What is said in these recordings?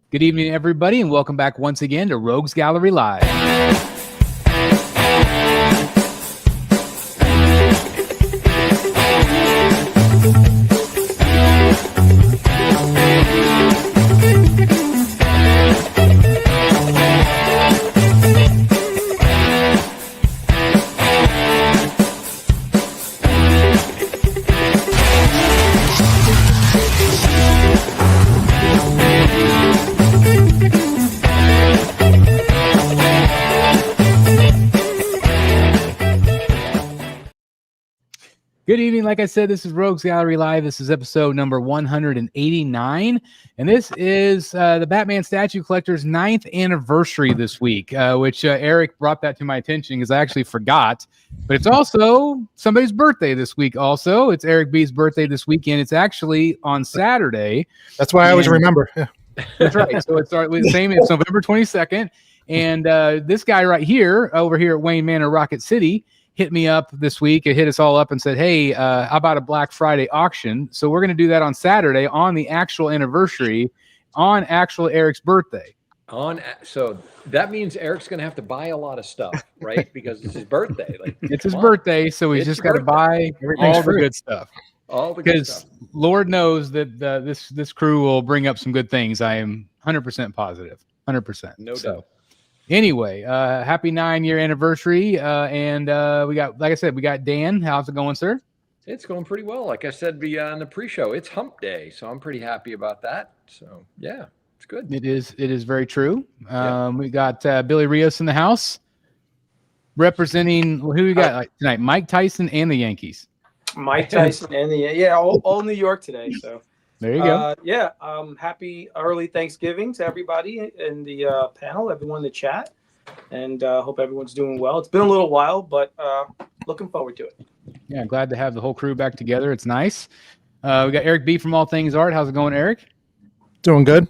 Good evening, everybody, and welcome back once again to Rogues Gallery Live. Good evening. Like I said, this is Rogues Gallery Live. This is episode number 189. And this is the Batman Statue Collector's 9th anniversary this week, which Eric brought that to my attention because I actually forgot. But it's also somebody's birthday this week also. It's Eric B's birthday this weekend. It's actually on Saturday. That's why I always remember. Yeah. That's right. So it's the same. It's November 22nd. And this guy right here, over here at Wayne Manor, Rocket City, hit me up this week. It hit us all up and said, hey, how about a Black Friday auction? So we're going to do that on Saturday on the actual anniversary, on actual Eric's birthday. So that means Eric's going to have to buy a lot of stuff, right? Because it's his birthday. It's his birthday, so he's just got to buy all the good stuff. All the good stuff. Because Lord knows that this crew will bring up some good things. I am 100% positive. 100%. No doubt. Anyway, happy 9-year anniversary. And we got, like I said, we got Dan. How's it going, sir? It's going pretty well. Like I said on the pre-show, it's hump day. So I'm pretty happy about that. So, yeah, it's good. It is very true. We got Billy Rios in the house representing who we got tonight? Mike Tyson and the Yankees. Mike Tyson and the all New York today. So there you go. Happy early Thanksgiving to everybody in the panel, everyone in the chat, and hope everyone's doing well. It's been a little while, but looking forward to it. Yeah, glad to have the whole crew back together. It's nice. We got Eric B from All Things Art. How's it going, Eric? Doing good.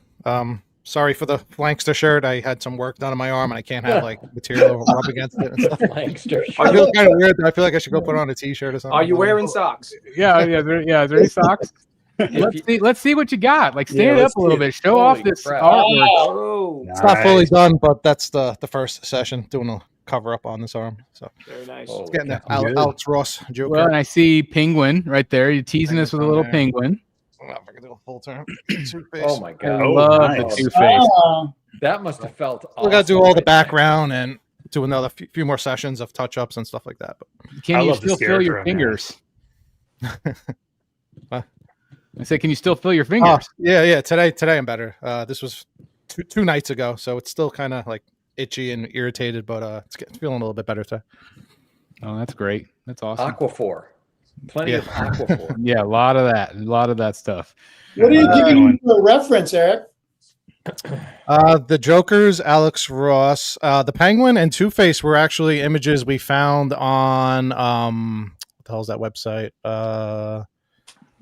Sorry for the Flankster shirt. I had some work done on my arm, and I can't have material rub against it and stuff. Flankster shirt. I feel kind of weird. I feel like I should go put on a T-shirt or something. Are you wearing socks? Yeah. Is there any socks? Let's see what you got. Like stand up a little bit. Show off this artwork. Oh, it's not fully done, but that's the first session doing a cover up on this arm. So very nice. It's getting that Alex Ross Joker. Well, and I see Penguin right there. You're teasing us with a little penguin. I don't know if I can do a full turn. Oh my god! I love the Two-Face. That must have felt awesome. We got to do all the background and do another few more sessions of touch-ups and stuff like that. But can you still feel your fingers? I said, can you still feel your fingers? Yeah. Today I'm better. This was two nights ago, so it's still kind of like itchy and irritated, but it's feeling a little bit better today. Oh, that's great. That's awesome. Aquaphor. Plenty of Aquaphor. Yeah, a lot of that stuff. What are you giving for a reference, Eric? The Jokers, Alex Ross, the Penguin, and Two-Face were actually images we found on what the hell is that website?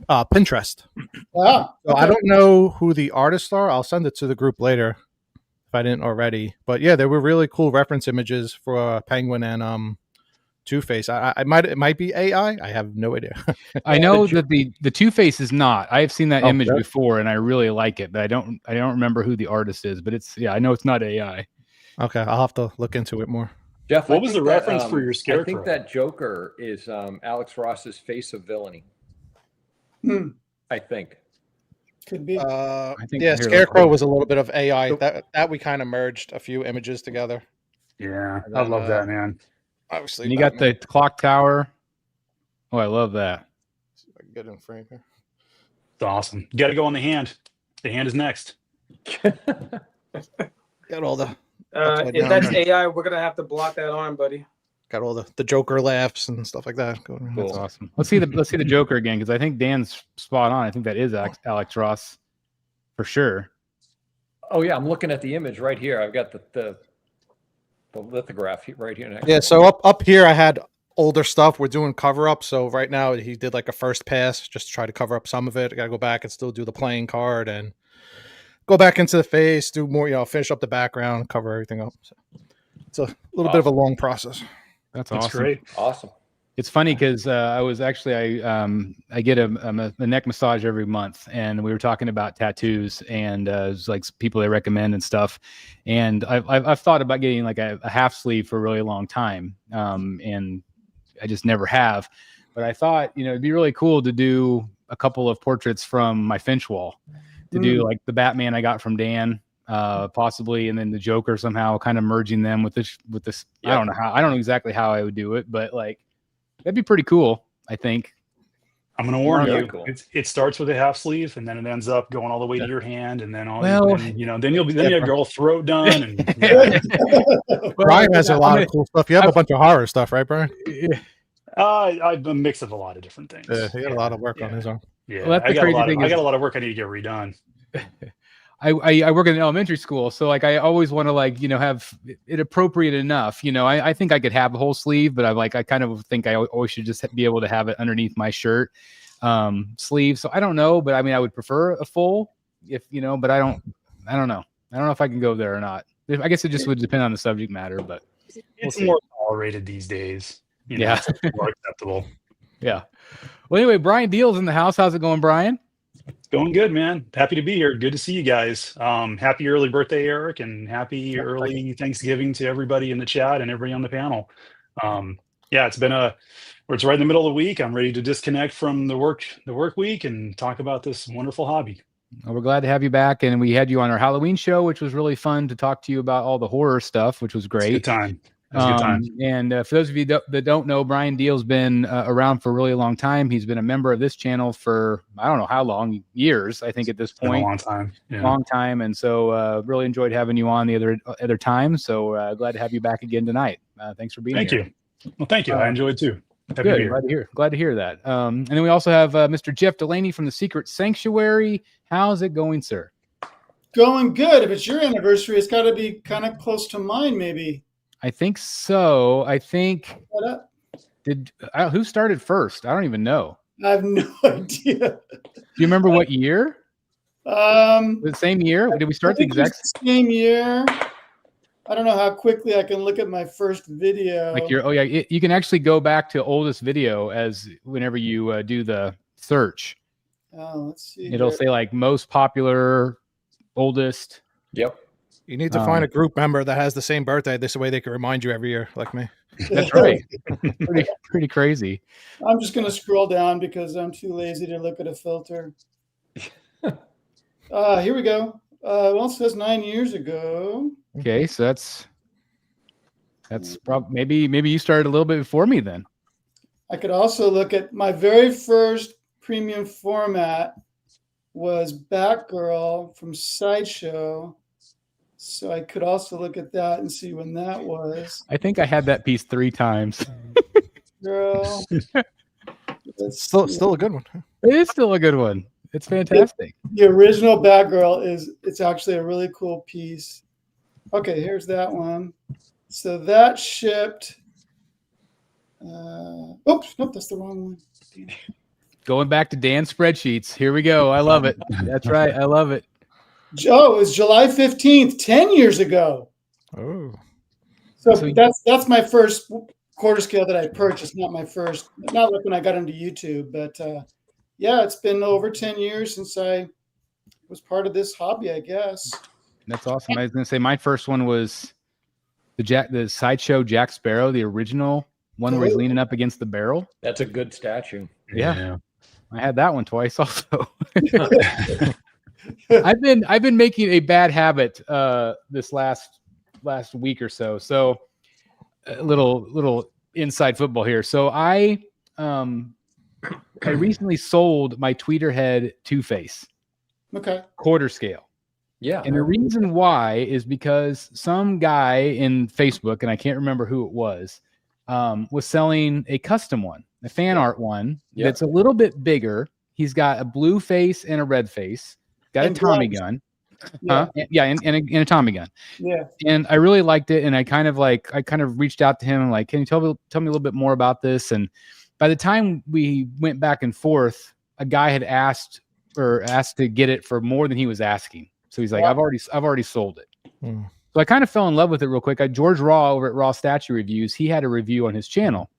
Pinterest. Wow. So I don't know who the artists are. I'll send it to the group later if I didn't already. But yeah, there were really cool reference images for Penguin and Two-Face. It might be AI. I have no idea. I know that the Two-Face is not. I have seen that image before, and I really like it, but I don't remember who the artist is. But I know it's not AI. Okay, I'll have to look into it more. Jeff, what was the reference for your scarecrow? I think that Joker is Alex Ross's face of villainy. I think. Could be. I think Scarecrow was a little bit of AI. That we kind of merged a few images together. Yeah, I love that, man. Obviously, and you got the clock tower. Oh, I love that. See if I can get in frame here. It's awesome. You got to go on the hand. The hand is next. Got all the. If that's AI, we're gonna have to block that arm, buddy. Got all the Joker laughs and stuff like that. Cool. That's awesome. Let's see the Joker again, because I think Dan's spot on. I think that is Alex Ross for sure. Oh yeah, I'm looking at the image right here. I've got the lithograph right here next. Yeah, so up here I had older stuff. We're doing cover up. So right now he did like a first pass just to try to cover up some of it. I gotta go back and still do the playing card and go back into the face, do more, finish up the background, cover everything up. So it's a little bit of a long process. That's awesome. Great. Awesome. It's funny because I get a neck massage every month, and we were talking about tattoos and it's like people they recommend and stuff. And I've thought about getting like a half sleeve for a really long time, and I just never have. But I thought, it'd be really cool to do a couple of portraits from my Finch wall, to do like the Batman I got from Dan, possibly, and then the Joker somehow, kind of merging them with this. Yep. I don't know exactly how I would do it, but like that'd be pretty cool, I think. I'm going to warn you. Cool. It starts with a half sleeve, and then it ends up going all the way to your hand, and then then you have your whole throat done. And Bryan has a lot of cool stuff. You have a bunch of horror stuff, right, Bryan? I'm a mix of a lot of different things. He got a lot of work on his own. Yeah, I got a lot of work I need to get redone. I work in an elementary school, so like I always want to like have it appropriate enough. I think I could have a whole sleeve, but I kind of think I always should just be able to have it underneath my shirt sleeve. So I don't know, but I mean I would prefer a full, but I don't know. I don't know if I can go there or not. I guess it just would depend on the subject matter, but it's more tolerated these days. It's more acceptable. Yeah. Well, anyway, Brian Diehl's in the house. How's it going, Brian? It's going good, man. Happy to be here. Good to see you guys. Happy early birthday, Eric, and happy early Thanksgiving to everybody in the chat and everybody on the panel. It's been it's right in the middle of the week. I'm ready to disconnect from the work week and talk about this wonderful hobby. Well, we're glad to have you back, and we had you on our Halloween show, which was really fun to talk to you about all the horror stuff, which was great. Good time. Good time. And for those of you that don't know, Brian Diehl's been around for a really long time. He's been a member of this channel for I don't know how long, years, I think at this point. A long time. Yeah. Long time. And so really enjoyed having you on the other time. So glad to have you back again tonight. Thanks for being here. Thank you. Well, thank you. I enjoyed too. Good. Glad to hear that. And then we also have Mr. Jeff Delaney from the Secret Sanctuary. How's it going, sir? Going good. If it's your anniversary, it's got to be kind of close to mine, maybe. I think so. I think who started first? I don't even know. I have no idea. Do you remember what year? The same year? Did we start the exact same year? I don't know how quickly I can look at my first video. Like you can actually go back to oldest video as whenever you do the search. Oh, let's see. It'll say like most popular, oldest. Yep. You need to find a group member that has the same birthday. This way they can remind you every year, like me. That's right. pretty crazy. I'm just going to scroll down because I'm too lazy to look at a filter. Here we go. Well, it says 9 years ago. Okay, so that's probably maybe you started a little bit before me then. I could also look at my very first premium format was Batgirl from Sideshow. So I could also look at that and see when that was. I think I had that piece 3 times. Girl. It's still a good one. It is still a good one. It's fantastic. The original Batgirl it's actually a really cool piece. Okay, here's that one. So that shipped. Oops, nope, that's the wrong one. Going back to Dan's spreadsheets. Here we go. I love it. That's right. I love it. Oh, it was July 15th, 10 years ago. Oh. So that's my first quarter scale that I purchased, not like when I got into YouTube. But it's been over 10 years since I was part of this hobby, I guess. That's awesome. I was going to say my first one was the Sideshow Jack Sparrow, the original one where he's leaning up against the barrel. That's a good statue. Yeah. I had that one twice also. I've been making a bad habit this last week or so. So a little inside football here. So I recently sold my Tweeterhead Two-Face. Okay. Quarter scale. Yeah. And the reason why is because some guy in Facebook, and I can't remember who it was selling a custom one, a fan art one that's a little bit bigger. He's got a blue face and a red face. Got a Tommy gun. And a Tommy gun. Yeah. And I really liked it. And I kind of reached out to him and like, can you tell me a little bit more about this? And by the time we went back and forth, a guy had asked to get it for more than he was asking. So he's like, I've already sold it. So I kind of fell in love with it real quick. George Raw over at Raw Statue Reviews, he had a review on his channel.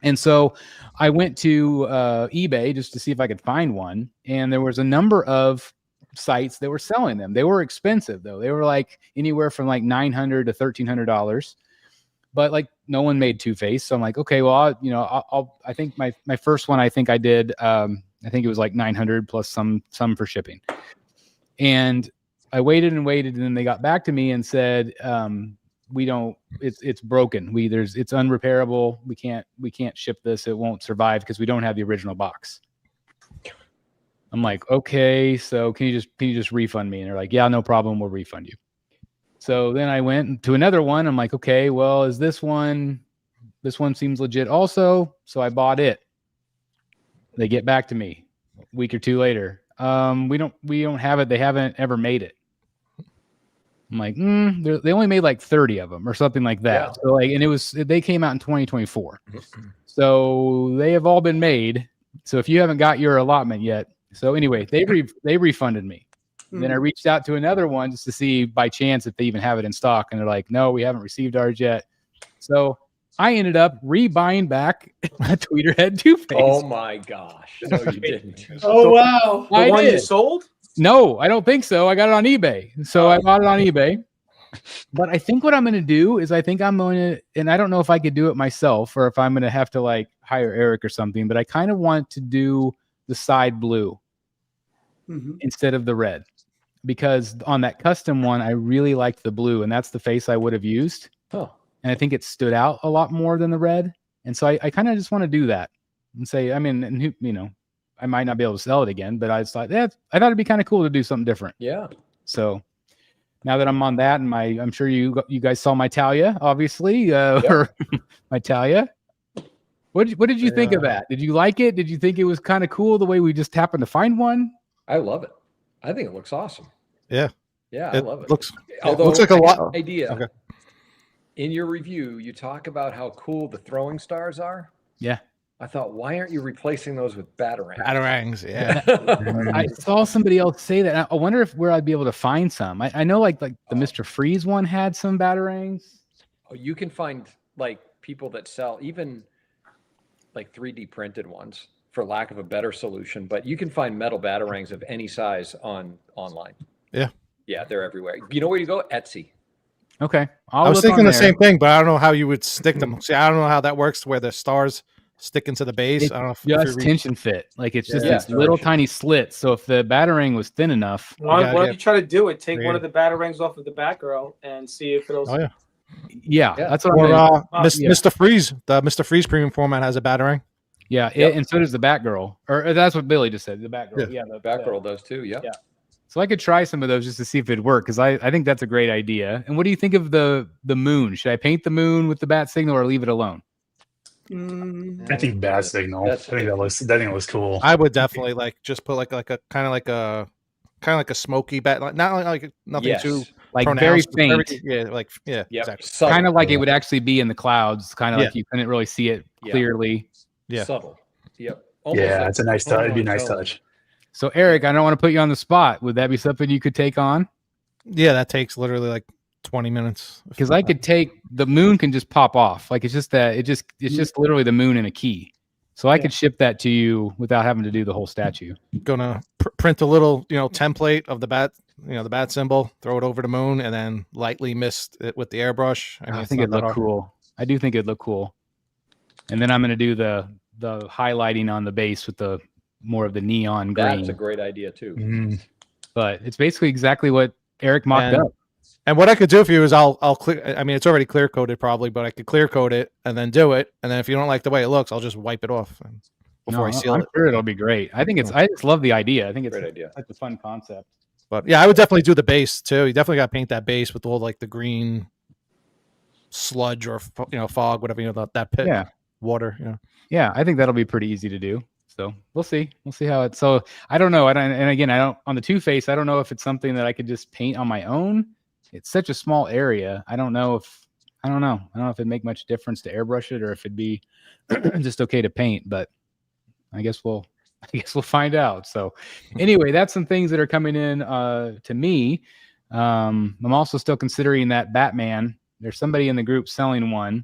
And so I went to eBay just to see if I could find one. And there was a number of sites that were selling them. They were expensive though. They were like anywhere from like $900 to $1,300. But like no one made Two-Face. So I'm like, okay, well, I think my first one, I think I did, I think it was like 900 plus some for shipping. And I waited, and then they got back to me and said, it's broken. It's unrepairable. We can't ship this. It won't survive because we don't have the original box. I'm like, okay, so can you just refund me? And they're like, yeah, no problem. We'll refund you. So then I went to another one. I'm like, okay, well, is this one seems legit also. So I bought it. They get back to me a week or two later. We don't have it. They haven't ever made it. I'm like, they only made like 30 of them or something like that. Yeah. So like, and they came out in 2024. So they have all been made. So if you haven't got your allotment yet. So anyway, they refunded me. Then I reached out to another one just to see by chance if they even have it in stock. And they're like, no, we haven't received ours yet. So I ended up rebuying back a Tweeterhead Two-Face. Oh my gosh. No, you didn't. Oh, wow. The one you sold? No, I don't think so. I got it on eBay. So I bought it on eBay. But I think what I'm going to do is and I don't know if I could do it myself or if I'm going to have to like hire Eric or something, but I kind of want to do the side blue instead of the red. Because on that custom one, I really liked the blue, and that's the face I would have used. Oh. And I think it stood out a lot more than the red. And so I kind of just want to do that and say, I mean, I might not be able to sell it again, but I just thought, I thought it'd be kind of cool to do something different. Yeah. So now that I'm on that, and I'm sure you guys saw my Talia, obviously, or my Talia. What did you think of that? Did you like it? Did you think it was kind of cool the way we just happened to find one? I love it. I think it looks awesome. Yeah. Yeah, I love it. Looks like a lot. Idea. Okay. In your review, you talk about how cool the throwing stars are. Yeah. I thought, why aren't you replacing those with batarangs? Batarangs, yeah. I saw somebody else say that. I wonder where I'd be able to find some. I know like the Mr. Freeze one had some batarangs. Oh, you can find like people that sell even like 3D printed ones, for lack of a better solution, but you can find metal batarangs of any size online. Yeah. Yeah, they're everywhere. You know where you go? Etsy. Okay. I was thinking the same thing, but I don't know how you would stick them. See, I don't know how that works where the stars stick into the base. I don't know if just tension fit. Like it's just these little tiny slits. So if the batarang was thin enough. Why don't you try to do it? Take one of the batarangs off of the Batgirl and see if it'll. Oh, yeah. Yeah, that's what I'm Mr. Freeze, the Mr. Freeze premium format has a batarang. Yeah, and so does the Batgirl. Or that's what Billy just said. The Batgirl. Yeah, the Batgirl does too. Yeah. So I could try some of those just to see if it'd work, because I think that's a great idea. And what do you think of the moon? Should I paint the moon with the bat signal or leave it alone? I think bat signal. I think that was cool. I would definitely just put like a kind of like a smoky bat, not like nothing too like very faint. Exactly. Kind of like it would actually be in the clouds. Kind of like you couldn't really see it clearly. Yeah. Subtle. Yep. It's a nice touch. It'd be a nice touch. So Eric, I don't want to put you on the spot. Would that be something you could take on? Yeah, that takes literally like 20 minutes. Because I could take the moon can just pop off. Like it's just literally the moon and a key. So I could ship that to you without having to do the whole statue. Gonna print a little, template of the bat, the bat symbol, throw it over the moon, and then lightly mist it with the airbrush. I think it'd look cool. I do think it'd look cool. And then I'm going to do the highlighting on the base with the more of the neon green. That's a great idea too. But it's basically exactly what Eric mocked up. And what I could do for you is I'll clear. I mean, it's already clear coated probably, but I could clear coat it and then do it. And then if you don't like the way it looks, I'll just wipe it off before I seal it. I'm sure it'll be great. I just love the idea. I think it's great idea. That's a fun concept. But yeah, I would definitely do the base too. You definitely got to paint that base with all like the green sludge or fog, whatever that pit. Yeah. Water. Yeah, I think that'll be pretty easy to do. So we'll see how it. So I don't know. And again, I don't on the Two-Face. I don't know if it's something that I could just paint on my own. It's such a small area. I don't know if it'd make much difference to airbrush it or if it'd be just okay to paint. But I guess we'll find out. So anyway, that's some things that are coming in to me. I'm also still considering that Batman. There's somebody in the group selling one.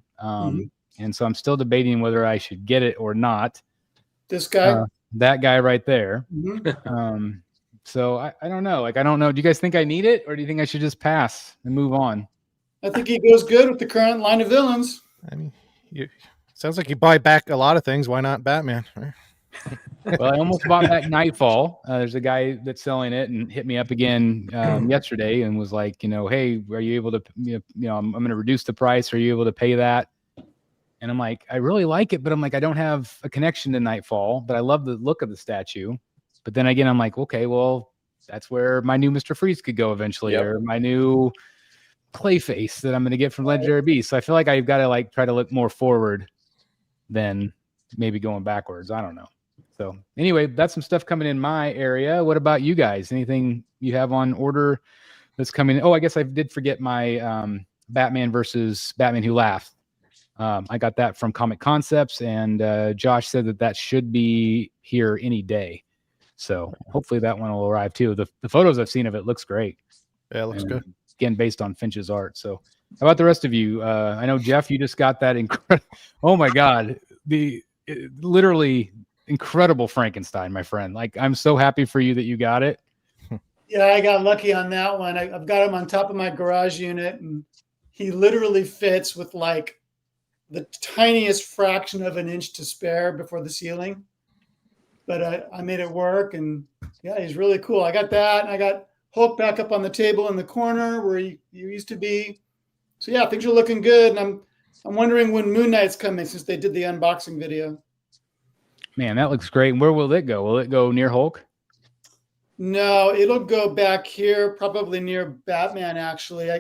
and so I'm still debating whether I should get it or not. This guy, that guy right there. Mhm. So I don't know. Like, I don't know. Do you guys think I need it, or do you think I should just pass and move on? I think he goes good with the current line of villains. I mean, sounds like you buy back a lot of things. Why not Batman? Well, I almost bought back Nightfall. There's a guy that's selling it and hit me up again yesterday and was like, hey, are you able to, I'm going to reduce the price. Are you able to pay that? And I'm like, I really like it, but I'm like, I don't have a connection to Nightfall, but I love the look of the statue. But then again, I'm like, okay, well, that's where my new Mr. Freeze could go eventually, or my new Clayface that I'm going to get from Legendary Beast. So I feel like I've got to like try to look more forward than maybe going backwards. I don't know. So anyway, that's some stuff coming in my area. What about you guys? Anything you have on order that's coming? Oh, I guess I did forget my Batman versus Batman Who Laughed. I got that from Comic Concepts, and Josh said that should be here any day. So hopefully that one will arrive too. The photos I've seen of it looks great. Yeah, it looks good. Again, based on Finch's art. So how about the rest of you? I know, Jeff, you just got that incredible. Oh my God. Literally incredible Frankenstein, my friend. Like, I'm so happy for you that you got it. Yeah, I got lucky on that one. I've got him on top of my garage unit, and he literally fits with like the tiniest fraction of an inch to spare before the ceiling. But I made it work, and yeah, he's really cool. I got that, and I got Hulk back up on the table in the corner where he used to be. So yeah, things are looking good, and I'm wondering when Moon Knight's coming, since they did the unboxing video. Man, that looks great. And where will it go? Will it go near Hulk? No, it'll go back here, probably near Batman, actually.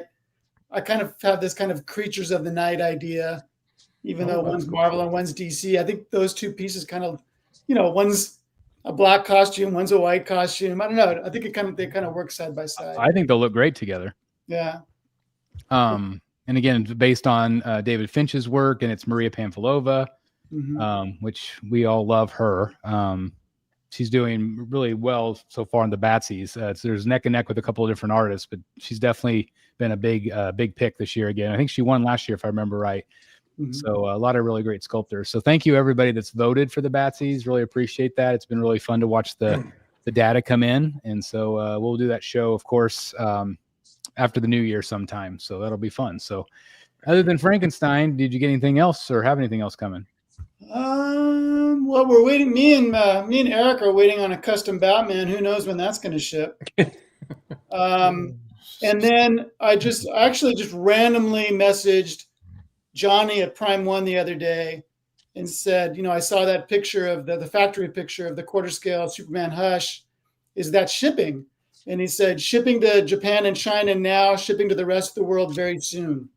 I kind of have this kind of Creatures of the Night idea, even though one's Marvel and one's DC. I think those two pieces kind of, one's a black costume, one's a white costume. I don't know. I think they kind of work side by side. I think they'll look great together. Yeah. And again, based on David Finch's work, and it's Maria Pamfilova, which we all love her. She's doing really well so far in the Batsies. There's neck and neck with a couple of different artists, but she's definitely been a big pick this year again. I think she won last year, if I remember right. So a lot of really great sculptors. So thank you everybody that's voted for the Batsies. Really appreciate that. It's been really fun to watch the data come in. And so we'll do that show, of course, after the new year sometime. So that'll be fun. So other than Frankenstein, did you get anything else or have anything else coming? Well, we're waiting. Me and Eric are waiting on a custom Batman. Who knows when that's going to ship? And then I actually just randomly messaged Johnny at Prime One the other day and said, I saw that picture of the factory picture of the quarter scale Superman Hush. Is that shipping? And he said, shipping to Japan and China now, shipping to the rest of the world very soon.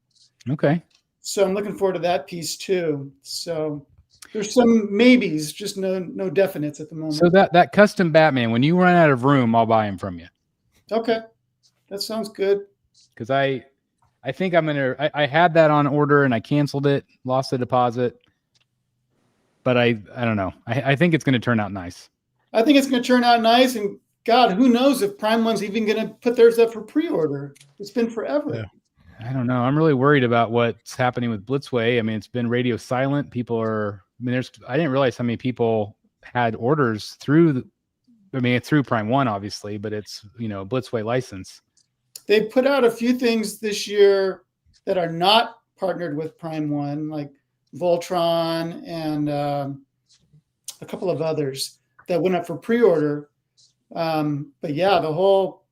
Okay. So I'm looking forward to that piece too. So there's some maybes, just no definites at the moment. So that custom Batman, when you run out of room, I'll buy him from you. Okay. That sounds good. Because I think I had that on order and I canceled it, lost the deposit. But I don't know. I think it's going to turn out nice. I think it's going to turn out nice. And God, who knows if Prime One's even going to put theirs up for pre-order. It's been forever. Yeah. I don't know. I'm really worried about what's happening with Blitzway. I mean, it's been radio silent. People are, I didn't realize how many people had orders through Prime One, obviously, but it's, Blitzway license. They put out a few things this year that are not partnered with Prime One, like Voltron and a couple of others that went up for pre-order. But yeah, the whole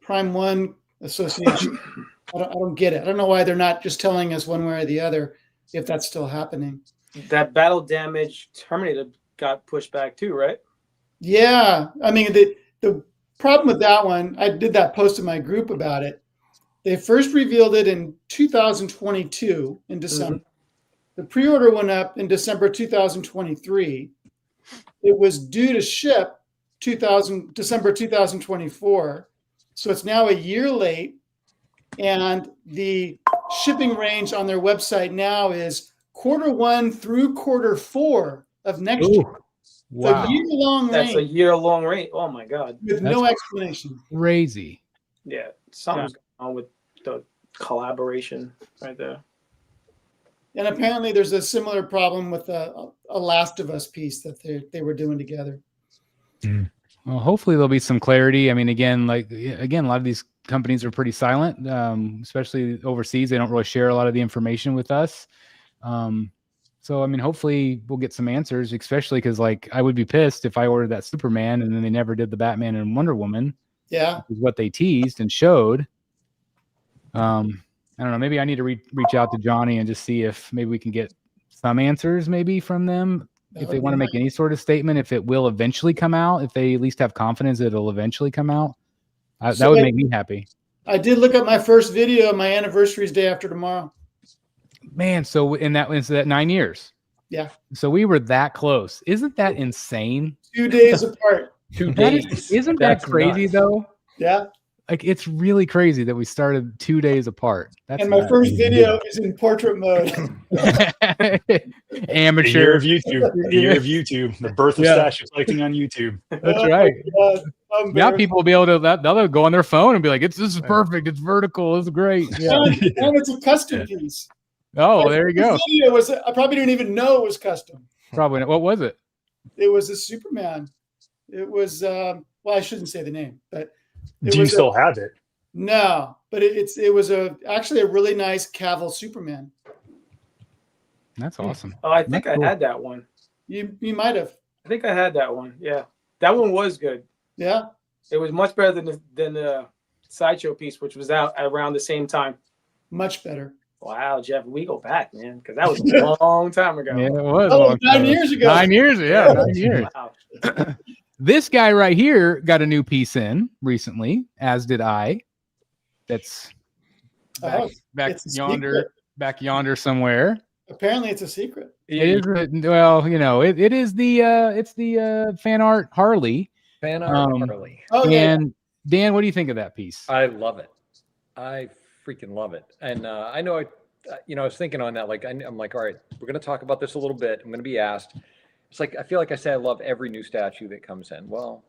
Prime One association, I don't get it. I don't know why they're not just telling us one way or the other if that's still happening. That Battle Damage Terminator got pushed back too, right? Yeah. I mean, the problem with that one, I did that post in my group about it. They first revealed it in 2022 in December. The pre-order went up in December 2023. It was due to ship December 2024. So it's now a year late. And the shipping range on their website now is Q1 through Q4 of next year. Wow. It's a year-long range. That's a year-long range. Oh my God. With no explanation. Crazy. Yeah. Something's going on with the collaboration right there. And apparently there's a similar problem with a Last of Us piece that they were doing together. Well, hopefully there'll be some clarity. I mean, again, a lot of these companies are pretty silent, especially overseas. They don't really share a lot of the information with us. So, I mean, hopefully we'll get some answers, especially because, like, I would be pissed if I ordered that Superman and then they never did the Batman and Wonder Woman. Yeah. Which is what they teased and showed. I don't know. Maybe I need to reach out to Johnny and just see if maybe we can get some answers maybe from them. If they want to make any sort of statement, if it will eventually come out, if they at least have confidence that it'll eventually come out, that would make me happy. I did look up my first video. My anniversary is day after tomorrow. Man, so is that 9 years? Yeah. So we were that close. Isn't that insane? 2 days apart. 2 days. Isn't that crazy though? Yeah. Like, it's really crazy that we started 2 days apart. And my first video is in portrait mode. Amateur. The year of YouTube. The birth of statue collecting on YouTube. That's right. Now people will be able to they'll go on their phone and be like, this is perfect. It's vertical. It's great. Yeah. And it's a custom piece. Oh, there you go. Video I probably didn't even know it was custom. Probably not. What was it? It was a Superman. It was well, I shouldn't say the name, but do you still have it? No, but it was actually a really nice Cavill Superman. That's awesome. Oh, I think I had that one. You might have. I think I had that one. Yeah, that one was good. Yeah, it was much better than the Sideshow piece, which was out around the same time. Much better. Wow, Jeff, we go back, man, because that was a long time ago. Yeah, it was. 9 years ago. 9 years, yeah, 9 years. Wow. This guy right here got a new piece in recently, as did I. That's back yonder somewhere. Apparently, it's a secret. It is. Well, it is the fan art Harley. Fan art Harley. And Dan, what do you think of that piece? I love it. I freaking love it. And I know I was thinking on that. Like I'm like, all right, we're gonna talk about this a little bit. I'm gonna be asked. It's like I feel like I say I love every new statue that comes in. Well,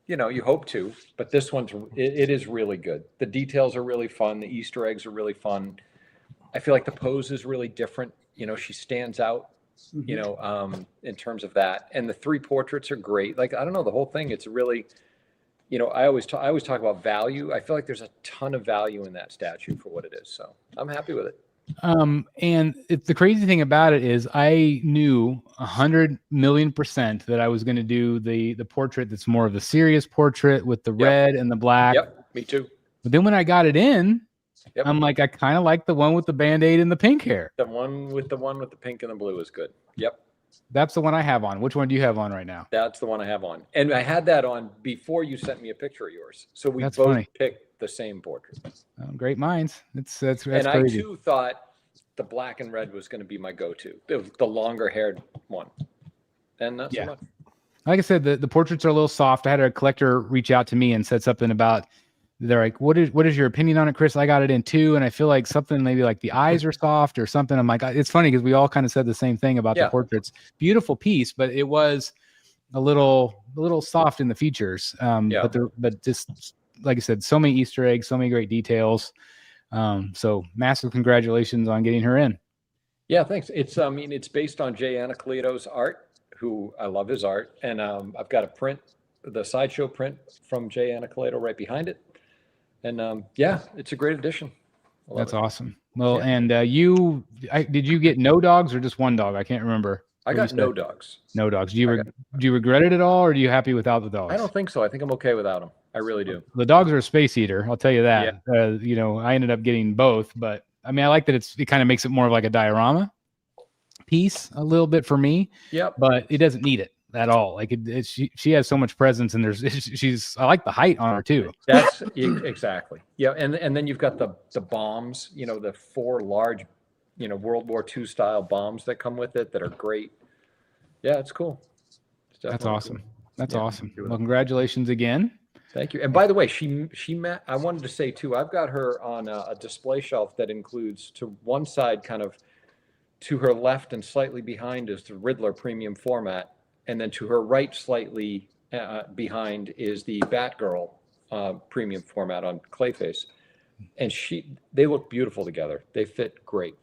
you hope to, but this one's it is really good. The details are really fun. The Easter eggs are really fun. I feel like the pose is really different. She stands out. In terms of that, and the 3 portraits are great. Like, I don't know, the whole thing. It's really, I always talk about value. I feel like there's a ton of value in that statue for what it is. So I'm happy with it. And the crazy thing about it is I knew 100,000,000% that I was going to do the portrait that's more of the serious portrait with the red and the black. Yep, me too. But then when I got it in, I'm like, I kind of like the one with the Band-Aid and the pink hair. The one with the pink and the blue is good. Yep. That's the one I have on. Which one do you have on right now? That's the one I have on. And I had that on before you sent me a picture of yours. So we both funny. picked the same portrait. Great minds. That's and crazy. I too thought the black and red was going to be my go-to. The longer haired one. And not so much. Like I said, the portraits are a little soft. I had a collector reach out to me and said something about, they're like, what is your opinion on it, Chris? I got it in too, and I feel like something maybe like the eyes are soft or something. I'm like, it's funny because we all kind of said the same thing about the portraits. Beautiful piece, but it was a little soft in the features. But just like I said, so many Easter eggs, so many great details. So massive congratulations on getting her in. Yeah, thanks. It's based on Jay Anacleto's art, who I love his art, and I've got a print, the Sideshow print from Jay Anacleto right behind it. And it's a great addition. That's awesome. Well, and did you get no dogs or just one dog? I can't remember. I got no dogs. No dogs. Do you regret it at all, or are you happy without the dogs? I don't think so. I think I'm okay without them. I really do. The dogs are a space eater. I'll tell you that. Yeah. I ended up getting both, but I mean, I like that it kind of makes it more of like a diorama piece a little bit for me. Yep. But it doesn't need it at all. Like she has so much presence, and I like the height on her too. That's exactly. Yeah. And then you've got the bombs, the 4 large, World War II style bombs that come with it that are great. Yeah, it's cool. That's awesome. Cool. That's awesome. Well, congratulations again. Thank you. And by the way, I wanted to say too, I've got her on a display shelf that includes, to one side, kind of to her left and slightly behind, is the Riddler premium format. And then to her right, slightly behind, is the Batgirl premium format on Clayface. And they look beautiful together. They fit great.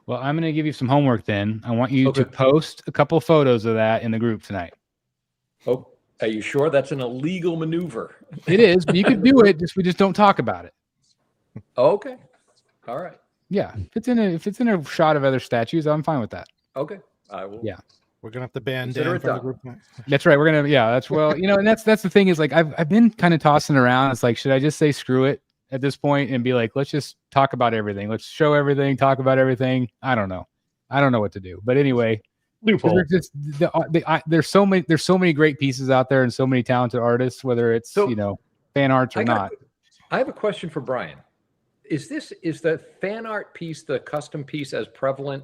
Well, I'm going to give you some homework then. I want you to Okay. post a couple photos of that in the group tonight. Oh, are you sure that's an illegal maneuver? It is, but you could do it. We just don't talk about it. Okay. All right. Yeah, if it's in a shot of other statues, I'm fine with that. Okay. I will. Yeah. We're gonna have to ban Consider Dan it from the done. group now. That's right. We're gonna, that's and that's the thing is like I've been kind of tossing around. It's like, should I just say screw it at this point and be like, let's just talk about everything. Let's show everything, talk about everything. I don't know what to do. But anyway, Loophole. there's so many great pieces out there and so many talented artists, whether it's fan arts or not. I have a question for Bryan. Is the fan art piece, the custom piece, as prevalent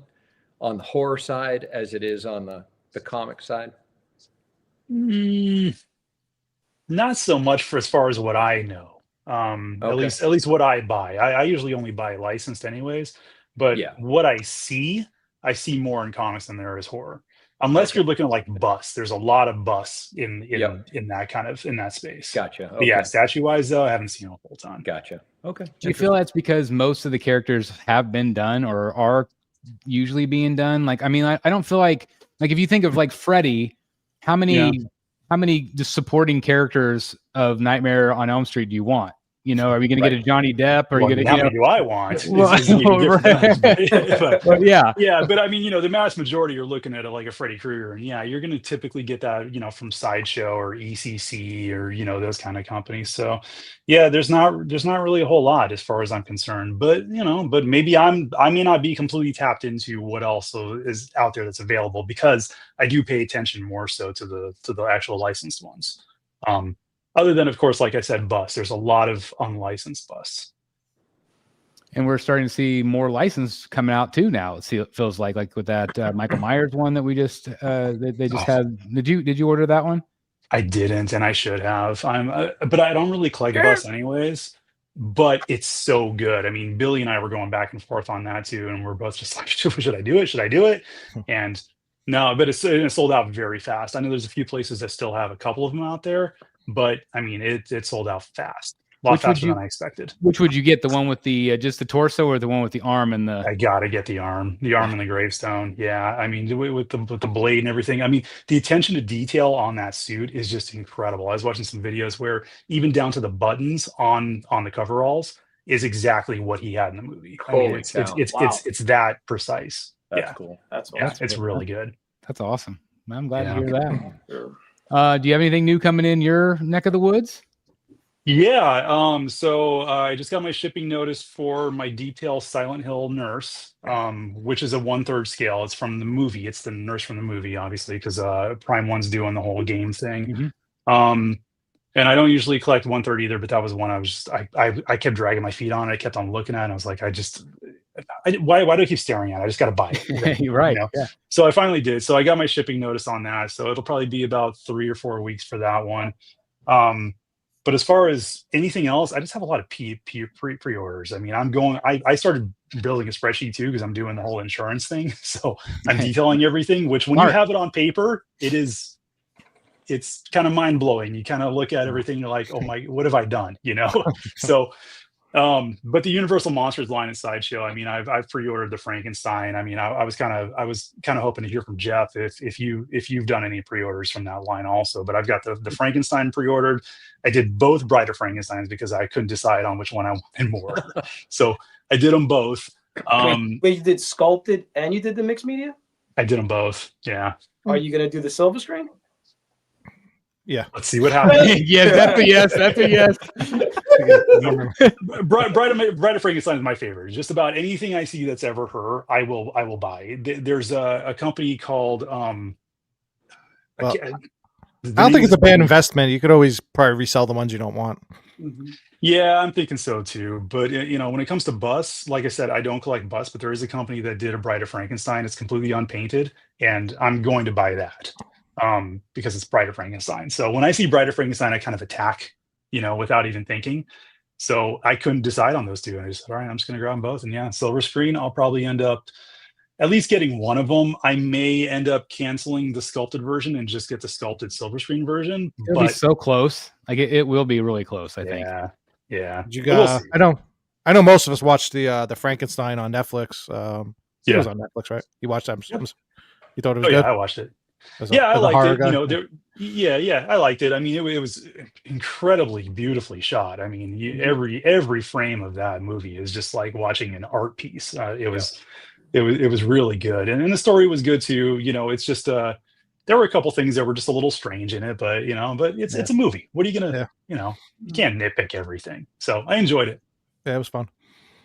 on the horror side as it is on the comic side? Not so much for as far as what I know. At least what I buy. I usually only buy licensed anyways. But what I see more in comics than there is horror. Unless you're looking at like busts. There's a lot of busts in that space. Gotcha. But yeah, statue wise though, I haven't seen a whole ton. Gotcha. Okay. Do you feel that's because most of the characters have been done or are usually being done? Like, I mean, I don't feel like if you think of like Freddy, how many just supporting characters of Nightmare on Elm Street do you want? Are we going to get a Johnny Depp? Or are you going to? How many do I want? But yeah. But I mean, the mass majority you're looking at like a Freddy Krueger, and you're going to typically get that, from Sideshow or ECC or those kind of companies. So yeah, there's not really a whole lot as far as I'm concerned. But but maybe I may not be completely tapped into what else is out there that's available because I do pay attention more so to the actual licensed ones. Other than, of course, like I said, busts. There's a lot of unlicensed busts. And we're starting to see more license coming out too now. It feels like with that Michael Myers one that we just they just had. Did you order that one? I didn't, and I should have. But I don't really collect busts anyways. But it's so good. I mean, Billy and I were going back and forth on that too, and we're both just like, should I do it? Should I do it? And no, but it sold out very fast. I know there's a few places that still have a couple of them out there. But I mean, it sold out fast, a lot faster than I expected. Which would you get? The one with the just the torso, or the one with the arm and the? I gotta get the arm and the gravestone. Yeah, I mean, with the blade and everything. I mean, the attention to detail on that suit is just incredible. I was watching some videos where even down to the buttons on the coveralls is exactly what he had in the movie. I mean, it's that precise. That's cool. That's awesome. Yeah, it's really good. That's awesome. I'm glad to hear that. Sure. Do you have anything new coming in your neck of the woods? Yeah. So I just got my shipping notice for my detail Silent Hill nurse, which is a 1/3 scale. It's from the movie. It's the nurse from the movie, obviously, because Prime One's doing the whole game thing. Mm-hmm. And I don't usually collect 1/3 either, but that was one I kept dragging my feet on. I kept on looking at it. And I was like, why do I keep staring at it? I just got to buy it. You're right. Yeah. So I finally did. So I got my shipping notice on that. So it'll probably be about 3 or 4 weeks for that one. But as far as anything else, I just have a lot of pre-orders. I mean, I started building a spreadsheet too, because I'm doing the whole insurance thing. So I'm detailing everything, which when you have it on paper, it's kind of mind blowing. You kind of look at everything. You're like, oh my, what have I done? So, but the Universal Monsters line in Sideshow, I mean, I've pre-ordered the Frankenstein. I mean, I was kind of hoping to hear from Jeff if you've done any pre-orders from that line also, but I've got the Frankenstein pre-ordered. I did both Bride of Frankensteins because I couldn't decide on which one I wanted more. So I did them both. Wait, you did sculpted and you did the mixed media? I did them both. Yeah. Are you going to do the silver screen? Yeah. Let's see what happens. Yes, that's a yes. That's a yes. Bride of Frankenstein is my favorite. Just about anything I see that's ever her, I will buy. There's a company called I don't think it's a bad investment. You could always probably resell the ones you don't want. Mm-hmm. Yeah, I'm thinking so too. But when it comes to busts, like I said, I don't collect busts, but there is a company that did a Bride of Frankenstein. It's completely unpainted, and I'm going to buy that. Because it's Bride of Frankenstein. So when I see Bride of Frankenstein, I kind of attack, without even thinking. So I couldn't decide on those two. And I just said, all right, I'm just going to grab them both. And yeah, silver screen, I'll probably end up at least getting one of them. I may end up canceling the sculpted version and just get the sculpted silver screen version. It'll be so close. Like it will be really close, I think. Yeah. I know most of us watched the Frankenstein on Netflix. It Yeah. was on Netflix, right? You watched that? Yep. You thought it was Oh good? yeah, I watched it. As Yeah, I as liked horror it. guy? You know, yeah, I liked it. I mean, it was incredibly beautifully shot. I mean, every frame of that movie is just like watching an art piece. It was really good, and the story was good too. You know, it's just there were a couple things that were just a little strange in it, but it's a movie. What are you gonna, you can't nitpick everything. So I enjoyed it. Yeah, it was fun.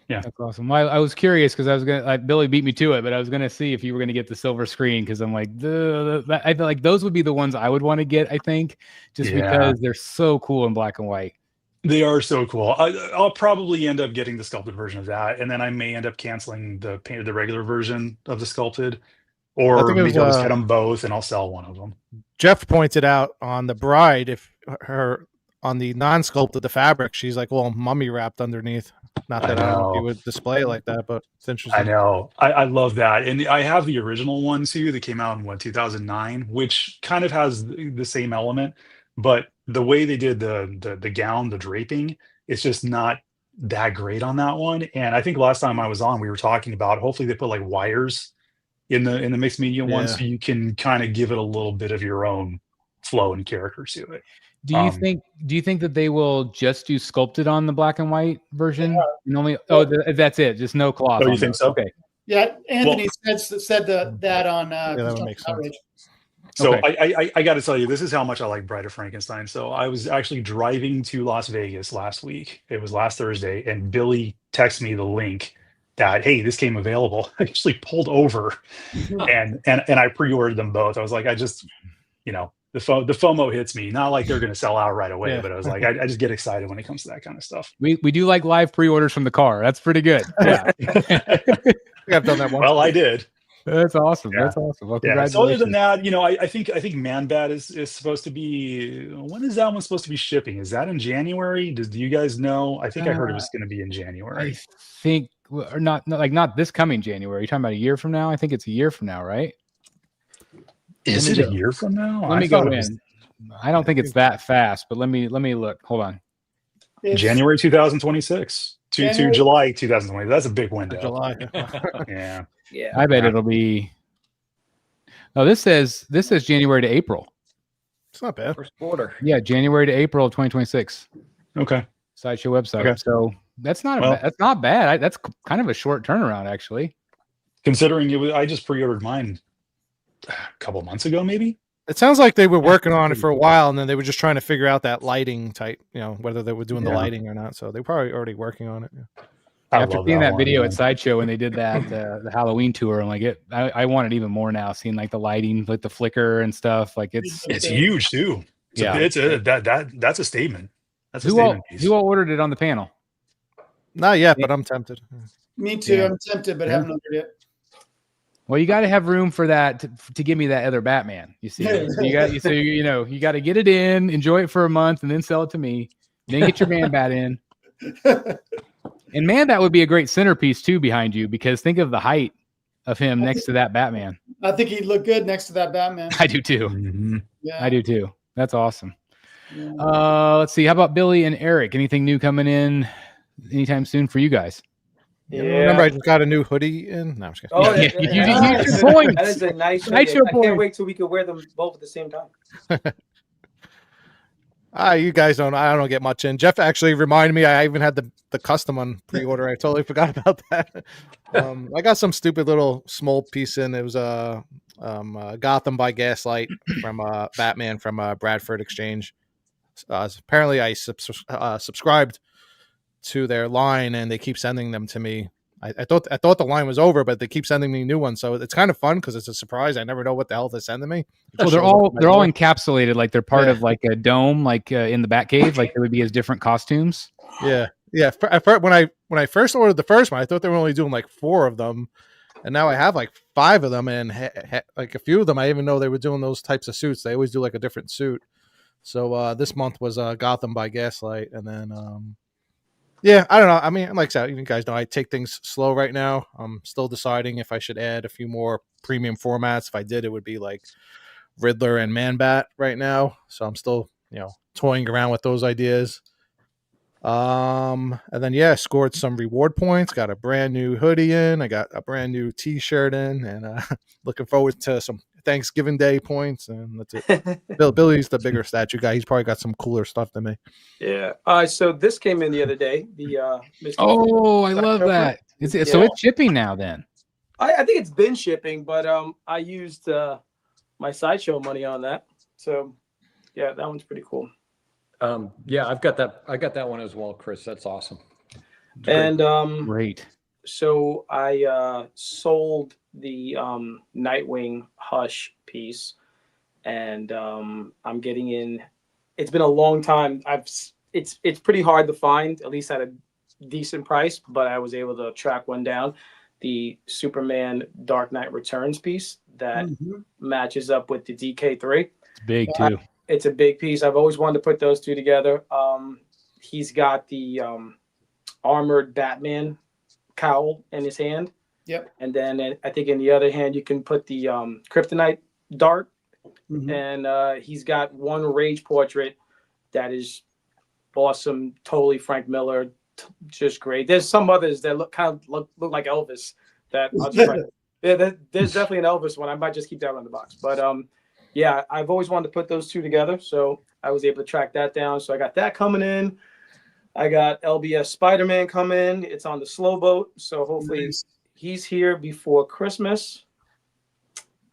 Yeah, That's awesome. Well, I was curious because I was gonna Billy beat me to it, but I was gonna see if you were gonna get the silver screen because I'm like, I feel like those would be the ones I would want to get. I think just because they're so cool in black and white. they are so cool. I'll probably end up getting the sculpted version of that, and then I may end up canceling the regular version of the sculpted, I or think it maybe was, I'll just get them both and I'll sell one of them. Jeff pointed out on the bride, if her on the non-sculpted the fabric, she's like, well, mummy wrapped underneath. Not that I don't know if you would display it like that, but it's interesting. I know. I love that. And I have the original one too that came out in 2009, which kind of has the same element, but the way they did the gown, the draping, it's just not that great on that one. And I think last time I was on, we were talking about hopefully they put like wires in the mixed media one, so you can kind of give it a little bit of your own flow and character to it. Do you think that they will just do sculpted on the black and white version? And only that's it, just no cloth. Oh, you think so? Okay. Yeah, Anthony said that on that would make sense. Outrage. So Okay. I got to tell you, this is how much I like Bride of Frankenstein. So I was actually driving to Las Vegas last week. It was last Thursday, and Billy texted me the link that, hey, this came available. I actually pulled over and I pre-ordered them both. I was like, I just, the FOMO hits me. Not like they're going to sell out right away, but I was like, I just get excited when it comes to that kind of stuff. We do like live pre-orders from the car. That's pretty good. Yeah. I've done that once. Well, I did. That's awesome. Yeah. That's awesome. Well, Yeah. congratulations. So other than that, I think Man Bat is supposed to be. When is that one supposed to be shipping? Is that in January? Do you guys know? I think I heard it was going to be in January. I think, or not this coming January. You're talking about a year from now? I think it's a year from now, right? Is it a year from now? Let me go in. I don't think it's that fast, but let me look. Hold on. It's January 2026 to July 2020. That's a big window. July. Yeah. Yeah. I bet it'll be. Oh, this says January to April. It's not bad. First quarter. Yeah, January to April 2026. Okay. Sideshow website. Okay. So that's not Well- that's not bad. That's kind of a short turnaround, actually. Considering I just pre-ordered mine a couple months ago, maybe. It sounds like they were working on it for a while, and then they were just trying to figure out that lighting type, whether they were doing the lighting or not. So they're probably already working on it. Yeah. After seeing that video one, at Sideshow when they did that the Halloween tour, I'm like, I want it even more now. Seeing like the lighting, like the flicker and stuff, like it's huge too. That's a statement. That's a statement piece. Who all ordered it on the panel? Not yet, but I'm tempted. Me too. Yeah. I'm tempted, but haven't ordered it. Well, you got to have room for that to give me that other Batman. You see, so you got to get it in, enjoy it for a month, and then sell it to me. Then get your Man Bat in. And Man Bat would be a great centerpiece too behind you, because think of the height of him next to that Batman. I think he'd look good next to that Batman. I do too. Mhm. Yeah. I do too. That's awesome. Yeah. Let's see. How about Billy and Eric? Anything new coming in anytime soon for you guys? Remember, I just got a new hoodie in. No, I'm just kidding. Oh, Yeah, that- you that- use your points. that is a nice. Nice hoodie. your I points. can't wait till we can wear them both at the same time. You guys don't. I don't get much in. Jeff actually reminded me. I even had the custom on pre-order. I totally forgot about that. I got some stupid little small piece in. It was Gotham by Gaslight from Batman from Bradford Exchange. Apparently, I subscribed to their line, and they keep sending them to me. I thought the line was over, but they keep sending me new ones. So it's kind of fun because it's a surprise. I never know what the hell they're sending me. Well, they're all encapsulated, like they're part of like a dome, like in the Batcave, like they would be as different costumes. Yeah. When I first ordered the first one, I thought they were only doing like 4 of them, and now I have like 5 of them, and like a few of them I even know they were doing those types of suits. They always do like a different suit. So this month was Gotham by Gaslight, and then yeah, I don't know. I mean, like I said, you guys know I take things slow right now. I'm still deciding if I should add a few more premium formats. If I did, it would be like Riddler and Man Bat right now. So I'm still, toying around with those ideas. And then I scored some reward points. Got a brand new hoodie in. I got a brand new T-shirt in, and looking forward to some Thanksgiving Day points. And that's it. Billy's the bigger statue guy. He's probably got some cooler stuff than me. Yeah. So this came in the other day. The Mr. Oh, I love that. So it's shipping now then. I think it's been shipping, but I used my Sideshow money on that. So yeah, that one's pretty cool. Yeah, I got that one as well, Chris. That's awesome. And great. So I sold the Nightwing Hush piece, and I'm getting in. It's been a long time. It's pretty hard to find, at least at a decent price, but I was able to track one down. The Superman Dark Knight Returns piece that matches up with the DK3. It's big too. It's a big piece. I've always wanted to put those two together. He's got the armored Batman cowl in his hand. Yep. And then I think in the other hand, you can put the Kryptonite dart. And he's got one Rage portrait that is awesome. Totally Frank Miller. Just great. There's some others that look like Elvis. That I'll just there's definitely an Elvis one. I might just keep that on the box. But yeah, I've always wanted to put those two together, so I was able to track that down. So I got that coming in. I got LBS Spider-Man coming. It's on the slow boat, so hopefully he's here before Christmas.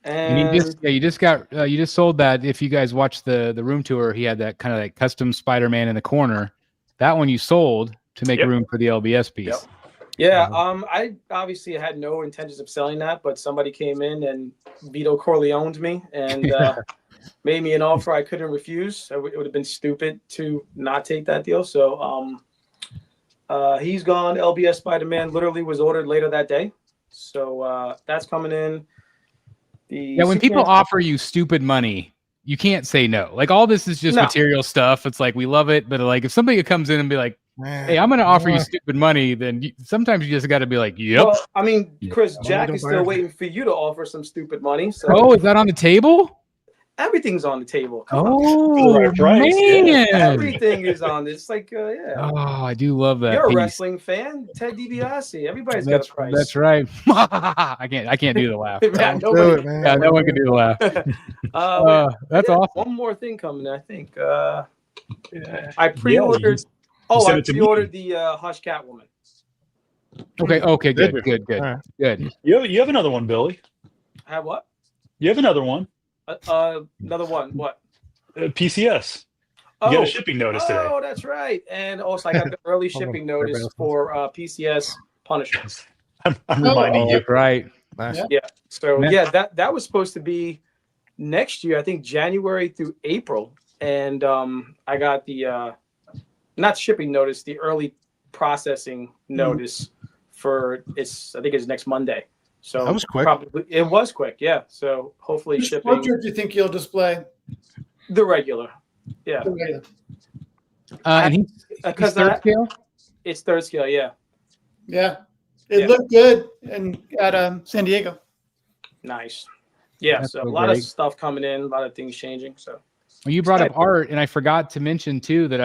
And you just sold that. If you guys watched the room tour, he had that kind of like custom Spider-Man in the corner. That one you sold to make room for the LBS piece. Yep. Yeah, I obviously had no intentions of selling that, but somebody came in and Vito Corleone'd me and made me an offer I couldn't refuse. It would have been stupid to not take that deal. So he's gone. LBS Spider-Man literally was ordered later that day. So that's coming in. When people offer you stupid money, you can't say no. Like all this is just material stuff. It's like we love it, but like if somebody comes in and be like, "Hey, I'm going to offer you stupid money," then sometimes you just got to be like, "Yep." Well, I mean, Chris, Jack is still waiting for you to offer some stupid money. So. Oh, is that on the table? Everything's on the table. Man. Everything is on this. Like, Oh, I do love that. You're a wrestling fan. Ted DiBiase. Everybody's got a price. That's right. I can't do the laugh. No one can do the laugh. That's awesome. One more thing coming, I think. I pre-ordered. I pre-ordered the Hush Catwoman. Okay. Good. You have another one, Billy. I have what? You have another one. Another one. What? PCS. You got a shipping notice today. Oh, that's right. And also, I got the early shipping notice for PCS Punisher. I'm reminding you. Right. Yeah. So that was supposed to be next year. I think January through April. And I got the not shipping notice, the early processing notice for I think it's next Monday. So that was quick. It was quick, yeah. So hopefully shipping. What portrait do you think you'll display? The regular, yeah. The regular. And he's third scale. It's third scale, yeah. Yeah, it looked good at San Diego. Nice. Yeah, so a lot of stuff coming in, a lot of things changing. So. Well, you brought up art, and I forgot to mention too that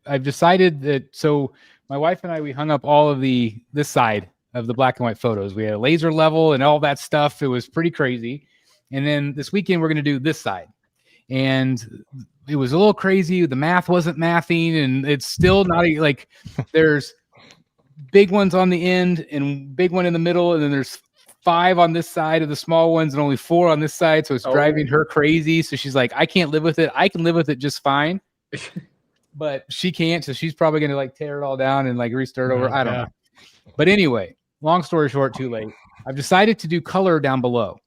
I've decided that. So my wife and I, we hung up all of this side of the black and white photos. We had a laser level and all that stuff. It was pretty crazy. And then this weekend we're going to do this side, and it was a little crazy. The math wasn't mathing, and it's still not like there's big ones on the end and big one in the middle, and then there's 5 on this side of the small ones and only 4 on this side. So it's driving her crazy. So she's like, I can't live with it. I can live with it just fine, but she can't. So she's probably going to like tear it all down and like restart over. I don't know. But anyway, long story short, too late. I've decided to do color down below.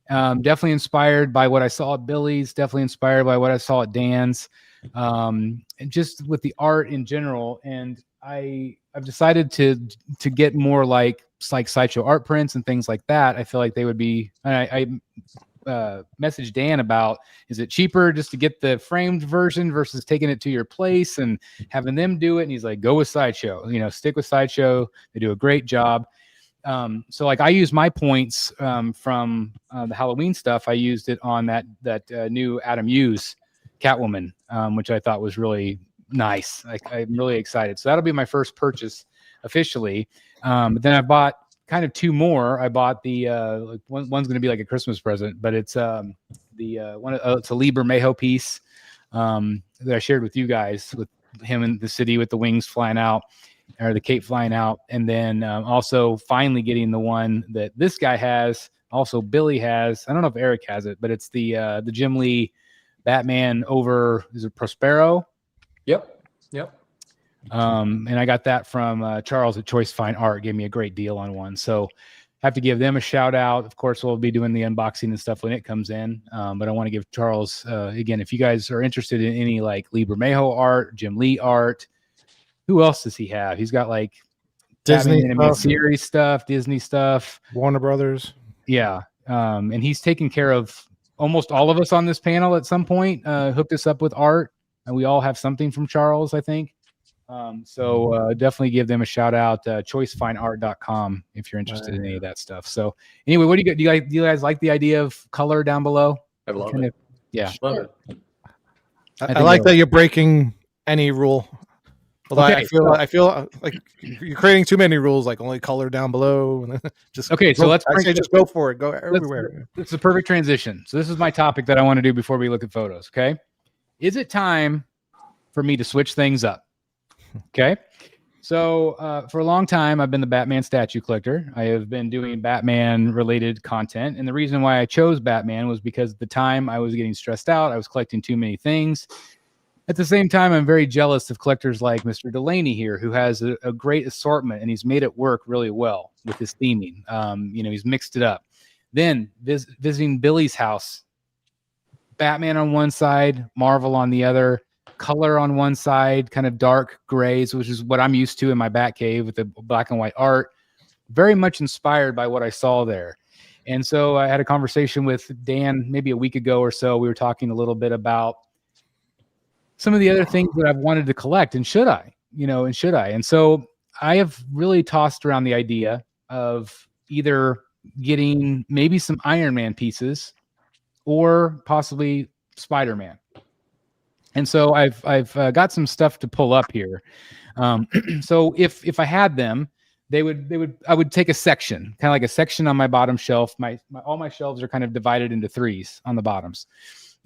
Definitely inspired by what I saw at Billy's, definitely inspired by what I saw at Dan's, and just with the art in general. And I've decided to get more like sideshow art prints and things like that. I feel like they would be. I messaged Dan about, is it cheaper just to get the framed version versus taking it to your place and having them do it? And he's like, go with Sideshow. Stick with Sideshow. They do a great job. So like I use my points from the Halloween stuff. I used it on that new Adam Hughes Catwoman, which I thought was really nice. I'm really excited. So that'll be my first purchase officially. But then I bought kind of two more. I bought the one's going to be like a Christmas present, but it's it's a Liber Mayo piece that I shared with you guys, with him in the city with the wings flying out, or the cape flying out, and then also finally getting the one that this guy has. Also, Billy has. I don't know if Eric has it, but it's the Jim Lee Batman over. Is it Prospero? Yep. And I got that from Charles at Choice Fine Art. Gave me a great deal on one, so have to give them a shout out. Of course, we'll be doing the unboxing and stuff when it comes in. But I want to give Charles again. If you guys are interested in any like Liber Mayo art, Jim Lee art, who else does he have? He's got like Disney animated series stuff, Disney stuff, Warner Brothers. Yeah. And he's taken care of almost all of us on this panel at some point, hooked us up with art, and we all have something from Charles, I think. So definitely give them a shout out, choicefineart.com if you're interested in any of that stuff. So anyway, what do you guys like the idea of color down below? I love it. Yeah. Love it. I like that you're breaking any rule. Although Okay, I feel like you're creating too many rules, like only color down below. Just okay. So let's just go for it. Go everywhere. It's a perfect transition. So this is my topic that I want to do before we look at photos. Okay. Is it time for me to switch things up? Okay. So for a long time, I've been the Batman statue collector. I have been doing Batman related content. And the reason why I chose Batman was because at the time I was getting stressed out. I was collecting too many things. At the same time, I'm very jealous of collectors like Mr. Delaney here, who has a great assortment, and he's made it work really well with his theming. He's mixed it up. Then visiting Billy's house, Batman on one side, Marvel on the other, color on one side, kind of dark grays, which is what I'm used to in my Batcave with the black and white art. Very much inspired by what I saw there. And so I had a conversation with Dan maybe a week ago or so. We were talking a little bit about some of the other things that I've wanted to collect, and should I? And so I have really tossed around the idea of either getting maybe some Iron Man pieces or possibly Spider-Man. And so I've got some stuff to pull up here. So if I had them, I would take a section, kind of like a section on my bottom shelf. All my shelves are kind of divided into threes on the bottoms.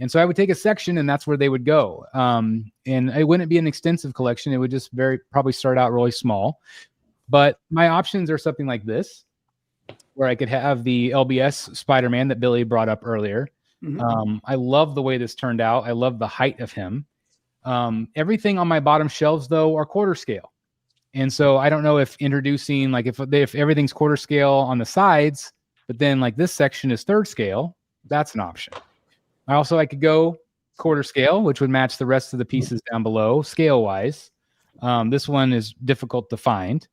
And so I would take a section, and that's where they would go. And it wouldn't be an extensive collection. It would just probably start out really small. But my options are something like this, where I could have the LBS Spider-Man that Billy brought up earlier. Mm-hmm. I love the way this turned out. I love the height of him. Everything on my bottom shelves, though, are quarter scale. And so I don't know if introducing, like if everything's quarter scale on the sides, but then like this section is third scale, that's an option. I could go quarter scale, which would match the rest of the pieces down below scale wise. This one is difficult to find,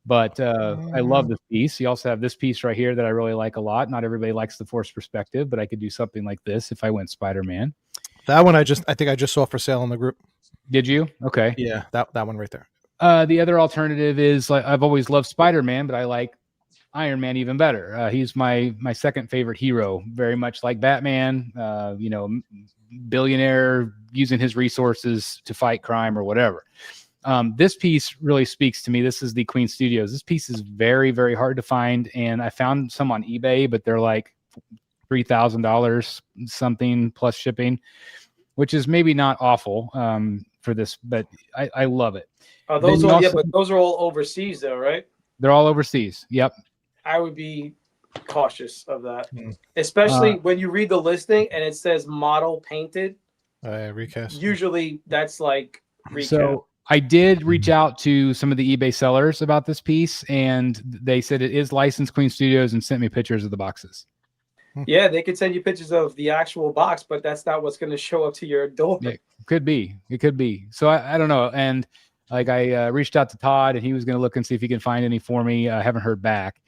but I love this piece. You also have this piece right here that I really like a lot. Not everybody likes the forced perspective, but I could do something like this if I went Spider-Man. That one I think I just saw for sale in the group. Did you? Okay. Yeah, that one right there. The other alternative is, like, I've always loved Spider-Man, but I like Iron Man even better. He's my second favorite hero, very much like Batman, billionaire using his resources to fight crime or whatever. This piece really speaks to me. This is the Queen Studios. This piece is very, very hard to find, and I found some on eBay, but they're like $3,000 something plus shipping, which is maybe not awful for this, but I love it. But those are all overseas though, right? They're all overseas. Yep. I would be cautious of that, especially when you read the listing and it says model painted. Recast. Usually that's like recast. So I did reach out to some of the eBay sellers about this piece, and they said it is licensed Queen Studios and sent me pictures of the boxes. Yeah, they could send you pictures of the actual box, but that's not what's going to show up to your door. It could be. So I don't know. And like I reached out to Todd, and he was going to look and see if he can find any for me. I haven't heard back.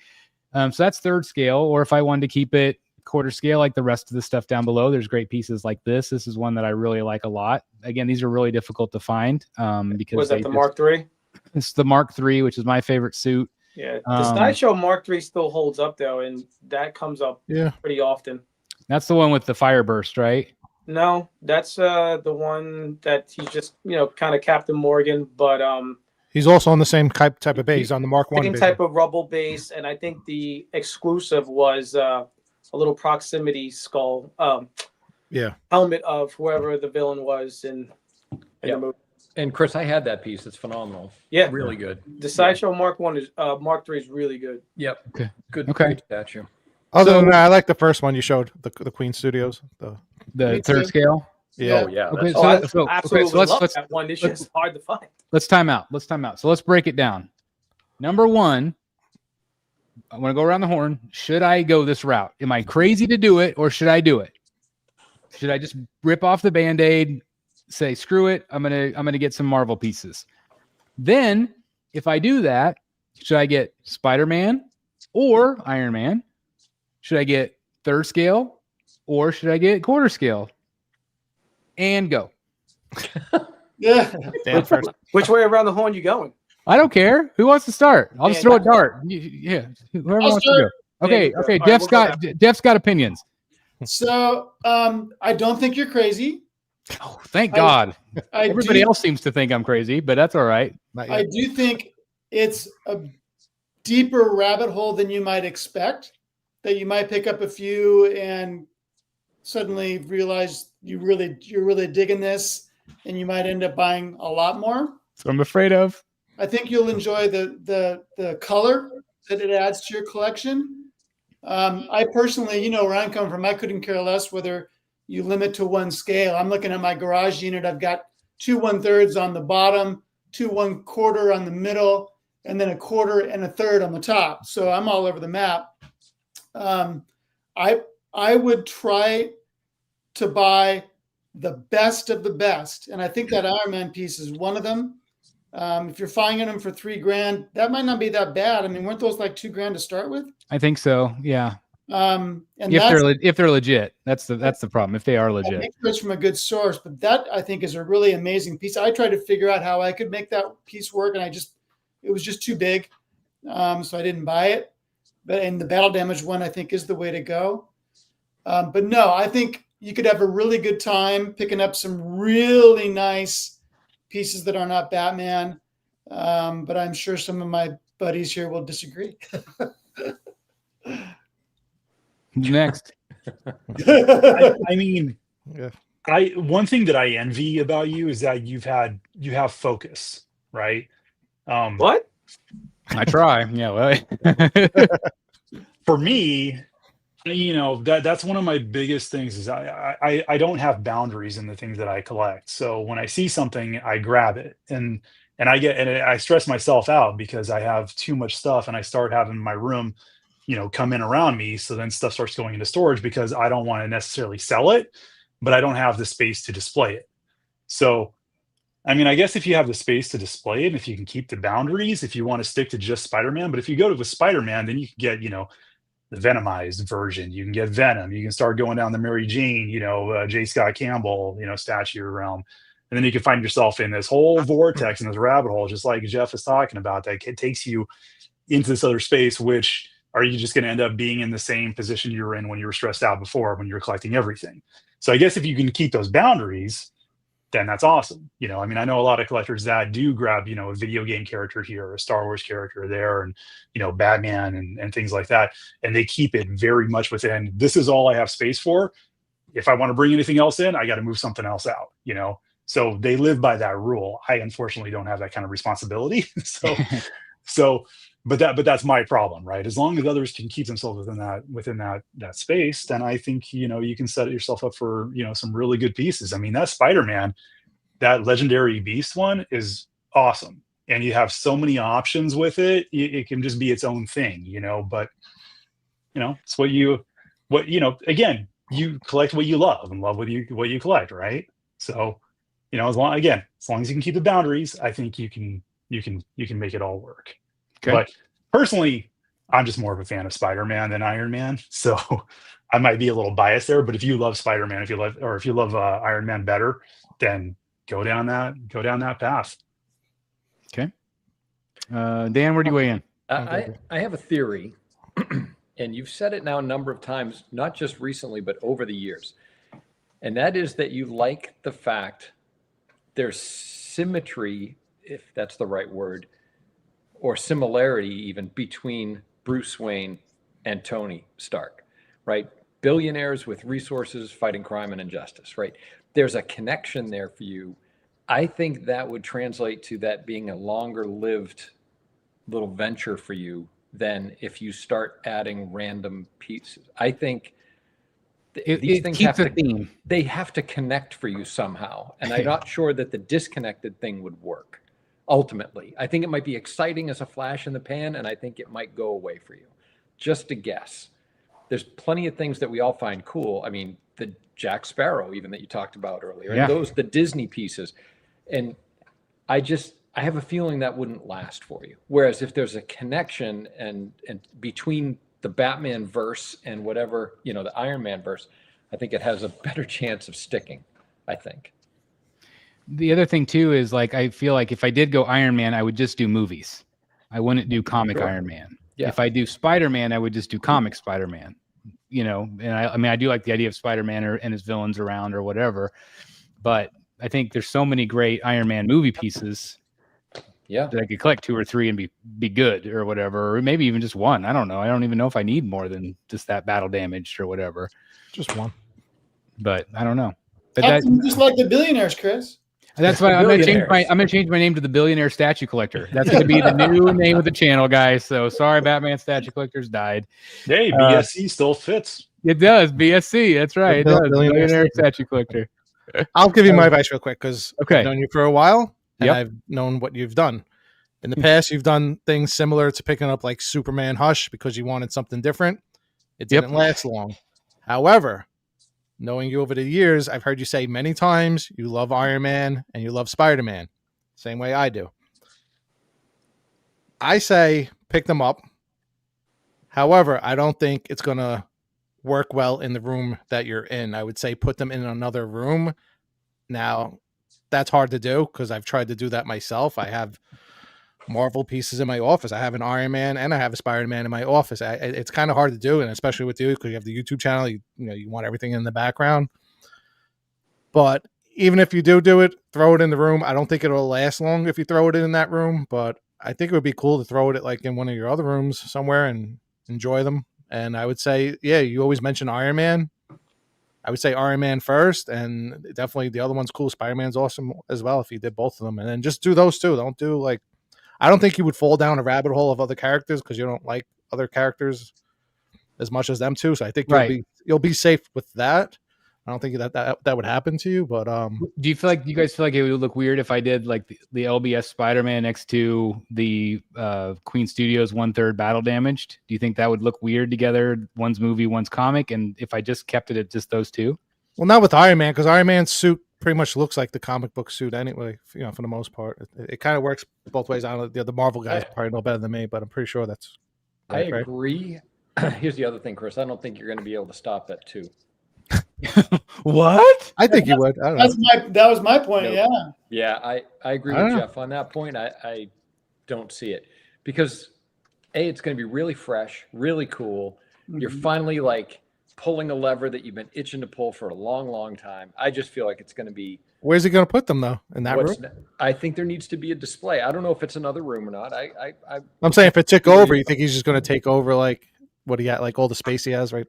So that's third scale. Or if I wanted to keep it quarter scale, like the rest of the stuff down below, there's great pieces like this. This is one that I really like a lot. Again, these are really difficult to find because was that the Mark III? It's the Mark III, which is my favorite suit. Yeah, the Sideshow Mark III still holds up though, and that comes up pretty often. That's the one with the fire burst, right? No, that's the one that he's just kind of Captain Morgan, but He's also on the same type of base. He's on the Mark 1 same base. type of rubble base, and I think the exclusive was a little proximity skull helmet of whoever the villain was in the movie. And Chris, I had that piece. It's phenomenal. Yeah, really good. The Sideshow Mark 1 is Mark 3 is really good. Yep. Okay. Good. Okay. Good statue. Other than that, I like the first one you showed, the Queen Studios. The Me third too. scale. Yeah. Oh yeah. Okay, that's- so Absolutely let's love that one. It's just hard to find. let's time out. So let's break it down. Number one, I want to go around the horn. Should I go this route? Am I crazy to do it, or should I do it? Should I just rip off the Band-Aid, say screw it? I'm gonna get some Marvel pieces. Then, if I do that, should I get Spider-Man or Iron Man? Should I get third scale or should I get quarter scale? And go. Yeah. Dan first. Which way around the horn you going? I don't care. Who wants to start? I'll just Dan, throw a dart. Yeah, whoever I'll wants to start. go. Okay, Dan, okay. all right, Jeff's got opinions. So I don't think you're crazy. Oh, thank God. Everybody do, else seems to think I'm crazy, but that's all right. Not I yet. do think it's a deeper rabbit hole than you might expect. That you might pick up a few and suddenly realize you're really digging this, and you might end up buying a lot more. That's what I'm afraid of. I think you'll enjoy the color that it adds to your collection. I personally, where I'm coming from, I couldn't care less whether you limit to one scale. I'm looking at my garage unit. I've got 2 1/3 on the bottom, 2 1/4 on the middle, and then 1/4 and 1/3 on the top. So I'm all over the map. I would try to buy the best of the best, and I think that Iron Man piece is one of them. If you're finding them for $3,000, that might not be that bad. I mean, weren't those like $2,000 to start with? I think so. Yeah. And If they're legit, that's the problem. If they are legit, make sure it's from a good source. But that I think is a really amazing piece. I tried to figure out how I could make that piece work, and it was just too big, so I didn't buy it. And the battle damage one I think is the way to go. But no, I think you could have a really good time picking up some really nice pieces that are not Batman. But I'm sure some of my buddies here will disagree. next. I mean, Yeah. one thing that I envy about you is that you have focus, right? What? I try. Yeah. Well, For me, that's one of my biggest things is I don't have boundaries in the things that I collect. So when I see something, I grab it and I stress myself out because I have too much stuff and I start having my room, come in around me. So then stuff starts going into storage because I don't want to necessarily sell it, but I don't have the space to display it. So, I mean, I guess if you have the space to display it, if you can keep the boundaries, if you want to stick to just Spider-Man, but if you go to with Spider-Man, then you can get, the Venomized version. You can get Venom. You can start going down the Mary Jane, J. Scott Campbell, statue realm. And then you can find yourself in this whole vortex and this rabbit hole, just like Jeff is talking about, that it takes you into this other space, which are you just going to end up being in the same position you were in when you were stressed out before, when you were collecting everything. So I guess if you can keep those boundaries, then that's awesome. I mean, I know a lot of collectors that do grab, a video game character here, or a Star Wars character there, and, Batman and things like that. And they keep it very much within, this is all I have space for. If I want to bring anything else in, I got to move something else out, So they live by that rule. I unfortunately don't have that kind of responsibility. But that's my problem, right? As long as others can keep themselves within that space, then I think you can set yourself up for some really good pieces. I mean, that Spider-Man, that Legendary Beast one is awesome, and you have so many options with it. It can just be its own thing, But it's again, you collect what you love and love what you collect, right? So as long as you can keep the boundaries, I think you can make it all work. Okay. But personally, I'm just more of a fan of Spider-Man than Iron Man, so I might be a little biased there. But if you love Spider-Man, if you love Iron Man better, then go down that path. Okay. Dan, where do you weigh in? I have a theory, and you've said it now a number of times, not just recently, but over the years. And that is that you like the fact there's symmetry, if that's the right word, or similarity even between Bruce Wayne and Tony Stark, right? Billionaires with resources fighting crime and injustice, right? There's a connection there for you. I think that would translate to that being a longer lived little venture for you than if you start adding random pieces. I think these things have to, theme. They have to connect for you somehow. And I'm not sure that the disconnected thing would work ultimately. I think it might be exciting as a flash in the pan, and I think it might go away for you. Just a guess. There's plenty of things that we all find cool. I mean, the Jack Sparrow, even that you talked about earlier, and the Disney pieces. And I have a feeling that wouldn't last for you. Whereas if there's a connection and between the Batman verse and whatever, the Iron Man verse, I think it has a better chance of sticking, I think. The other thing too is like, I feel like if I did go Iron Man, I would just do movies. I wouldn't do comic Iron Man. Yeah. If I do Spider-Man, I would just do comic Spider-Man, and I mean, I do like the idea of Spider-Man and his villains around or whatever, but I think there's so many great Iron Man movie pieces that I could collect 2 or 3 and be good or whatever, or maybe even just one. I don't know. I don't even know if I need more than just that battle damaged or whatever. Just one. But I don't know. But just like the billionaires, Chris. That's why I'm gonna change my name to the Billionaire Statue Collector. That's gonna be the new name of the channel, guys. So sorry, Batman Statue Collectors died. Hey, BSC still fits. It does. BSC. That's right. It does. Billionaire Statue Collector. I'll give you my advice real quick because I've known you for a while and I've known what you've done. In the past, you've done things similar to picking up like Superman Hush because you wanted something different. It didn't last long. However, knowing you over the years, I've heard you say many times you love Iron Man and you love Spider-Man. Same way I do. I say pick them up. However, I don't think it's going to work well in the room that you're in. I would say put them in another room. Now, that's hard to do because I've tried to do that myself. I have Marvel pieces in my office. I have an Iron Man and I have a Spider-Man in my office. It's kind of hard to do, and especially with you because you have the YouTube channel. You want everything in the background. But even if you do it, throw it in the room. I don't think it'll last long if you throw it in that room, but I think it would be cool to throw it like in one of your other rooms somewhere and enjoy them. And I would say, you always mention Iron Man. I would say Iron Man first, and definitely the other one's cool. Spider-Man's awesome as well if you did both of them. And then just do those two. Don't do like, I don't think you would fall down a rabbit hole of other characters because you don't like other characters as much as them two. So I think you'll be safe with that. I don't think that would happen to you, but do you guys feel like it would look weird if I did like the LBS Spider-Man next to the Queen Studios 1/3 Battle Damaged? Do you think that would look weird together? One's movie, one's comic, and if I just kept it at just those two? Well, not with Iron Man because Iron Man's suit pretty much looks like the comic book suit anyway. For the most part, it kind of works both ways. I don't know, the Marvel guys probably know better than me, but I'm pretty sure that's. I agree. Here's the other thing, Chris. I don't think you're going to be able to stop at 2. What? I think you would. I don't know. That was my point. Nope. Yeah. Yeah, I agree with Jeff on that point. I don't see it because it's going to be really fresh, really cool. Mm-hmm. You're finally like pulling a lever that you've been itching to pull for a long, long time. I just feel like it's going to be. Where's he going to put them though? In that room? I think there needs to be a display. I don't know if it's another room or not. I'm saying if it took over, you think he's just going to take over like what he got, like all the space he has, right?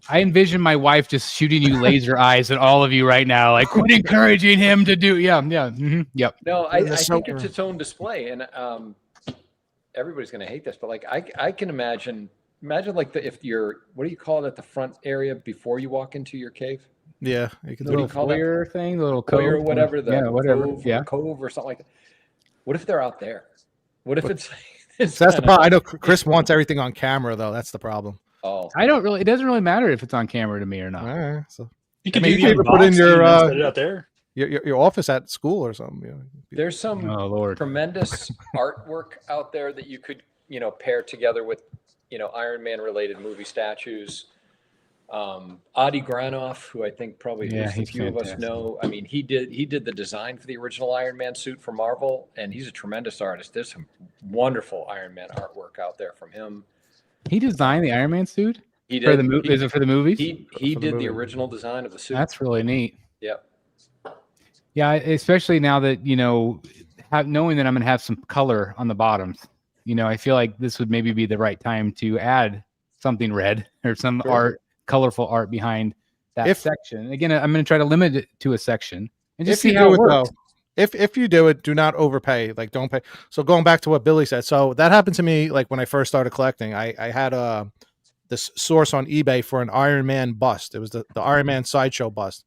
I envision my wife just shooting you laser eyes at all of you right now, like quit encouraging him to do. Yep. No, I think it's its own display, and everybody's going to hate this, but like I can imagine like if you're, what do you call it at the front area before you walk into your cave? Yeah, you can do a foyer thing, the little cove, or whatever, cove or something like that. What if they're out there? What if it's? So that's the problem. I know Chris wants everything on camera, though. That's the problem. Oh, it doesn't really matter if it's on camera to me or not. All right, so you can put in your out there. Your office at school or something. There's some tremendous artwork out there that you could pair together with Iron Man related movie statues. Adi Granoff, who I think probably a few of us know. I mean, he did the design for the original Iron Man suit for Marvel, and he's a tremendous artist. There's some wonderful Iron Man artwork out there from him. He designed the Iron Man suit? He For did. the is it for the movies? He For the did the movie. original design of the suit. That's really neat. Yep. Yeah, especially now that knowing that I'm gonna have some color on the bottoms. I feel like this would maybe be the right time to add something red or some colorful art behind that section. Again, I'm gonna try to limit it to a section and just see how it works. If you do it, do not overpay. Like, don't pay. So going back to what Billy said, so that happened to me. Like when I first started collecting, I had this source on eBay for an Iron Man bust. It was the Iron Man sideshow bust.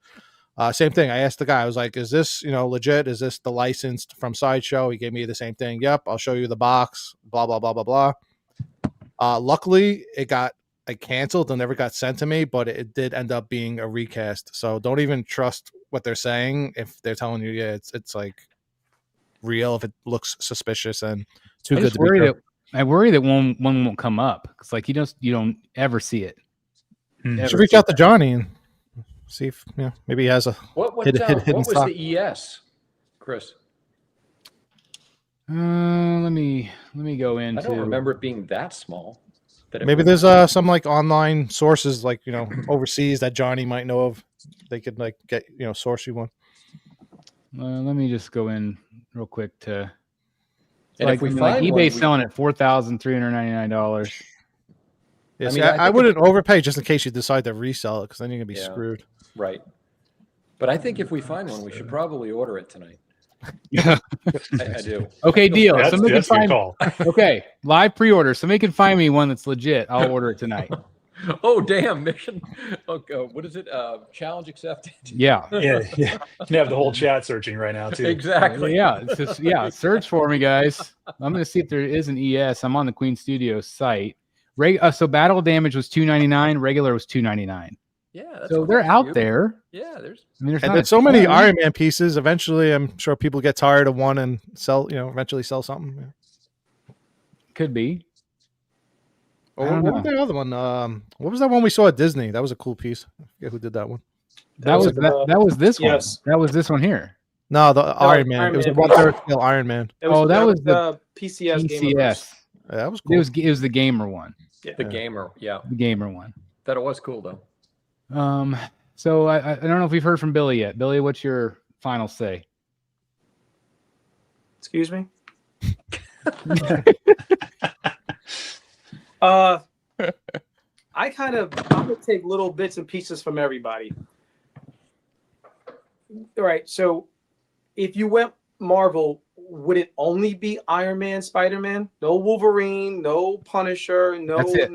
Same thing. I asked the guy. I was like, "Is this legit? Is this the licensed from Sideshow?" He gave me the same thing. Yep. I'll show you the box. Blah blah blah blah blah. Luckily, it got canceled and never got sent to me, but it did end up being a recast. So don't even trust what they're saying if they're telling you, yeah, it's like real. If it looks suspicious and too good to be true. I worry that one won't come up because like you don't ever see it. You should reach out to Johnny and see if maybe he has a what was stock. the ES, Chris? Let me go into. I don't remember it being that small. Maybe there's some like online sources like overseas that Johnny might know of. They could like get source you one. Let me just go in real quick to. And if we find eBay selling at $4,399. Yes, I wouldn't overpay just in case you decide to resell it because then you're gonna be screwed. Right. But I think if we find one, we should probably order it tonight. Yeah, I do. Okay, deal. That's Somebody can find. call. Okay, live pre-order. Somebody can find me one that's legit. I'll order it tonight. Oh damn! Mission. Okay, what is it? Challenge accepted. Yeah. Yeah. You can have the whole chat searching right now too. Exactly. Yeah. It's just search for me, guys. I'm gonna see if there is an ES. I'm on the Queen Studios site. So battle damage was $299. Regular was $299. Yeah. That's So they're out there. Yeah. There's So many Iron Man pieces. Eventually, I'm sure people get tired of one and sell. Eventually sell something. Yeah. Could be. What was the other one? What was that one we saw at Disney? That was a cool piece. I forget who did that one. That was this one. Yes. That was this one here. No, the Iron Man. It was the 1/3 scale Iron Man. That was the PCS. PCS. Yeah, that was cool. It was the gamer one. Yeah. the gamer. Yeah. The gamer one. That it was cool though. So I don't know if we've heard from Billy yet. Billy, what's your final say? Excuse me. I'm gonna take little bits and pieces from everybody. All right. So if you went Marvel, would it only be Iron Man, Spider-Man? No Wolverine, no Punisher, no. That's it.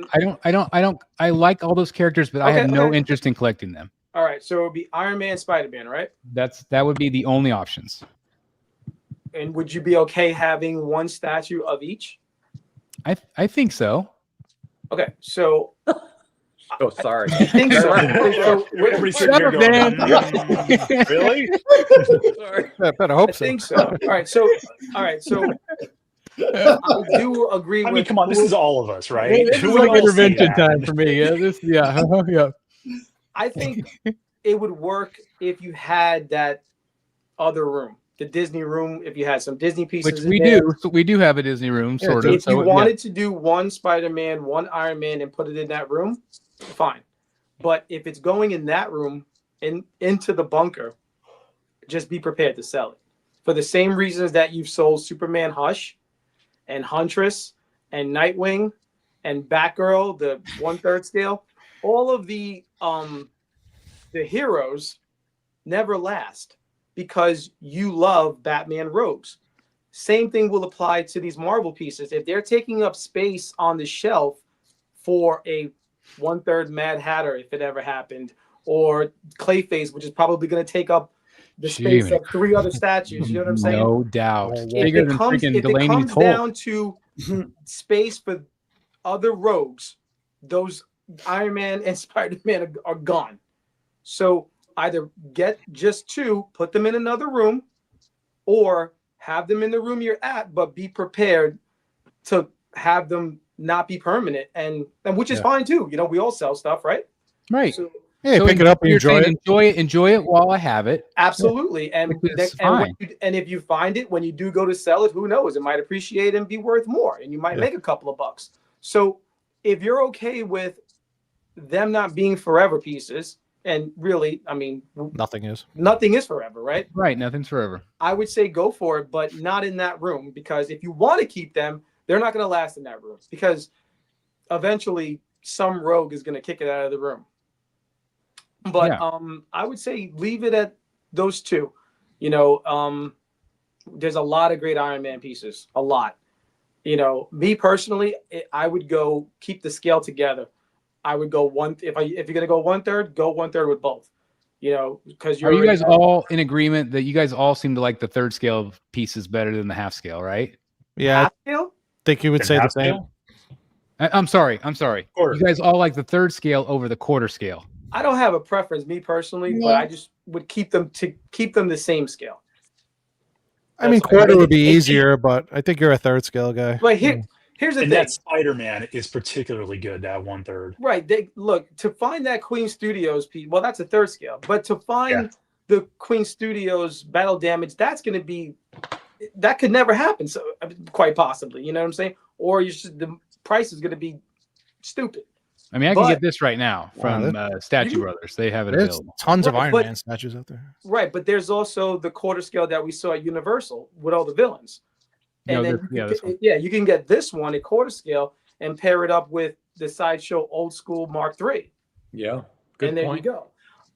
I like all those characters, but I have no interest in collecting them. All right. So it would be Iron Man, Spider-Man, right? That would be the only options. And would you be okay having one statue of each? I think so. Okay. So. Oh, sorry. I think so. Everybody's sitting here going, really? Sorry. I better hope I think so. All right. So I do agree. I mean, come on, this is all of us, right? This is like intervention time for me. Yeah, yeah. I think it would work if you had that other room, the Disney room. If you had some Disney pieces, which we do. So we do have a Disney room, sort of. If you wanted to do one Spider-Man, one Iron Man, and put it in that room, fine. But if it's going in that room and into the bunker, just be prepared to sell it for the same reasons that you've sold Superman Hush and Huntress and Nightwing and Batgirl, the 1/3 scale. All of the heroes never last because you love Batman rogues. Same thing will apply to these Marvel pieces. If they're taking up space on the shelf for a 1/3 Mad Hatter, if it ever happened, or Clayface, which is probably going to take up the space of 3 other statues. You know what I'm saying? No doubt. If it comes down to space for other rogues, those Iron Man and Spider-Man are gone. So either get just 2, put them in another room, or have them in the room you're at, but be prepared to have them not be permanent, and which is fine too. We all sell stuff, right? Right. So, pick it up and enjoy it. Enjoy it while I have it. Absolutely. And if you find it when you do go to sell it, who knows? It might appreciate and be worth more, and you might make a couple of bucks. So if you're okay with them not being forever pieces, and really, I mean, Nothing is. nothing is forever, right? Right. Nothing's forever. I would say go for it, but not in that room, because if you want to keep them, they're not going to last in that room, because eventually some rogue is going to kick it out of the room. But I would say leave it at those two. You know, there's a lot of great Iron Man pieces, a lot. You know, me personally, I would go keep the scale together. I would go if you're gonna go 1/3, go 1/3 with both. You know, because are you guys all in agreement that you guys all seem to like the third scale pieces better than the half scale, right? Yeah, half scale? I think you would say the same. I'm sorry. Quarter. You guys all like the third scale over the quarter scale. I don't have a preference, me personally, but I just would keep them the same scale. I mean, quarter would be easier, but I think you're a third scale guy. But here's the thing. That Spider-Man is particularly good, that 1/3. Right. They look to find that Queen Studios piece. Well, that's a third scale, but to find the Queen Studios battle damage, that could never happen. So quite possibly, you know what I'm saying? Or the price is going to be stupid. I mean, I can get this right now from Statue Brothers. They have it There's available. tons of Iron Man statues out there. Right, but there's also the quarter scale that we saw at Universal with all the villains. And you can get this one at quarter scale and pair it up with the Sideshow Old School Mark III. Yeah, good and there point. You go.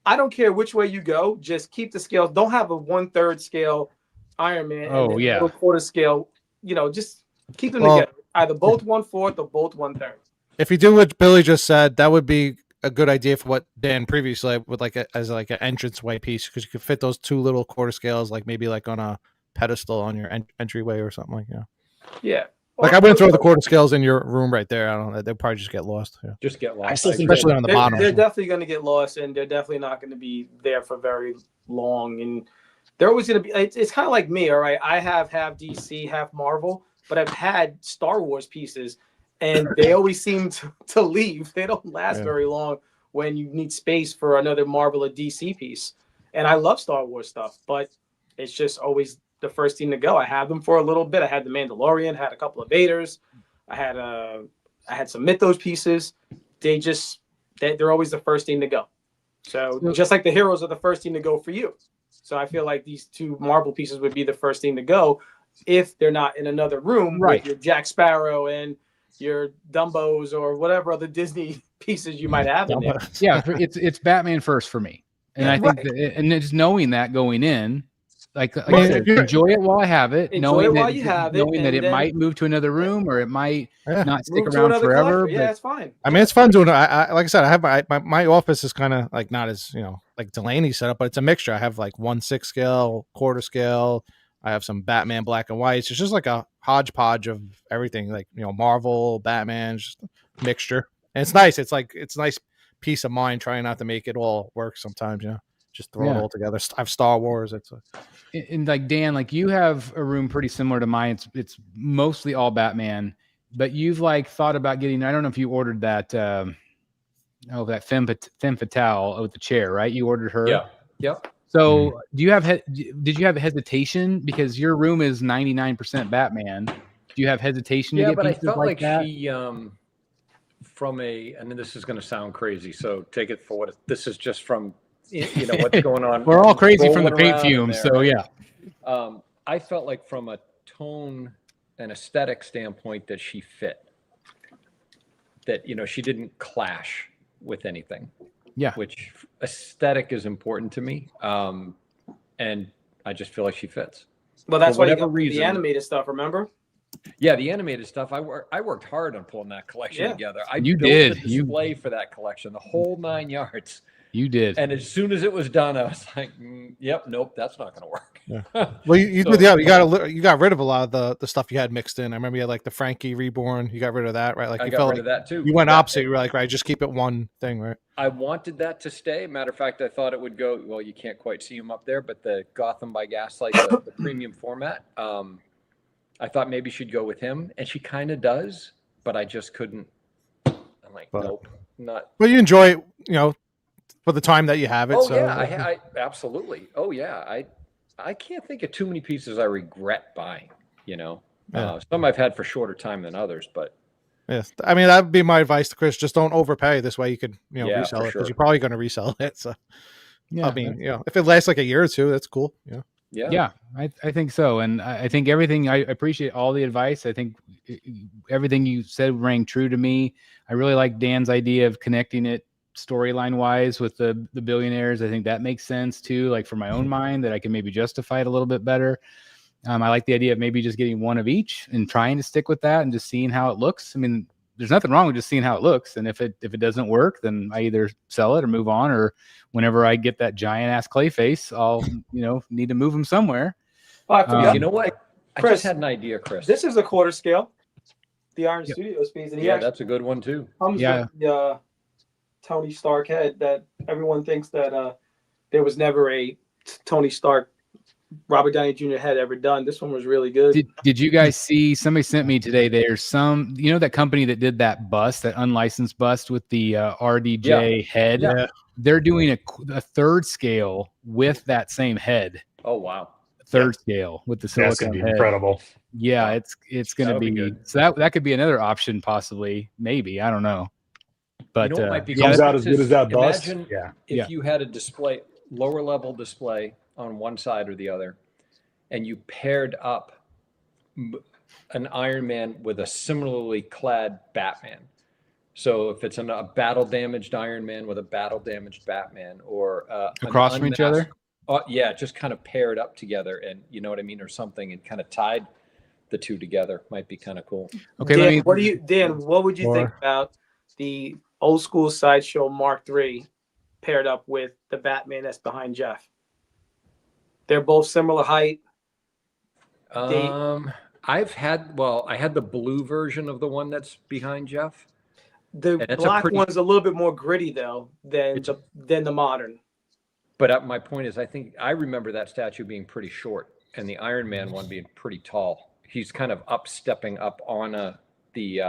I don't care which way you go. Just keep the scales. Don't have a 1/3 scale Iron Man. Oh, and a quarter scale. You know, just keep them together. Either both 1/4 or both 1/3. If you do what Billy just said, that would be a good idea for what Dan previously would as an entranceway piece, because you could fit those two little quarter scales, like maybe like on a pedestal on your entryway or something like that. Yeah. Like I wouldn't throw the quarter scales in your room right there. I don't know. They'll probably just get lost. Yeah. Just get lost. Especially on the bottom. They're definitely going to get lost, and they're definitely not going to be there for very long. And they're always going to be. It's kind of like me, all right. I have half DC, half Marvel, but I've had Star Wars pieces, and they always seem to leave. They don't last very long when you need space for another Marvel or DC piece. And I love Star Wars stuff, but it's just always the first thing to go. I had them for a little bit. I had the Mandalorian, had a couple of Vaders. I had some Mythos pieces. They're always the first thing to go. So just like the heroes are the first thing to go for you. So I feel like these two Marvel pieces would be the first thing to go if they're not in another room with your Jack Sparrow and your Dumbos or whatever other Disney pieces you might have in there. Yeah, it's Batman first for me. And I think and just knowing that going in, like I said, enjoy it while I have it. Knowing that it might move to another room or it might not stick around forever. Yeah, it's fine. I mean, it's fun doing it. Like I said, I have my office is kind of like not as like Delaney set up, but it's a mixture. I have like 1/6 scale, quarter scale. I have some Batman black and whites. It's just like a hodgepodge of everything, like Marvel, Batman, just a mixture. And it's nice. It's nice peace of mind trying not to make it all work sometimes. Just throw it all together. I have Star Wars. And like Dan, like you have a room pretty similar to mine. It's mostly all Batman, but you've like thought about getting. I don't know if you ordered that. That femme fatale with the chair, right? You ordered her. Yeah. Yep. So did you have hesitation because your room is 99% Batman? Do you have hesitation? Yeah, to get but I felt like that? she and then this is going to sound crazy, so take it for what this is just from what's going on. We're all crazy from the paint fumes, so yeah. I felt like from a tone and aesthetic standpoint that she fit. That she didn't clash with anything. Yeah. Which aesthetic is important to me. And I just feel like she fits. Well, that's why you got the animated stuff, remember? Yeah, the animated stuff. I worked hard on pulling that collection together. You built did. the display for that collection, the whole 9 yards. You did. And as soon as it was done, I was like, "Yep, nope, that's not going to work." Yeah. Well, you got rid of a lot of the stuff you had mixed in. I remember you had like the Frankie Reborn. You got rid of that, right? Like I you got felt rid of that too. You went opposite. You were like, right, just keep it one thing, right? I wanted that to stay. Matter of fact, I thought it would go. Well, you can't quite see them up there, but the Gotham by Gaslight, the premium format. I thought maybe she'd go with him, and she kind of does, but I just couldn't. I'm like, nope, not. Well, you enjoy it, for the time that you have it. Oh so. yeah, I absolutely. Oh yeah, I can't think of too many pieces I regret buying. Some I've had for shorter time than others, but Yes, I mean that would be my advice to Chris. Just don't overpay. This way you could Yeah, resell for it because sure. you're probably going to resell it. So Yeah, I mean, if it lasts like a year or two, that's cool. Yeah. yeah, I think so. And I think everything, I appreciate all the advice. I think everything you said rang true to me. I really like Dan's idea of connecting it storyline wise with the billionaires. I think that makes sense too, like for my own mind, that I can maybe justify it a little bit better. I like the idea of maybe just getting one of each and trying to stick with that and just seeing how it looks. I mean, there's nothing wrong with just seeing how it looks. And if it doesn't work, then I either sell it or move on, or whenever I get that giant ass clay face, I'll, need to move them somewhere. Oh, I forgot. You know what? I Chris, just had an idea, Chris. This is a quarter scale, the Iron Studios piece, and he actually that's a good one too. comes with the Tony Stark head that everyone thinks that there was never a Tony Stark Robert Downey Jr. head ever done. This one was really good. Did you guys see? Somebody sent me today. There's some, that company that did that bust, that unlicensed bust with the RDJ head. Yeah. They're doing a third scale with that same head. Oh wow! Third scale with the That's silicone gonna be head. incredible. Yeah, it's going to That'll be good. so that could be another option, possibly, maybe, I don't know. But You know what might be Comes good? out as good as that bust. Imagine Yeah. if you had a display, lower level display on one side or the other, and you paired up an Iron Man with a similarly clad Batman. So if it's a battle damaged Iron Man with a battle damaged Batman, or across from each other. Yeah, just kind of paired up together, and you know what I mean, or something, and kind of tied the two together might be kind of cool. Okay, Dan, what would you think about the old school Sideshow Mark III paired up with the Batman that's behind Jeff? They're both similar height. I had the blue version of the one that's behind Jeff. The black one's a little bit more gritty though than the modern. But my point is, I remember that statue being pretty short, and the Iron Man one being pretty tall. He's kind of stepping up on the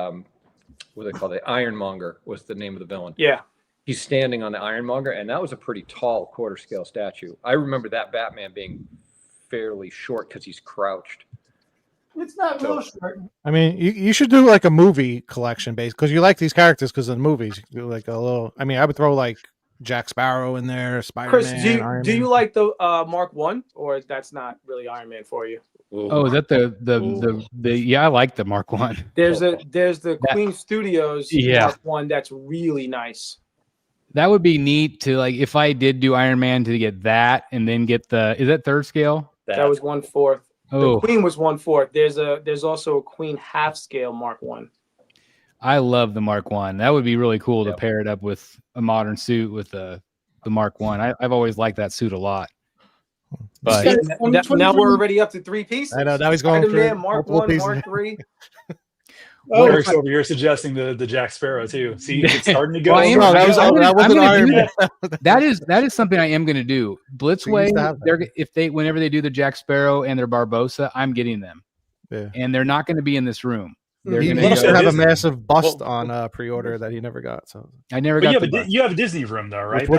what do they call it? The Ironmonger was the name of the villain. Yeah. He's standing on the Ironmonger, and that was a pretty tall quarter scale statue. I remember that Batman being fairly short because he's crouched. It's not real short. I mean, you should do like a movie collection base because you like these characters because of the movies. You do like a little. I mean, I would throw like Jack Sparrow in there, Spider-Man. Chris, do you like the Mark I, or that's not really Iron Man for you? Oh, is that the yeah, I like the Mark I. There's the Queen Studios Mark I that's really nice. That would be neat to, like, if I did do Iron Man, to get that and then get is that third scale? That was 1/4. Oh, the Queen was 1/4. There's also a Queen half scale Mark I. I love the Mark I. That would be really cool to pair it up with a modern suit with the Mark I. I've always liked that suit a lot. But now we're already up to 3 pieces. I know, now he's going Spider-Man, Mark I, Mark III. Eric's over here suggesting the Jack Sparrow too. See, it's starting to go. That is something I am going to do. Blitzway, whenever they do the Jack Sparrow and their Barbosa, I'm getting them. Yeah. And they're not going to be in this room. They're he going used to have a massive bust on pre-order that he never got. So I never got. You have a Disney room though, right?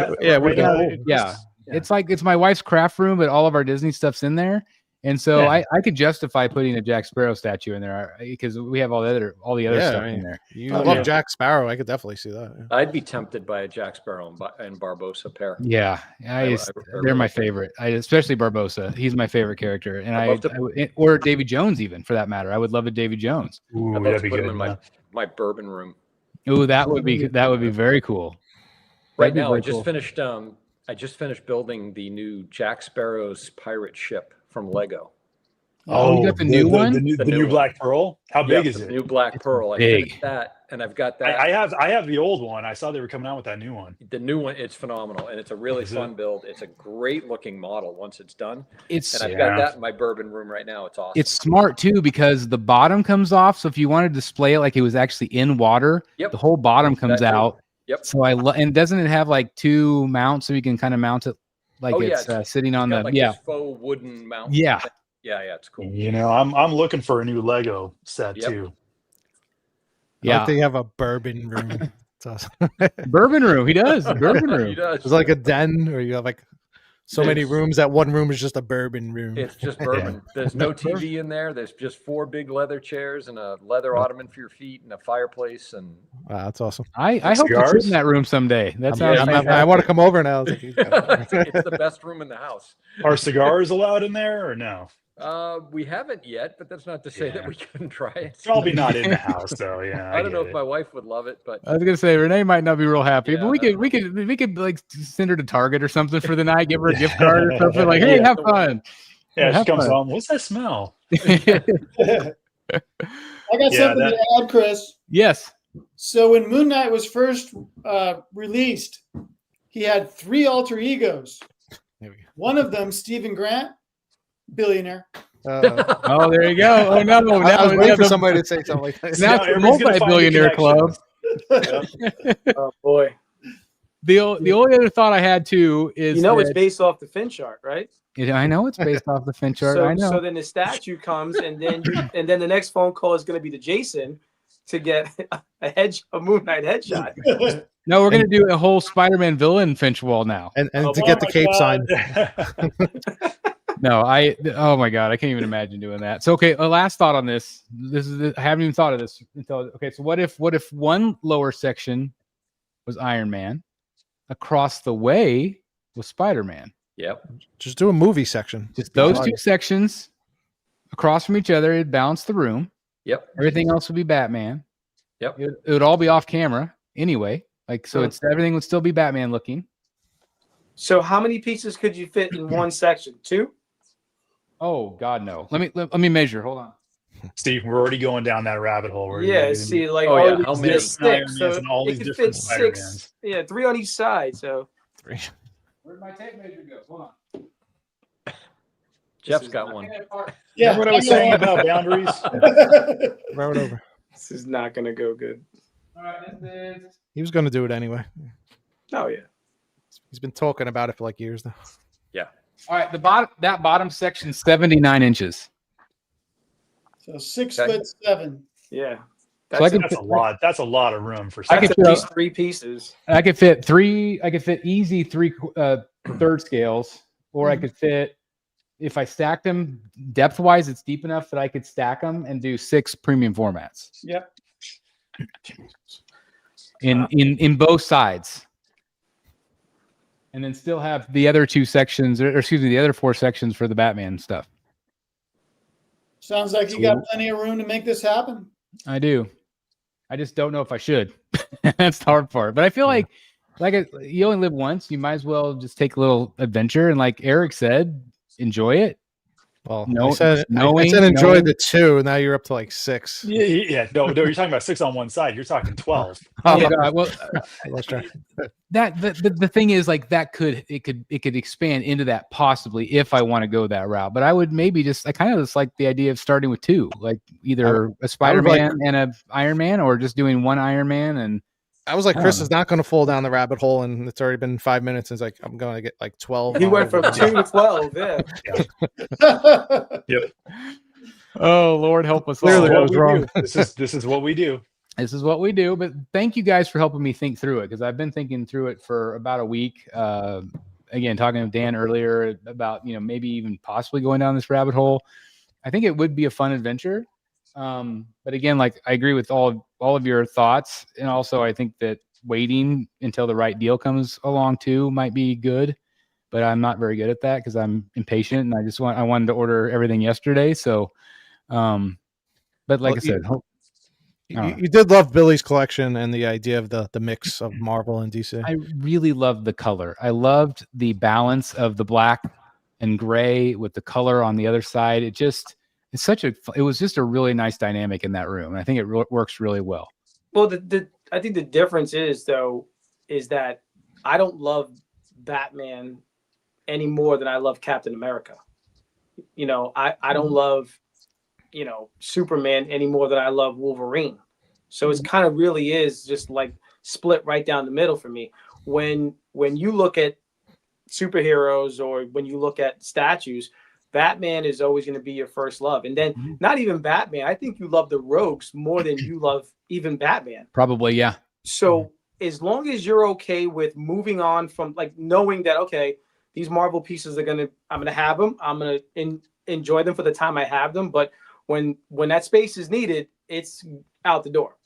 Yeah. It's my wife's craft room, but all of our Disney stuff's in there. And so I could justify putting a Jack Sparrow statue in there because we have all the other stuff in there. You love Jack Sparrow. I could definitely see that. Yeah. I'd be tempted by a Jack Sparrow and Barbosa pair. Yeah, they're my favorite. Especially Barbosa. He's my favorite character, and or Davy Jones, even for that matter. I would love a Davy Jones. Ooh, I'd love to put him in my bourbon room. Ooh, that would be very cool. Right now, I just finished building the new Jack Sparrow's pirate ship from Lego. Oh, you got the new one? The new Black Pearl? How big is it? New Black Pearl. I finished that, and I've got that. I have the old one. I saw they were coming out with that new one. The new one, it's phenomenal, and it's a really fun build. It's a great looking model once it's done. And I've got that in my bourbon room right now. It's awesome. It's smart too because the bottom comes off. So if you want to display it like it was actually in water, the whole bottom comes out. Yep. So and doesn't it have like 2 mounts so you can kind of mount it like it's sitting on the this faux wooden mount. Yeah, it's cool. You know, I'm looking for a new Lego set too. Yeah, I think you have a bourbon room. It's awesome. Bourbon room. He does. Bourbon room. He does. It's like a den, or you have like so many It's- rooms that one room is just a bourbon room. It's just bourbon. There's no TV in there. There's just 4 big leather chairs and a leather ottoman for your feet and a fireplace. And Wow, that's awesome. I hope to sit Cigars? in that room someday. That sounds I fantastic. want to come over now. I was like, he's got it's the best room in the house. Are cigars allowed in there or no? We haven't yet, but that's not to say that Yeah. we couldn't try it. Probably not in the house though. Yeah, I don't know get if it. my wife would love it, but I was gonna say Renee might not be real happy, but Yeah, we could like send her to Target or something for the night, give her a gift card or something. Like, hey, Yeah. have fun. Yeah, she have comes fun. home. What's that smell? I got Yeah, something to add, Chris. Yes. So when Moon Knight was first released, he had 3 alter egos. There we go. One of them, Stephen Grant, billionaire. Oh, there you go. Oh no, I was now waiting for the- somebody to say something like that. Now No, it's the everybody's gonna find the multi-billionaire club. connections. Oh boy. The only other thought I had too is It's that- based off the Finn chart, right? I know it's based off the Finn chart. So, I know. so then the statue comes, and then the next phone call is going to be to Jason to get a Moon Knight headshot. No, we're gonna do a whole Spider-Man villain Finch wall now. And Oh, to get the my cape God. sign. No, oh my God, I can't even imagine doing that. So, okay, a last thought on this. I haven't even thought of this until, okay, so what if one lower section was Iron Man, across the way was Spider-Man? Yep. Just do a movie section. Just those 2 sections across from each other, it'd balance the room. Yep. Everything else would be Batman. Yep. It would all be off camera anyway. Like, so everything would still be Batman looking. So how many pieces could you fit in one section? 2? Oh God, no. Let me measure. Hold on. Steve, we're already going down that rabbit hole. See, like, Oh, yeah, oh, how it's many? just Iron 6, Mans so and all it these could different fit Spider-Mans. 6. Yeah, 3 on each side. So Where'd my tape measure go? Hold on. Jeff's got one. Yeah, Remember what I was saying about boundaries? Throw it over. this is not going to go good. All right, this is He was going to do it anyway. Oh yeah. He's been talking about it for like years now. all right. That bottom section, 79 inches. So 6 Okay. foot 7. Yeah. So I can That's a lot. That's a lot of room for. I That's could at show- least 3 pieces. I could fit 3. I could fit easy 3 third scales, or I could fit, if I stacked them depth wise, it's deep enough that I could stack them and do 6 premium formats Yep. in both sides, and then still have the other 2 sections, or excuse me, the other 4 sections for the Batman stuff. Sounds like you got plenty of room to make this happen. I do. I just don't know if I should. That's the hard part. But I feel like you only live once. You might as well just take a little adventure, and like Eric said, enjoy it. Well, No- I said knowing- enjoy knowing- the 2. Now you're up to like 6. Yeah. No, you're talking about 6 on one side. You're talking 12. Oh, Yeah, well, let's try. that the thing is, like, that could expand into that possibly if I want to go that route. But I would maybe I kind of just like the idea of starting with 2, like either a Spider-Man and a Iron Man, or just doing 1 Iron Man. And I was like, I Chris don't is not going to fall down the rabbit hole, and it's already been 5 minutes. And it's like, I'm going to get like 12. He went from 2 to 12. Yeah. oh Lord, help us! Clearly all. I was wrong. This is what we do. This is what we do. But thank you guys for helping me think through it, because I've been thinking through it for about a week. Again, talking to Dan earlier about, maybe even possibly going down this rabbit hole. I think it would be a fun adventure. But again, like, I agree with all of your thoughts. And also I think that waiting until the right deal comes along too might be good, but I'm not very good at that because I'm impatient and I wanted to order everything yesterday. So, but like I said, You did love Billy's collection and the idea of the mix of Marvel and DC. I really loved the color. I loved the balance of the black and gray with the color on the other side. It was just a really nice dynamic in that room. And I think it works really well. Well, I think the difference is that I don't love Batman any more than I love Captain America. I don't love, Superman any more than I love Wolverine. So it's kind of really is just like split right down the middle for me. When you look at superheroes or when you look at statues, Batman is always going to be your first love. And then not even Batman. I think you love the Rogues more than you love even Batman. Probably, yeah. So as long as you're okay with moving on from, like, knowing that, okay, these Marvel pieces I'm gonna have them. I'm gonna enjoy them for the time I have them. But when that space is needed, it's out the door.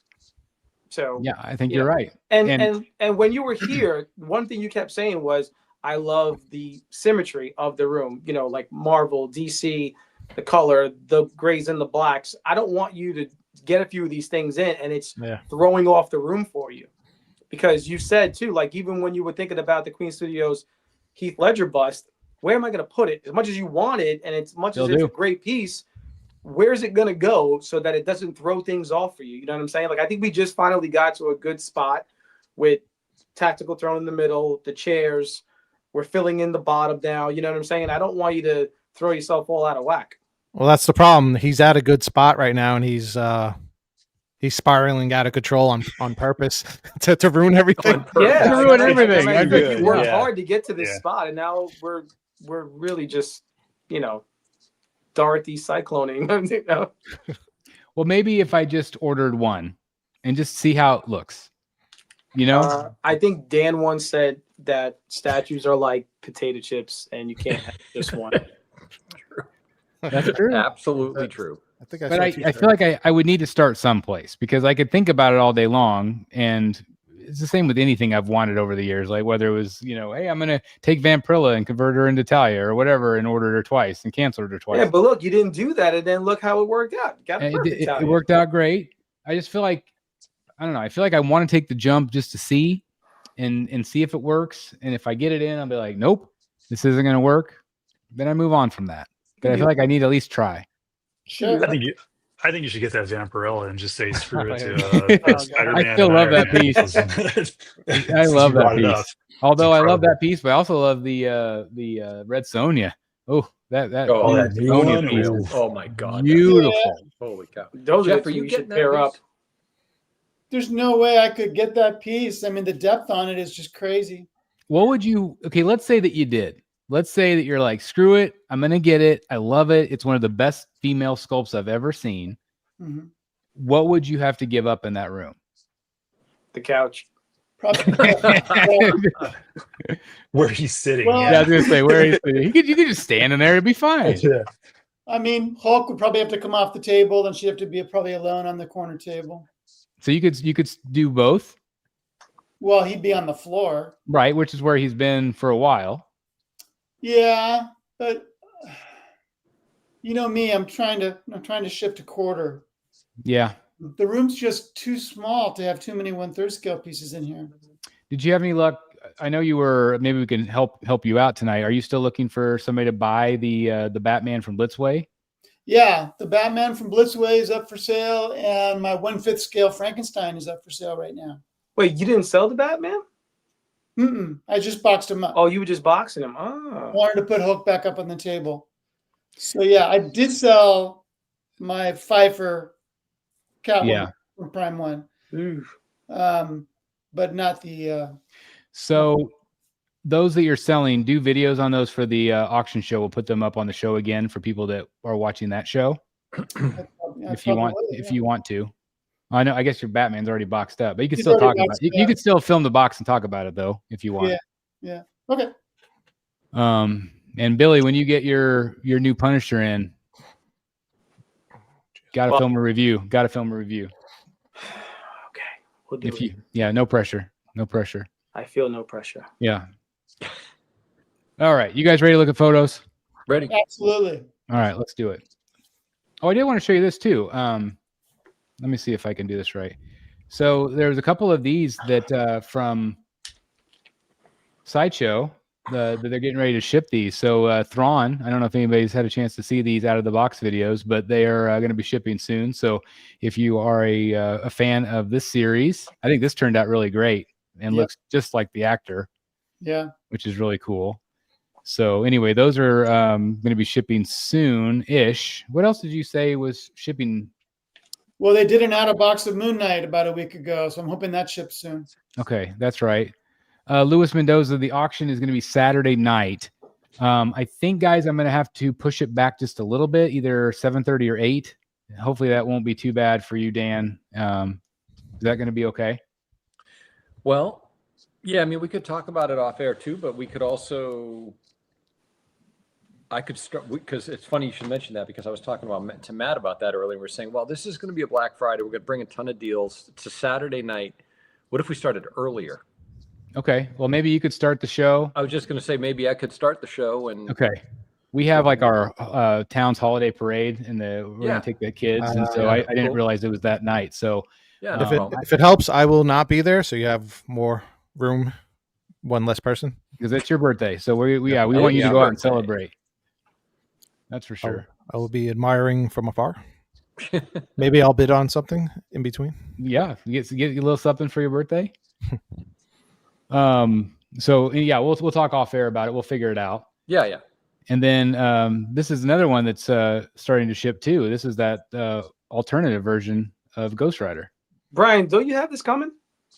So Yeah, I think you you're know. right. And when you were here, one thing you kept saying was, I love the symmetry of the room, you know, like Marvel, DC, the color, the grays and the blacks. I don't want you to get a few of these things in and it's throwing off the room for you. Because you said too, like even when you were thinking about the Queen Studios Heath Ledger bust, where am I going to put it? As much as you want it and as much as it's a great piece, where's it going to go so that it doesn't throw things off for you? You know what I'm saying? Like, I think we just finally got to a good spot with Tactical Throne in the middle, the chairs. We're filling in the bottom now. You know what I'm saying? I don't want you to throw yourself all out of whack. Well, that's the problem. He's at a good spot right now, and he's spiraling out of control on purpose to ruin everything. Yeah, to ruin everything. I Good, you worked yeah. hard to get to this spot, and now we're really just, you know, Dorothy cycloning. You know? Well, maybe if I just ordered one and just see how it looks, you know. I think Dan once said that statues are like potato chips, and you can't have just one. That's true. Absolutely true. I think But I feel like I would need to start someplace because I could think about it all day long. And it's the same with anything I've wanted over the years, like whether it was, you know, hey, I'm going to take Vampirilla and convert her into Talley or whatever and ordered her twice and canceled her twice. Yeah, but look, you didn't do that. And then look how it worked out. You got it worked out great. I just feel like, I don't know. I feel like I want to take the jump just to see and see if it works. And if I get it in, I'll be like, nope, this isn't going to work. Then I move on from that. But I feel like I need to at least try. Sure. I think you should get that Vampirella and just say screw it to Spider-Man. I still love that piece. I love that piece. Although I love that piece, but I also love the Red Sonja. Oh, that new one. piece. Oh my God. Beautiful. Holy cow. Those Jeff, are are you you should getting that pair piece? up. There's no way I could get that piece. I mean, the depth on it is just crazy. What would you, okay, let's say that you did. Let's say that you're like, screw it. I'm going to get it. I love it. It's one of the best female sculpts I've ever seen. Mm-hmm. What would you have to give up in that room? The couch. Probably. Where he's sitting. Well, Yeah, I was going to say, where he's sitting. You could just stand in there. It'd be fine. Yeah. I mean, Hulk would probably have to come off the table. Then she'd have to be probably alone on the corner table. So you could do both. Well, he'd be on the floor. Right, which is where he's been for a while. Yeah, but you know me, I'm trying to shift a quarter. Yeah. The room's just too small to have too many 1/3 scale pieces in here. Did you have any luck? I know you were. Maybe we can help you out tonight. Are you still looking for somebody to buy the Batman from Blitzway? Yeah, the Batman from Blitzway is up for sale, and my 1/5 scale Frankenstein is up for sale right now. Wait, you didn't sell the Batman? I just boxed him up. Oh, you were just boxing him. I Oh. wanted to put Hulk back up on the table. So yeah, I did sell my Pfeiffer Catwoman from Prime 1. But not the So those that you're selling, do videos on those for the auction show. We'll put them up on the show again for people that are watching that show. If you want to. I know. I guess your Batman's already boxed up, but you can still talk about it. You could still film the box and talk about it though, if you want. Yeah. Okay. And Billy, when you get your new Punisher in, gotta film a review. Okay. We'll do it. No pressure. No pressure. I feel no pressure. Yeah. All right. You guys ready to look at photos? Ready? Absolutely. All right, let's do it. Oh, I did want to show you this too. Let me see if I can do this right. So there's a couple of these that from Sideshow that they're getting ready to ship these. So Thrawn, I don't know if anybody's had a chance to see these out of the box videos, but they are going to be shipping soon. So if you are a fan of this series, I think this turned out really great and looks just like the actor. Yeah, which is really cool. So anyway, those are going to be shipping soon-ish. What else did you say was shipping? Well, they did an out-of-box of Moon Knight about a week ago, so I'm hoping that ships soon. Okay, that's right. Luis Mendoza, the auction is going to be Saturday night. I think, guys, I'm going to have to push it back just a little bit, either 7:30 or 8. Hopefully that won't be too bad for you, Dan. Is that going to be okay? Well, yeah, I mean, we could talk about it off air too, but we could also I could start because it's funny you should mention that because I was talking to Matt about that earlier. We're saying, well, this is going to be a Black Friday. We're going to bring a ton of deals. It's a Saturday night. What if we started earlier? Okay. Well, maybe you could start the show. I was just going to say maybe I could start the show and. Okay. We have like our town's holiday parade, and we're Yeah. gonna take the kids, and so I didn't realize it was that night. So Yeah. If it helps, I will not be there, so you have more room, one less person. because it's your birthday, so we want you to go out and celebrate. That's for sure. I will be admiring from afar. Maybe I'll bid on something in between. Yeah, you get a little something for your birthday. So yeah, we'll talk off air about it. We'll figure it out. Yeah. And then this is another one that's starting to ship too. This is that alternative version of Ghost Rider. Bryan, don't you have this coming?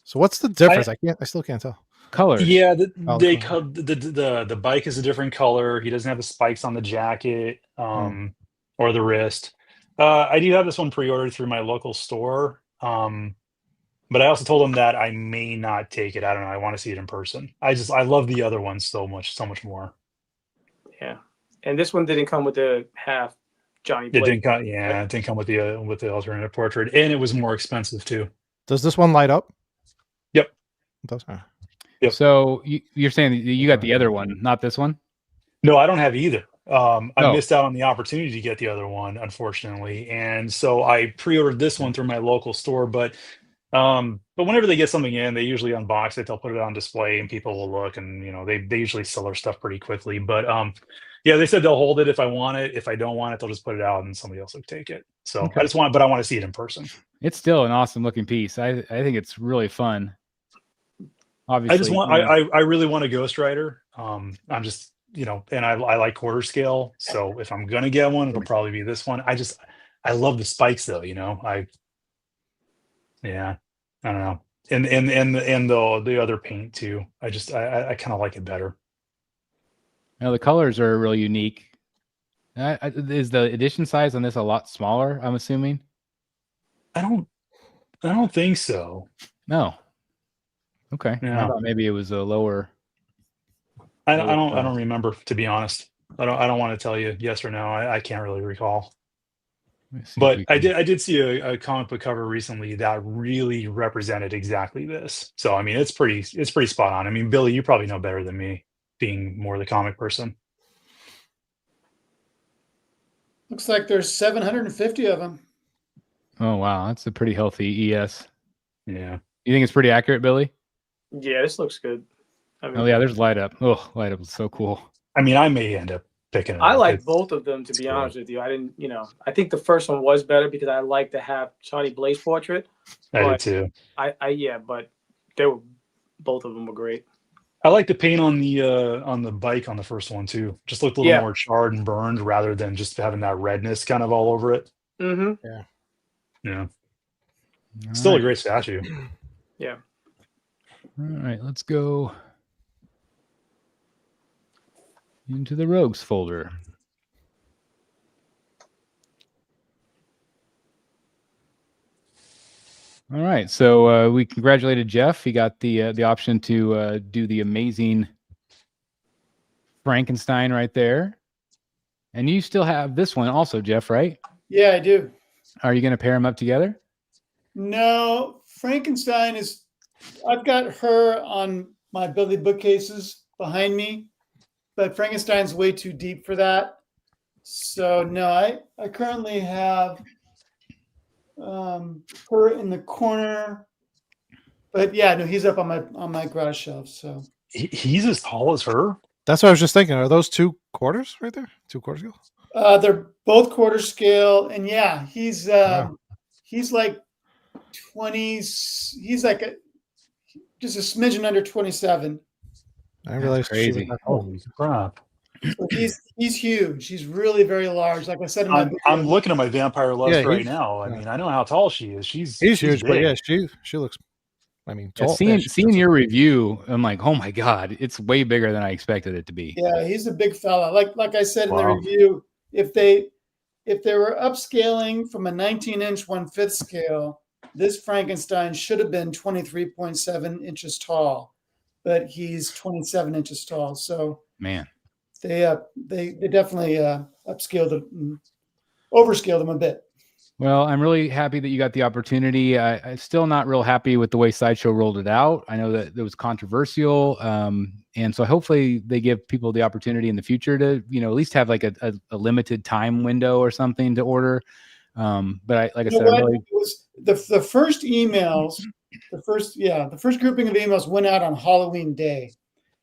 So what's the difference? I still can't tell. Colors. Yeah, the bike is a different color. He doesn't have the spikes on the jacket or the wrist. I do have this one pre-ordered through my local store. But I also told him that I may not take it. I don't know. I want to see it in person. I love the other one so much more. Yeah, and this one didn't come with the half Johnny It Blake. didn't come. Yeah, it didn't come with the alternative portrait, and it was more expensive too. Does this one light up? Yep. It does. Yep. So you're saying that you got the other one, not this one? No, I don't have either. I missed out on the opportunity to get the other one, unfortunately, and so I pre-ordered this one through my local store. But whenever they get something in, they usually unbox it. They'll put it on display, and people will look, and they usually sell their stuff pretty quickly. But yeah, they said they'll hold it if I want it. If I don't want it, they'll just put it out, and somebody else will take it. So Okay. I want to see it in person. It's still an awesome looking piece. I think it's really fun. Obviously, I really want a Ghost Rider. I'm just and I like quarter scale. So if I'm gonna get one, it'll probably be this one. I love the spikes though. I don't know. And the other paint too. I kind of like it better. the colors are really unique. Is the edition size on this a lot smaller? I'm assuming. I don't think so. No. Okay. Yeah. I thought maybe it was a lower. I don't remember, to be honest. I don't want to tell you yes or no. I can't really recall. But I did see a comic book cover recently that really represented exactly this. So I mean, it's pretty spot on. I mean, Billy, you probably know better than me, being more the comic person. Looks like there's 750 of them. Oh wow, that's a pretty healthy ES. Yeah. You think it's pretty accurate, Billy? Yeah, this looks good. I mean, Oh yeah, there's light up. Oh, light up is so cool. I mean, I may end up picking it I up. like both of them, to be cool. honest with you. I didn't, I think the first one was better because I like to have Johnny Blaze portrait. I did too. But both of them were great. I like the paint on the bike on the first one too. Just looked a little more charred and burned rather than just having that redness kind of all over it. Mm-hmm. Yeah. Still a great statue. Yeah. All right, let's go into the Rogues folder. All right, so we congratulated Jeff. He got the option to do the amazing Frankenstein right there. And you still have this one also, Jeff, right? Yeah, I do. Are you going to pair them up together? No, Frankenstein is. I've got her on my Billy bookcases behind me, but Frankenstein's way too deep for that. So no, I currently have her in the corner, but yeah, no, he's up on my garage shelf. So He's as tall as her. That's what I was just thinking. Are those 2 quarters right there? 2 quarter scale? they're both quarter scale, and yeah, he's like 20s. He's like just a smidgen under 27. I didn't realize crazy. she was that Holy crap! So he's huge. He's really very large. Like I said, in my I'm looking at my Vampire Lust Yeah, right he's- now. I mean, I know how tall she is. She's huge, but big. yeah, she looks. I mean, Yeah, tall. seeing your review, I'm like, oh my god, it's way bigger than I expected it to be. Yeah, he's a big fella. Like I said in the Wow. review, if they were upscaling from a 19-inch 1/5 scale, this Frankenstein should have been 23.7 inches tall, but he's 27 inches tall. So Man, they definitely upscaled them, overscaled them a bit. Well, I'm really happy that you got the opportunity. I'm still not real happy with the way Sideshow rolled it out. I know that it was controversial. And so hopefully they give people the opportunity in the future to, at least have like a limited time window or something to order. But like I said, it was the first emails, the first grouping of emails went out on Halloween Day,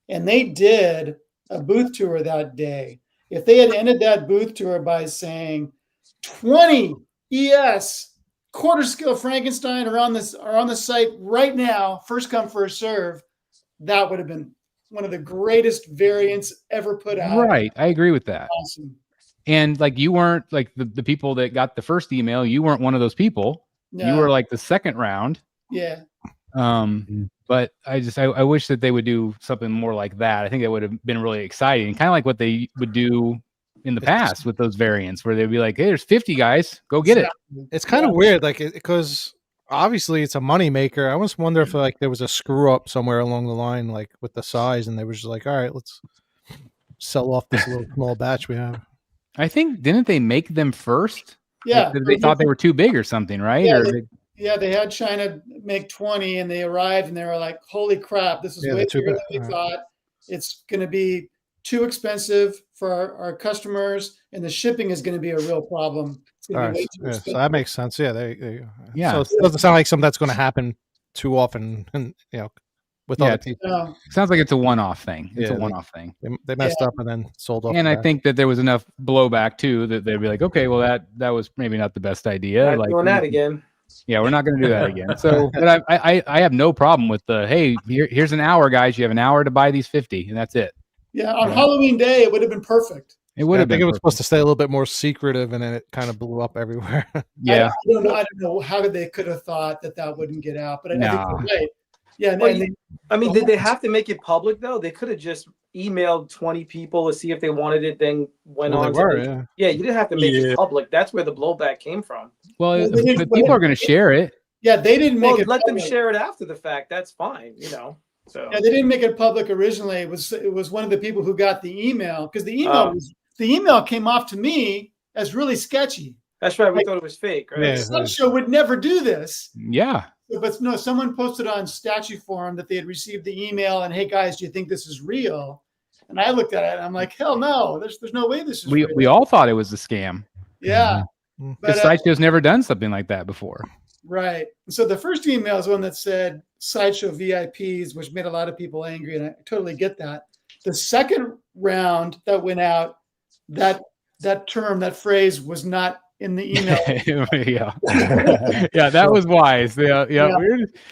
and they did a booth tour that day. If they had ended that booth tour by saying 20 ES quarter scale Frankenstein are on the site right now, first come first serve, that would have been one of the greatest variants ever put out. Right, I agree with that. Awesome. And like you weren't like the people that got the first email, you weren't one of those people. No. You were like the second round. Yeah. But I wish that they would do something more like that. I think that would have been really exciting, kind of like what they would do in the past with those variants, where they'd be like, "Hey, there's 50 guys, go get it." It's kind of weird, like because obviously it's a money maker. I almost wonder if like there was a screw up somewhere along the line, like with the size, and they were just like, "All right, let's sell off this little small batch we have." I think didn't they make them first? Yeah, like, they thought they were too big or something, right? Yeah, they had China make 20, and they arrived, and they were like, "Holy crap, this is way bigger than we thought. It's going to be too expensive for our customers, and the shipping is going to be a real problem." It's going to be way too expensive. So that makes sense. Yeah, there you go. Yeah. So it doesn't sound like something that's going to happen too often, and with other people. Sounds like it's a one-off thing. It's a one-off thing. They messed up and then sold off. And I think that there was enough blowback too that they'd be like, okay, well that was maybe not the best idea. Not doing that again. Yeah, we're not going to do that again. So, but I have no problem with the hey, here's an hour, guys. You have an hour to buy these 50, and that's it. Yeah, on Halloween Day, it would have been perfect. It would have been. I think it was supposed to stay a little bit more secretive, and then it kind of blew up everywhere. Yeah, I don't know how they could have thought that wouldn't get out, but I think you're right. Yeah, did they have to make it public though? They could have just emailed 20 people to see if they wanted it, then went on. You didn't have to make it public. That's where the blowback came from. Well, people are going to share it. Yeah, they didn't make it. Let them share it after the fact. That's fine, So yeah, they didn't make it public originally. It was one of the people who got the email, because the email came off to me as really sketchy. That's right. We thought it was fake, right? Yeah, Sideshow would never do this. Yeah. But no, someone posted on Statue Forum that they had received the email and, hey guys, do you think this is real? And I looked at it and I'm like, hell no, there's no way this is real. We all thought it was a scam. Yeah. Because Sideshow's never done something like that before. Right. So the first email is one that said Sideshow VIPs, which made a lot of people angry, and I totally get that. The second round that went out, that phrase was not in the email. Yeah, that was wise. Yeah.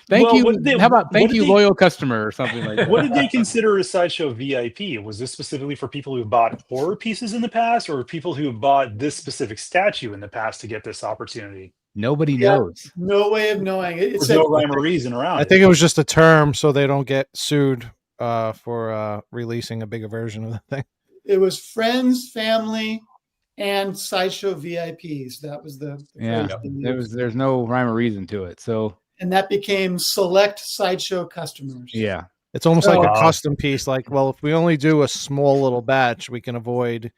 Thank you. How about thank you, loyal customer, or something like that? What did they consider a Sideshow VIP? Was this specifically for people who bought horror pieces in the past, or people who bought this specific statue in the past to get this opportunity? Nobody knows. No way of knowing. There's no rhyme or reason around. I think it was just a term so they don't get sued for releasing a bigger version of the thing. It was friends, family, and Sideshow VIPs. That was the there's no rhyme or reason to it. So, and that became select Sideshow customers. Yeah, it's almost like a custom piece. Like, well, if we only do a small little batch, we can avoid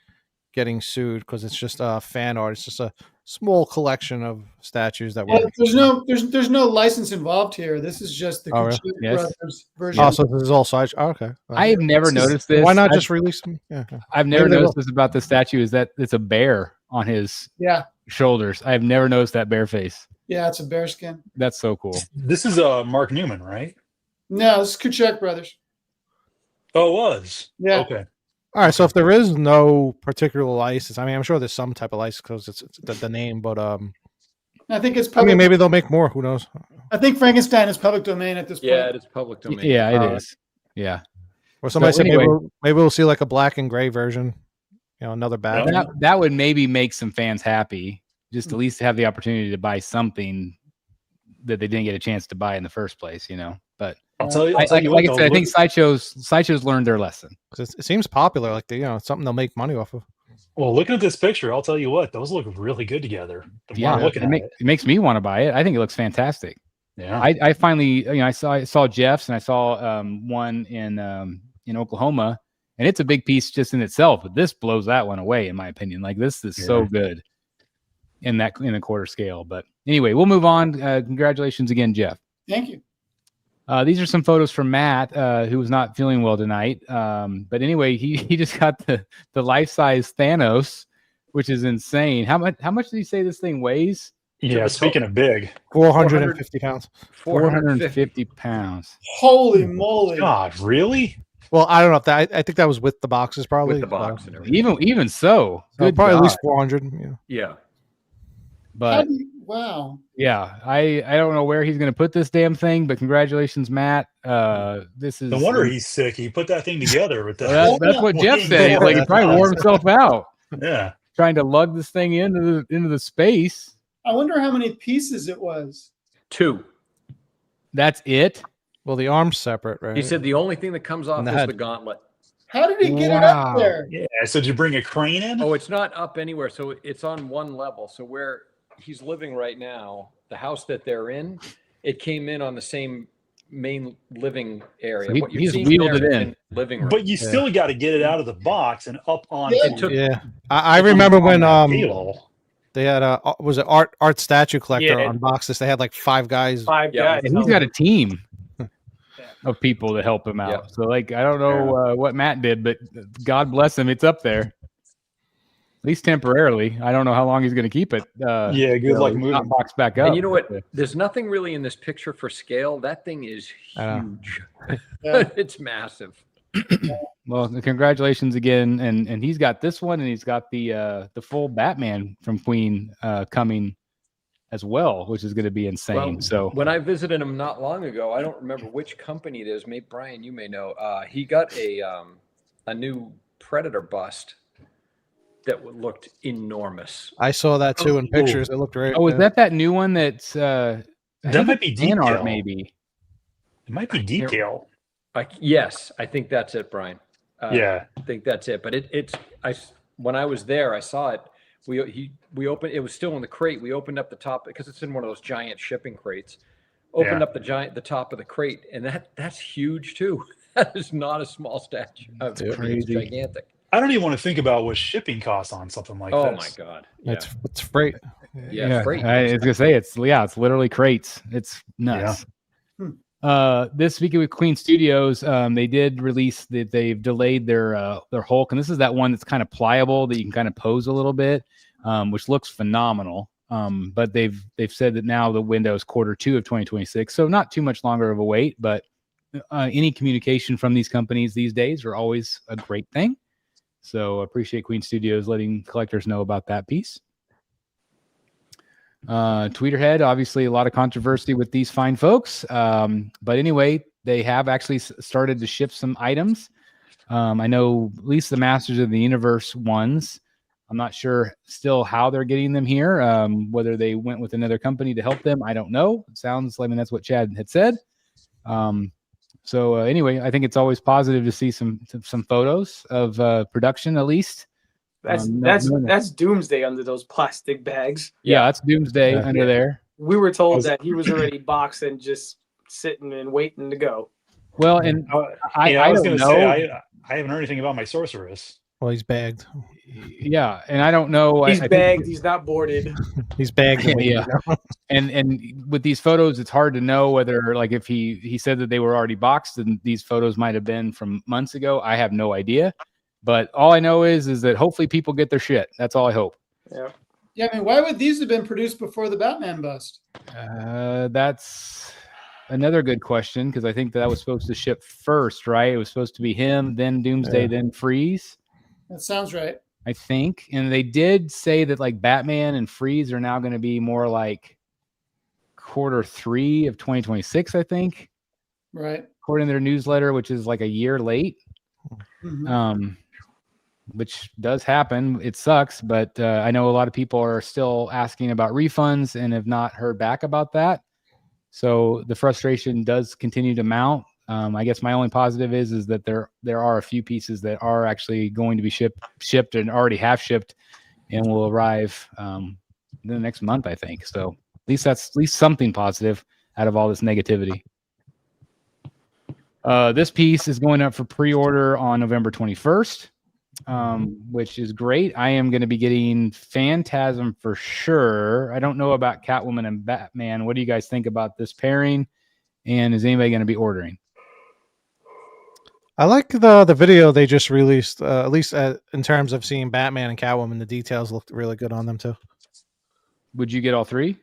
getting sued because it's just fan art. It's just a small collection of statues that were. There's no license involved here. This is just the Brothers version. Oh, so this is all Sideshow. Oh, okay. I have never noticed this. Why not just release them? Yeah. I've never noticed this about the statue. Is that it's a bear on his shoulders? I have never noticed that bear face. Yeah, it's a bear skin. That's so cool. This is Mark Newman, right? No, this is Kuchek Brothers. Oh, it was. Yeah. Okay. All right, so if there is no particular license, I mean, I'm sure there's some type of license because it's the name, but I think it's public. I mean, maybe they'll make more. Who knows? I think Frankenstein is public domain at this point. Yeah, it is public domain. Yeah, it is. Yeah. Or somebody said maybe we'll see like a black and gray version. Another batch. That would maybe make some fans happy, just at least have the opportunity to buy something that they didn't get a chance to buy in the first place. But I'll tell you. Like I said, I think Sideshow's learned their lesson. It seems popular, like it's something they'll make money off of. Well, looking at this picture, I'll tell you what; those look really good together. It makes me want to buy it. I think it looks fantastic. Yeah, I finally, I saw Jeff's, and I saw one in Oklahoma, and it's a big piece just in itself. But this blows that one away, in my opinion. Like this is so good in the quarter scale. But anyway, we'll move on. Congratulations again, Jeff. Thank you. These are some photos from Matt, who was not feeling well tonight. But anyway, he just got the life-size Thanos, which is insane. How much did he say this thing weighs? Yeah, speaking of big, 450 pounds. 450 pounds. Holy moly! God, really? Well, I don't know if that. I think that was with the boxes, probably. With the box and everything. Even so, good probably God. at least 400. Yeah. Yeah. But Wow. yeah, I don't know where he's going to put this damn thing, but congratulations, Matt. This is No wonder he's sick. He put that thing together with that. Well, that's what Jeff said. He's like, he probably wore himself out Yeah. trying to lug this thing into the space. I wonder how many pieces it was. 2. That's it. Well, the arm's separate, right? He said the only thing that comes off And the is head. the gauntlet. How did he get it Wow. up there? Yeah. So did you bring a crane in? Oh, it's not up anywhere. So it's on one level. So where he's living right now, the house that they're in, it came in on the same main living area. So What you're he's seeing wheeled there it is in. Living room. But you still got to get it out of the box and up on. Yeah. It took- Yeah, I remember when Diehl. they had was it art statue collector Yeah. on boxes. They had like 5 guys. 5 Yeah. guys. And he's got a team of people to help him out. Yeah. So, like, I don't know what Matt did, but God bless him. It's up there. At least temporarily. I don't know how long he's going to keep it. Yeah, good luck moving. Not boxed back up. And you know what? There's nothing really in this picture for scale. That thing is huge. Yeah. It's massive. Well, congratulations again. And he's got this one, and he's got the full Batman from Queen coming as well, which is going to be insane. Well, So when I visited him not long ago, I don't remember which company it is. Maybe Bryan, you may know. He got a new Predator bust that looked enormous. I saw that too in pictures. It looked great. is that new one that's I That think might be it's fan art, Diehl. maybe? It might be Detail. Yes, I think that's it, Bryan. Yeah. I think that's it. But when I was there, I saw it. We opened. It was still in the crate. We opened up the top because it's in one of those giant shipping crates. Opened up the top of the crate, and that's huge too. That is not a small statue. That's It's crazy. gigantic. I don't even want to think about what shipping costs on something like Oh this. my God! Yeah, It's freight. freight. I was gonna say it's literally crates. It's nuts. This week with Queen Studios, they did release that they've delayed their Hulk, and this is that one that's kind of pliable that you can kind of pose a little bit, which looks phenomenal. But they've said that now the window is Q2 of 2026, so not too much longer of a wait. But any communication from these companies these days are always a great thing. So appreciate Queen Studios letting collectors know about that piece. Tweeterhead, obviously a lot of controversy with these fine folks. But anyway, they have actually started to ship some items. I know at least the Masters of the Universe ones. I'm not sure still how they're getting them here. Whether they went with another company to help them, I don't know. It sounds like that's what Chad had said. So anyway, I think it's always positive to see some photos of production at least. That's Doomsday under those plastic bags. Yeah, that's Doomsday under there. We were told that he was already boxed and just sitting and waiting to go. Well, and I was don't going to know. say, I haven't heard anything about my sorceress. Well, he's bagged. Yeah, and I don't know. He's I bagged. think, He's not boarded. He's bagged. yeah, and with these photos, it's hard to know whether, like, if he said that they were already boxed, and these photos might have been from months ago. I have no idea, but all I know is that hopefully people get their shit. That's all I hope. Yeah. Yeah, I mean, why would these have been produced before the Batman bust? That's another good question, because I think that was supposed to ship first, right? It was supposed to be him, then Doomsday, then Freeze. That sounds right. I think. And they did say that like Batman and Freeze are now going to be more like Q3 of 2026, I think. Right. According to their newsletter, which is like a year late. Mhm. Which does happen. It sucks, but I know a lot of people are still asking about refunds and have not heard back about that. So the frustration does continue to mount. I guess my only positive is that there are a few pieces that are actually going to be shipped and already have shipped and will arrive in the next month, I think. So at least something positive out of all this negativity. This piece is going up for pre-order on November 21st, which is great. I am going to be getting Phantasm for sure. I don't know about Catwoman and Batman. What do you guys think about this pairing? And is anybody going to be ordering? I like the video they just released, at least in terms of seeing Batman and Catwoman. The details looked really good on them too. Would you get all three?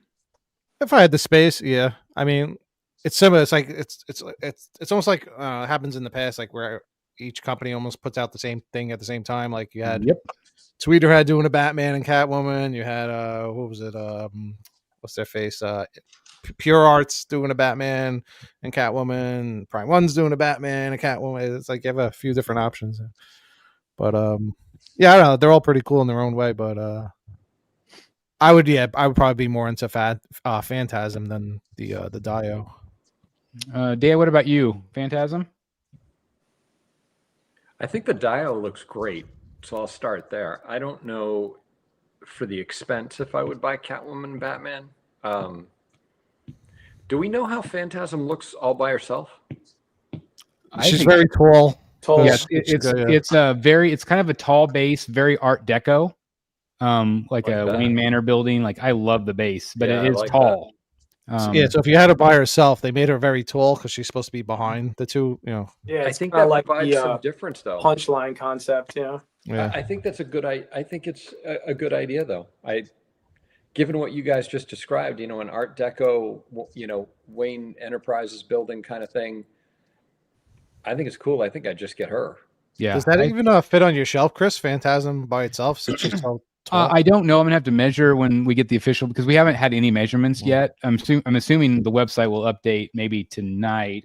If I had the space, yeah. I mean, it's similar. It's like it's almost like happens in the past, like where each company almost puts out the same thing at the same time. Like you had Tweeter had doing a Batman and Catwoman. You had what was it? What's their face? Pure Arts doing a Batman and Catwoman. Prime One's doing a Batman and Catwoman. It's like you have a few different options. But yeah, I don't know. They're all pretty cool in their own way. But I would probably be more into Phantasm than the Diehl. Dale, what about you? Phantasm? I think the Diehl looks great, so I'll start there. I don't know for the expense if I would buy Catwoman and Batman. Do we know how Phantasm looks all by herself? She's very tall. Yes, it's kind of a tall base, very Art Deco, like a Wayne Manor building. Like I love the base, but it is like tall. So if you had her by herself, they made her very tall because she's supposed to be behind the two. Yeah, I think that like provides some difference though. Punchline concept, yeah. I think that's a good. I think it's a good idea though. Given what you guys just described, an Art Deco, Wayne Enterprises building kind of thing, I think it's cool. I think I'd just get her. Yeah. Does that even fit on your shelf, Chris? Phantasm by itself, since she's so tall? I don't know. I'm gonna have to measure when we get the official because we haven't had any measurements yet. I'm assuming the website will update maybe tonight.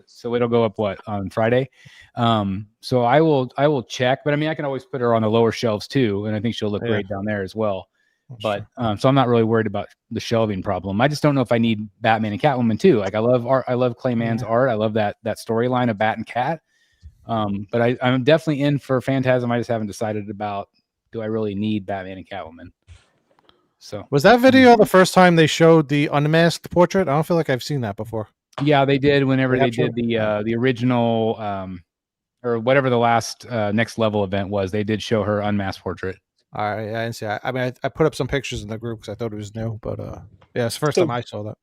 So it'll go up on Friday. So I will check, but I mean I can always put her on the lower shelves too, and I think she'll look great down there as well. But so I'm not really worried about the shelving problem. I just don't know if I need Batman and Catwoman too. Like I love art. I love Clayman's art. I love that storyline of Bat and Cat. But I'm definitely in for Phantasm. I just haven't decided about do I really need Batman and Catwoman. So was that video the first time they showed the unmasked portrait? I don't feel like I've seen that before. Yeah, they did whenever they did the original or whatever the last next level event was. They did show her unmasked portrait. All right, yeah, I didn't see. I mean, I put up some pictures in the group because I thought it was new, but yeah, it's the first time I saw that.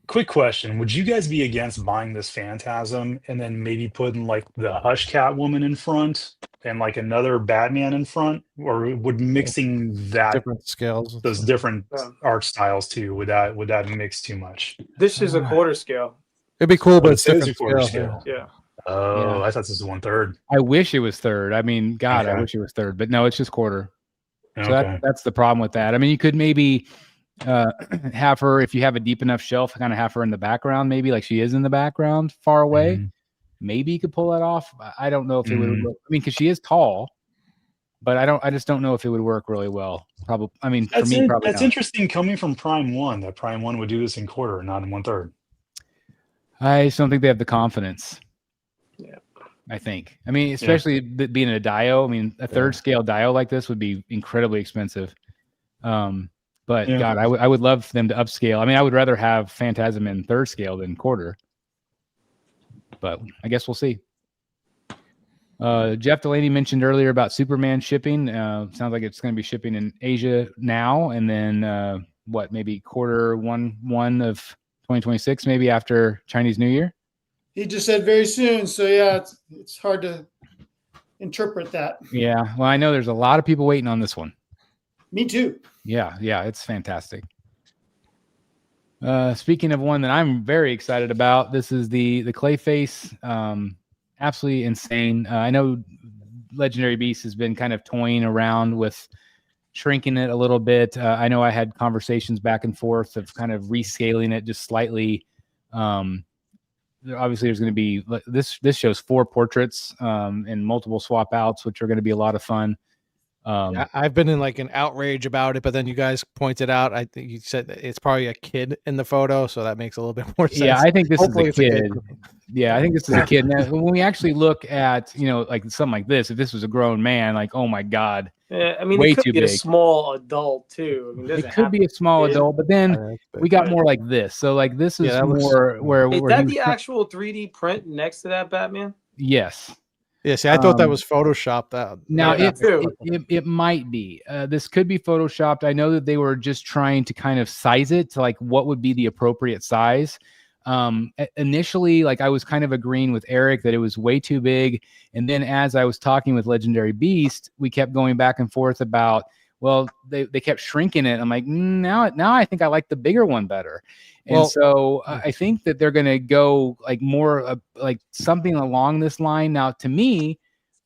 Quick question: would you guys be against buying this Phantasm and then maybe putting like the Hush Catwoman in front and like another Batman in front, or would mixing that different scales, those different art styles too? Would that mix too much? This is a quarter scale. It'd be cool, but it's different quarter scale. Yeah. Oh, I thought this was 1/3. I wish it was third. I mean, God, I wish it was third, but no, it's just quarter. So that's the problem with that. I mean, you could maybe have her, if you have a deep enough shelf, kind of have her in the background, maybe like she is in the background far away. Mm-hmm. Maybe you could pull that off. I don't know if it would work. I mean, because she is tall, but I just don't know if it would work really well. Probably. I mean, for me, probably that's interesting coming from Prime One, that Prime One would do this in quarter, not in 1/3. I just don't think they have the confidence. Yeah. I think. I mean, especially being a Diehl. I mean, a third scale Diehl like this would be incredibly expensive. But God, I would love them to upscale. I mean, I would rather have Phantasm in third scale than quarter. But I guess we'll see. Jeff Delaney mentioned earlier about Superman shipping. Sounds like it's going to be shipping in Asia now, and then maybe quarter one of 2026, maybe after Chinese New Year. He just said very soon. So yeah, it's hard to interpret that. Yeah. Well, I know there's a lot of people waiting on this one. Me too. Yeah. It's fantastic. Speaking of one that I'm very excited about, this is the Clayface. Absolutely insane. I know Legendary Beast has been kind of toying around with shrinking it a little bit. I know I had conversations back and forth of kind of rescaling it just slightly. Obviously there's going to be this shows 4 portraits and multiple swap outs, which are going to be a lot of fun. I've been in like an outrage about it, but then you guys pointed out, I think you said that it's probably a kid in the photo, so that makes a little bit more sense. Yeah, I think this Hopefully is a it's kid. Yeah, I think this is a kid. Now, when we actually look at, like something like this, if this was a grown man, like, oh my God, Yeah, I mean, way it could too be a big. small adult too. I mean, It doesn't could have be to a small kid. adult, but then we got more like this. So like this is Yeah, that looks- more where Is where that he was the actual 3D print next to that Batman? yes. Yeah, see, I thought that was Photoshopped. Now Yeah, it might be. This could be photoshopped. I know that they were just trying to kind of size it to like what would be the appropriate size. Initially, like I was kind of agreeing with Eric that it was way too big, and then as I was talking with Legendary Beast, we kept going back and forth about, well, they kept shrinking it. I'm like, now I think I like the bigger one better. And so I think that they're going to go like more like something along this line. Now, to me,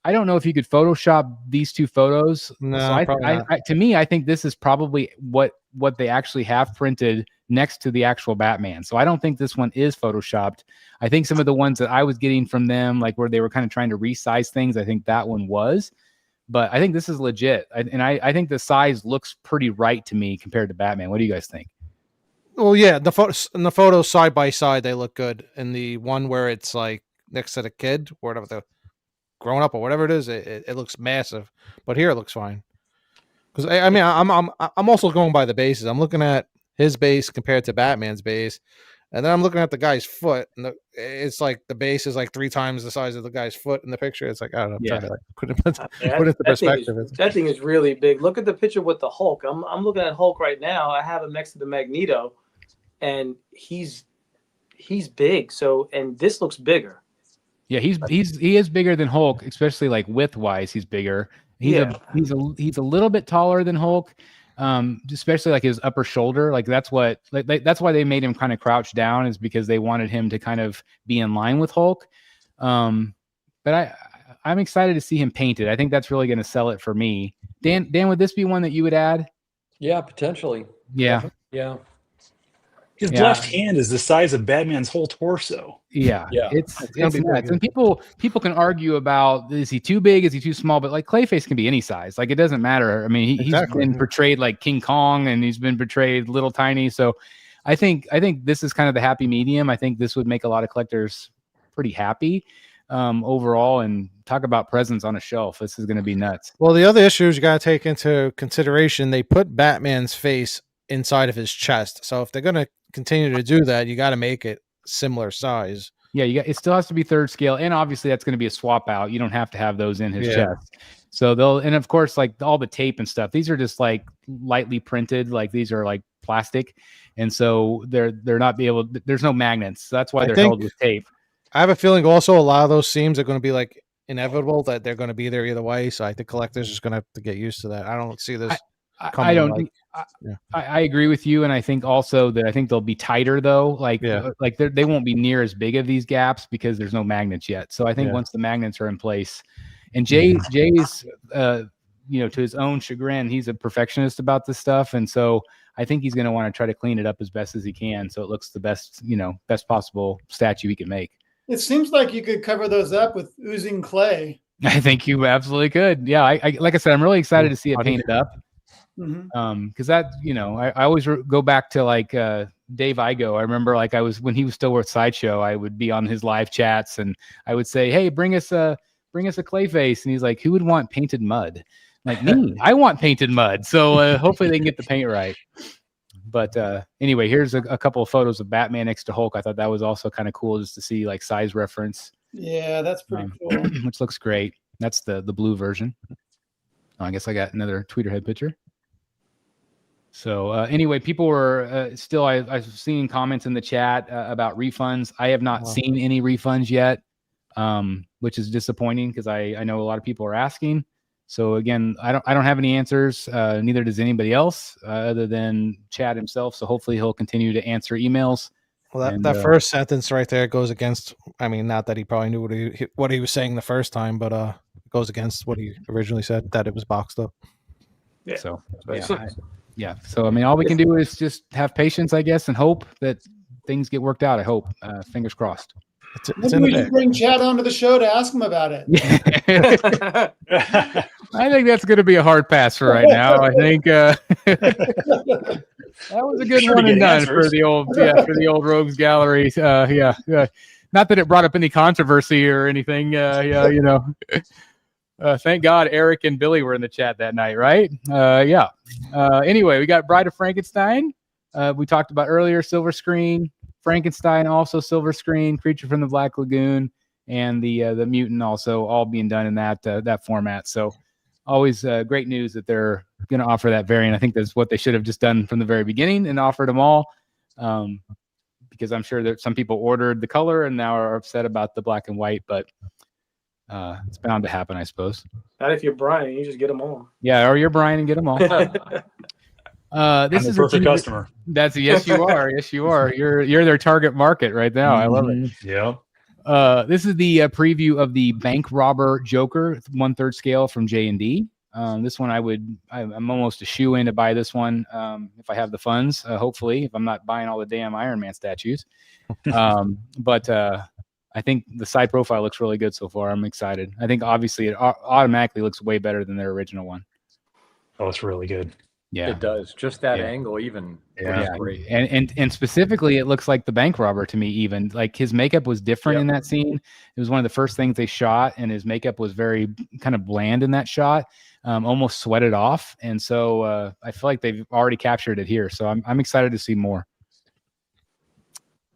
I don't know if you could Photoshop these two photos. No, so probably not. to me, I think this is probably what they actually have printed next to the actual Batman. So I don't think this one is Photoshopped. I think some of the ones that I was getting from them, like where they were kind of trying to resize things, I think that one was. But I think this is legit. I think the size looks pretty right to me compared to Batman. What do you guys think? Well, yeah, the photos side by side, they look good. And the one where it's like next to the kid, or whatever, the grown up or whatever it is, it looks massive. But here it looks fine. Because I mean, I'm also going by the bases. I'm looking at his base compared to Batman's base, and then I'm looking at the guy's foot, and it's like the base is like 3 times the size of the guy's foot in the picture. It's like, I don't know, I'm trying to like put it into perspective. That thing is really big. Look at the picture with the Hulk. I'm looking at Hulk right now. I have him next to the Magneto, and he's big. So, and this looks bigger. Yeah, he is bigger than Hulk, especially like width wise. He's bigger. He's a little bit taller than Hulk, especially like his upper shoulder. Like that's why they made him kind of crouch down, is because they wanted him to kind of be in line with Hulk. But I'm excited to see him painted. I think that's really going to sell it for me. Dan, would this be one that you would add? Yeah, potentially. Yeah. Yeah. His left hand is the size of Batman's whole torso. Yeah. It's nuts. And people can argue about, is he too big? Is he too small? But like Clayface can be any size. Like it doesn't matter. I mean, he's been portrayed like King Kong, and he's been portrayed little tiny. So I think this is kind of the happy medium. I think this would make a lot of collectors pretty happy overall. And talk about presence on a shelf. This is going to be nuts. Well, the other issues you got to take into consideration, they put Batman's face inside of his chest. So if they're going to continue to do that, you got to make it similar size. Yeah, it still has to be 3rd scale, and obviously that's going to be a swap out. You don't have to have those in his chest. So and of course, like all the tape and stuff, these are just like lightly printed, like these are like plastic, and so they're not be able. There's no magnets, so that's why they're held with tape. I have a feeling also a lot of those seams are going to be like inevitable, that they're going to be there either way. So I think collectors are just going to have to get used to that. I don't see this. I agree with you, and I think also that they'll be tighter though. Like they won't be near as big of these gaps because there's no magnets yet. So I think once the magnets are in place, and Jay's to his own chagrin, he's a perfectionist about this stuff, and so I think he's going to want to try to clean it up as best as he can, so it looks the best possible statue he can make. It seems like you could cover those up with oozing clay. I think you absolutely could. Yeah, I like I said, I'm really excited to see it painted up. Because that, I always go back to like Dave Igo. I remember like when he was still with Sideshow, I would be on his live chats and I would say, hey, bring us a Clayface, and he's like, who would want painted mud? Like me, I want painted mud. So hopefully they can get the paint right. But anyway, here's a couple of photos of Batman next to Hulk. I thought that was also kind of cool just to see like size reference. Yeah, that's pretty cool. Which looks great. That's the blue version. I guess I got another Tweeterhead picture. So anyway, people were still, I've seen comments in the chat about refunds. I have not seen any refunds yet, which is disappointing because I know a lot of people are asking. So again, I don't have any answers. Neither does anybody else other than Chad himself. So hopefully he'll continue to answer emails. Well, that first sentence right there goes against, I mean, not that he probably knew what he was saying the first time, but it goes against what he originally said, that it was boxed up. Yeah. So yeah. So, I mean, all we can do is just have patience, I guess, and hope that things get worked out. I hope. Fingers crossed. It's Maybe in we the should bag. bring Chad onto the show to ask him about it. I think that's going to be a hard pass for right now. I think that was a good Sure to one and get done for answers. the old Rogues Gallery. Yeah. Not that it brought up any controversy or anything. Thank God Eric and Billy were in the chat that night, right? Yeah. Anyway, we got Bride of Frankenstein. We talked about earlier, silver screen. Frankenstein also silver screen. Creature from the Black Lagoon and the Mutant also all being done in that format. So always great news that they're going to offer that variant. I think that's what they should have just done from the very beginning and offered them all. Because I'm sure that some people ordered the color and now are upset about the black and white, but it's bound to happen, I suppose. Not if you're Bryan, you just get them all. Yeah, or you're Bryan and get them all. This I'm is the perfect customer. That's yes, you are. Yes, you are. You're their target market right now. I love it. Yeah. This is the preview of the Bank Robber Joker 1/3 scale from J&D. This one I'm almost a shoe in to buy this one if I have the funds. Hopefully, if I'm not buying all the damn Iron Man statues. But I think the side profile looks really good so far. I'm excited. I think obviously it automatically looks way better than their original one. Oh, it's really good. Yeah, It does. Just that Yeah. angle, even. Yeah. looks great. And specifically, it looks like the bank robber to me. Even like his makeup was different in that scene. It was one of the first things they shot, and his makeup was very kind of bland in that shot, almost sweated off. And so I feel like they've already captured it here. So I'm excited to see more.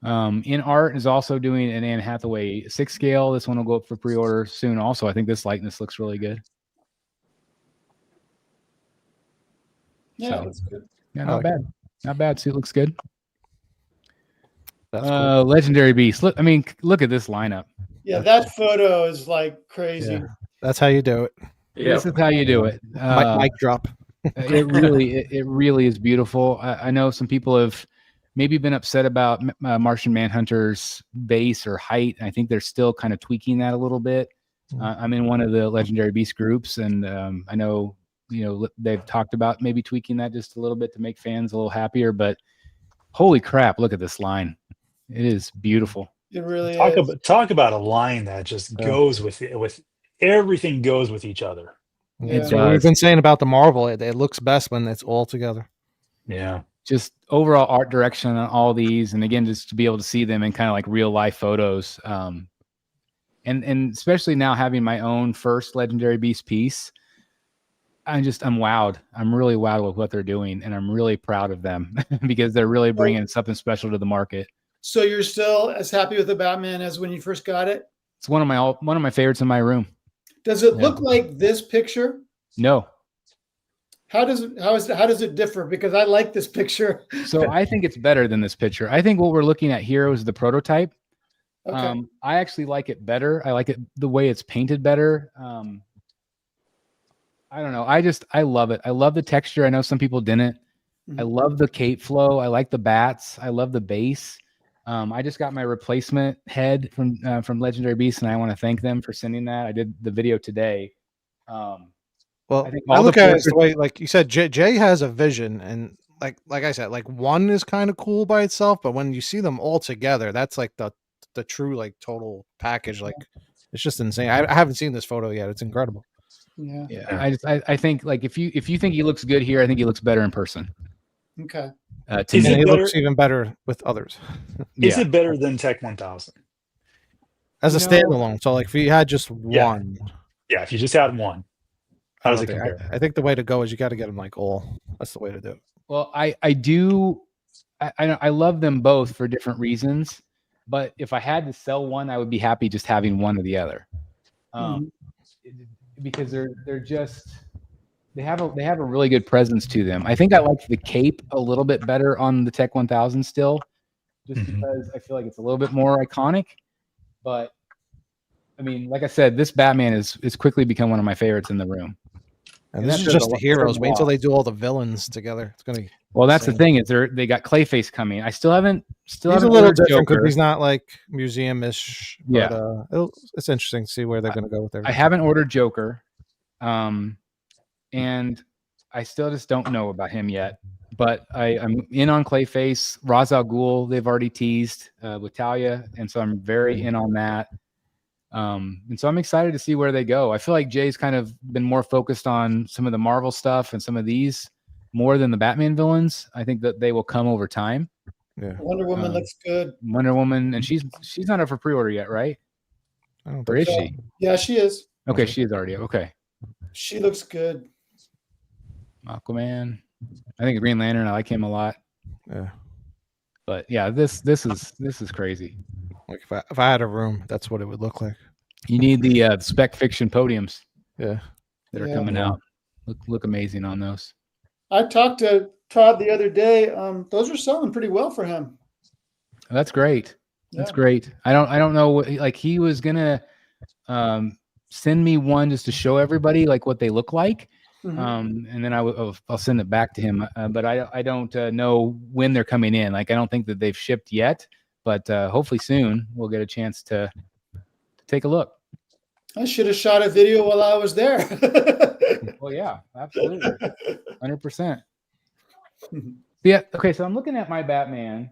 In art is also doing an Anne Hathaway 6 scale. This one will go up for pre-order soon. Also, I think this likeness looks really good. Yeah, So, that's good. yeah, not bad. Not bad. Suit looks good. That's cool. Legendary Beast. Look at this lineup. Yeah, that photo is like crazy. Yeah. That's how you do it. This is how you do it. Mic drop. It really is beautiful. I know some people have maybe been upset about Martian Manhunter's base or height. I think they're still kind of tweaking that a little bit. I'm in one of the Legendary Beast groups, and I know they've talked about maybe tweaking that just a little bit to make fans a little happier. But holy crap, look at this line! It is beautiful. It really is. Talk about a line that just goes with everything goes with each other. That's what we've been saying about the Marvel. It looks best when it's all together. Yeah. Just overall art direction on all these, and again, just to be able to see them in kind of like real life photos, and especially now having my own first Legendary Beast piece, I'm wowed. I'm really wowed with what they're doing, and I'm really proud of them because they're really bringing something special to the market. So you're still as happy with the Batman as when you first got it? It's one of my favorites in my room. Does it look like this picture? No. How does it differ? Because I like this picture. So I think it's better than this picture. I think what we're looking at here is the prototype. Okay. I actually like it better. I like it the way it's painted better. I don't know. I love it. I love the texture. I know some people didn't. I love the cape flow. I like the bats. I love the base. I just got my replacement head from Legendary Beasts, and I want to thank them for sending that. I did the video today. Well, I look at it the way, like you said, Jay has a vision, and like I said, like one is kind of cool by itself, but when you see them all together, that's like the true like total package. Like it's just insane. I haven't seen this photo yet. It's incredible. Yeah. I think like if you think he looks good here, I think he looks better in person. Okay. To me, he looks even better with others. Is it better than Tech 1000? As a standalone? So like if you had just one. Yeah, if you just had one. How does it compare? I think the way to go is you got to get them like all. That's the way to do it. Well, I love them both for different reasons, but if I had to sell one, I would be happy just having one or the other, because they're just they have a really good presence to them. I think I like the cape a little bit better on the Tech 1000 still, just because I feel like it's a little bit more iconic. But I mean, like I said, this Batman is quickly become one of my favorites in the room. And this is just the heroes. Wait until they do all the villains together. It's gonna be. Well, that's the thing is they got Clayface coming. I still haven't. He's a little different because he's not like museum-ish. Yeah, but, it's interesting to see where they're gonna go with everything. I haven't ordered Joker, and I still just don't know about him yet. but I'm in on Clayface. Ra's al Ghul, they've already teased with Talia, and so I'm very in on that. And so I'm excited to see where they go. I feel like Jay's kind of been more focused on some of the Marvel stuff and some of these more than the Batman villains. I think that they will come over time. Yeah. Wonder Woman looks good. Wonder Woman, and she's not up for pre-order yet, right? I don't Or think is so. she? Yeah, she is. Okay, she is already. Okay. She looks good. Aquaman. I think Green Lantern, I like him a lot. Yeah. But yeah, this is crazy. Like if I had a room, that's what it would look like. You need the spec fiction podiums Yeah. that are Yeah. coming out. Look amazing on those. I talked to Todd the other day. Those are selling pretty well for him. That's great. That's Yeah. great. I don't know what, like, he was gonna send me one just to show everybody like what they look like. Mhm. And then I'll send it back to him. But I don't know when they're coming in. Like, I don't think that they've shipped yet, but hopefully soon we'll get a chance to take a look. I should have shot a video while I was there. Well, yeah, absolutely. 100%. Yeah. Okay. So I'm looking at my Batman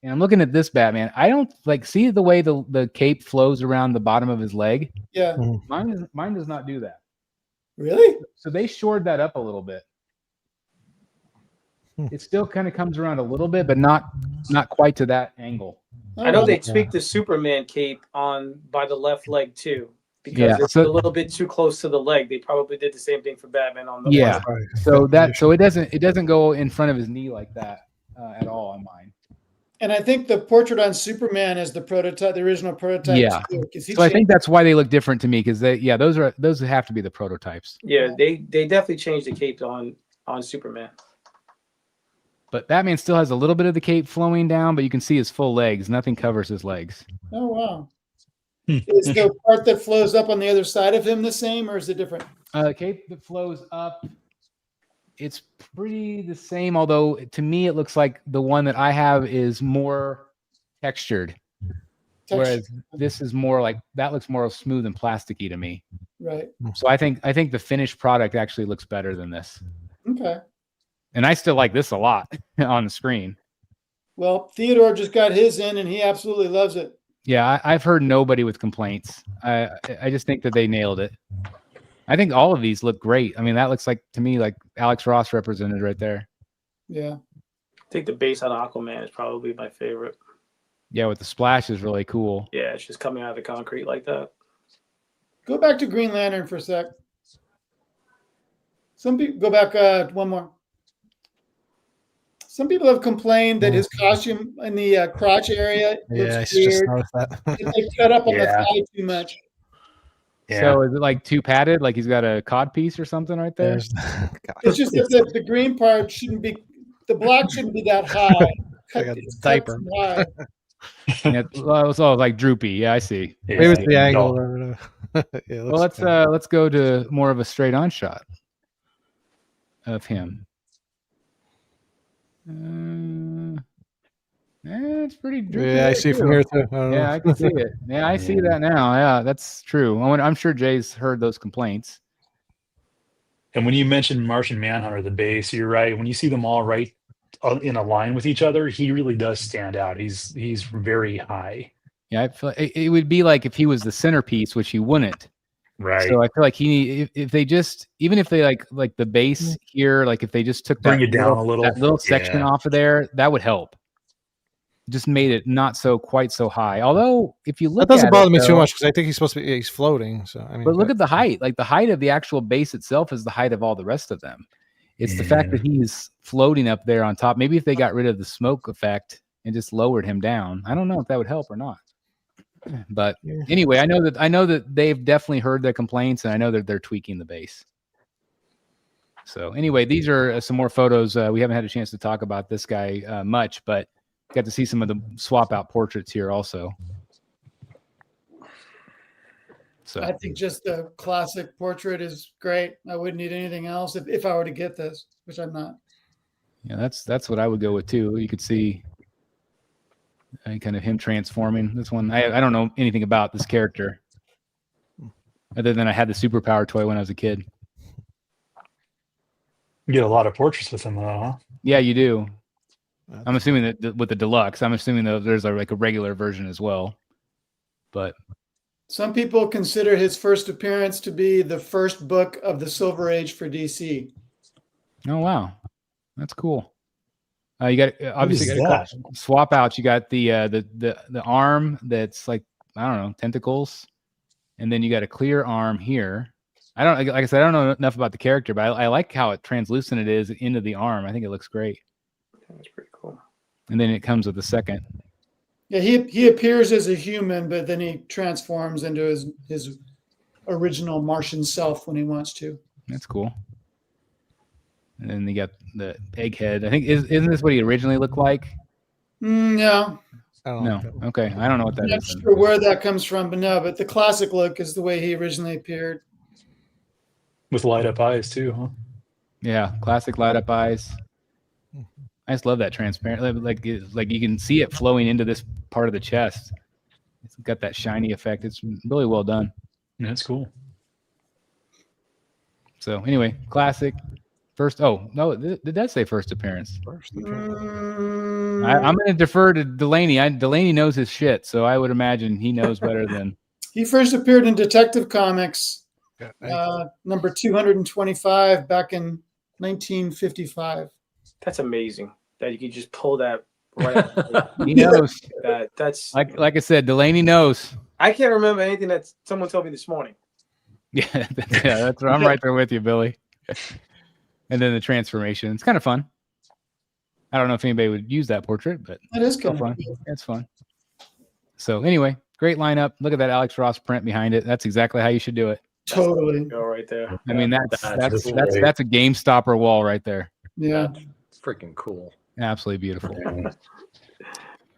and I'm looking at this Batman. I don't see the way the cape flows around the bottom of his leg. Yeah. Mine does not do that. Really? So they shored that up a little bit. It still kind of comes around a little bit, but not quite to that angle. I know they tweaked the Superman cape on by the left leg too, because it's a little bit too close to the leg. They probably did the same thing for Batman on the left. So it doesn't go in front of his knee like that at all on mine. And I think the portrait on Superman is the prototype, the original prototype. Yeah. So I think that's why they look different to me, because those have to be the prototypes. Yeah, they definitely changed the cape on Superman. But Batman still has a little bit of the cape flowing down, but you can see his full legs. Nothing covers his legs. Oh, wow. Is the part that flows up on the other side of him the same, or is it different? Cape that flows up, it's pretty the same, although to me it looks like the one that I have is more textured. Whereas this is more like, that looks more smooth and plasticky to me. Right. So I think the finished product actually looks better than this. Okay. And I still like this a lot on the screen. Well, Theodore just got his in and he absolutely loves it. Yeah, I've heard nobody with complaints. I just think that they nailed it. I think all of these look great. I mean, that looks like, to me, like Alex Ross represented right there. Yeah. I think the base on Aquaman is probably my favorite. Yeah, with the splash is really cool. Yeah, it's just coming out of the concrete like that. Go back to Green Lantern for a sec. Some people go back one more. Some people have complained that his costume in the crotch area looks weird. They cut up on the thigh too much. Yeah. So is it like too padded? Like he's got a cod piece or something right there? It's just that the green part shouldn't be, the black shouldn't be that high. It's diaper. High. Yeah, well, it's all like droopy. Yeah, I see. Maybe it's the angle. Well, let's go to more of a straight on shot of him. It's pretty droopy. Yeah, I see from here too. Yeah, I can see it. Yeah, I see that now. Yeah, that's true. I'm sure Jay's heard those complaints. And when you mentioned Martian Manhunter, the base, you're right. When you see them all right in a line with each other, he really does stand out. He's very high. Yeah, I feel it would be like if he was the centerpiece, which he wouldn't. Right. So I feel like if they just, even if they like the base here, like if they just took bring it down a little, that little section off of there, that would help. Just made it not quite so high. Although if you look, that doesn't bother me too much because I think he's supposed to be, he's floating. So I mean, but look at the height. Like the height of the actual base itself is the height of all the rest of them. It's the fact that he's floating up there on top. Maybe if they got rid of the smoke effect and just lowered him down, I don't know if that would help or not. But anyway, I know that they've definitely heard their complaints, and I know that they're tweaking the base. So anyway, these are some more photos. We haven't had a chance to talk about this guy much, but got to see some of the swap out portraits here also. So I think just the classic portrait is great. I wouldn't need anything else if I were to get this, which I'm not. Yeah, that's what I would go with too. You could see kind of him transforming. This one, I don't know anything about this character other than I had the superpower toy when I was a kid. You get a lot of portraits with him, huh? Yeah, you do. I'm assuming that with the deluxe, I'm assuming that there's like a regular version as well. But Some people consider his first appearance to be the first book of the Silver Age for DC. oh wow, that's cool. You got obviously is got a that? couple swap outs. You got the arm that's like, I don't know, tentacles, and then you got a clear arm here. I don't, like I said, I don't know enough about the character, but I like how translucent it is into the arm. I think it looks great. That's pretty cool. And then it comes with the second. Yeah, he appears as a human, but then he transforms into his original Martian self when he wants to. That's cool. And then you got the egghead. I think isn't this what he originally looked like? No, I don't No. know. Okay, I don't know what that I'm not is. sure where that comes from, but no, but the classic look is the way he originally appeared. With light up eyes too, huh? Yeah, classic light up eyes. I just love that transparent, like you can see it flowing into this part of the chest. It's got that shiny effect. It's really well done. Yeah, that's cool. So anyway, classic. First, oh no, did that say first appearance? I'm going to defer to Delaney. Delaney knows his shit, so I would imagine he knows better than. He first appeared in Detective Comics, Yeah, number 225, back in 1955. That's amazing that you could just pull that right. He knows. That's Like I said, Delaney knows. I can't remember anything that someone told me this morning. Yeah, that's I'm right there with you, Billy. And then the transformation. It's kind of fun. I don't know if anybody would use that portrait, but That is still kind fun. of cool. It's fun. So anyway, great lineup. Look at that Alex Ross print behind it. That's exactly how you should do it. Totally. Go right there. I mean, that's great. a game stopper wall right there. Yeah. That's freaking cool. Absolutely beautiful.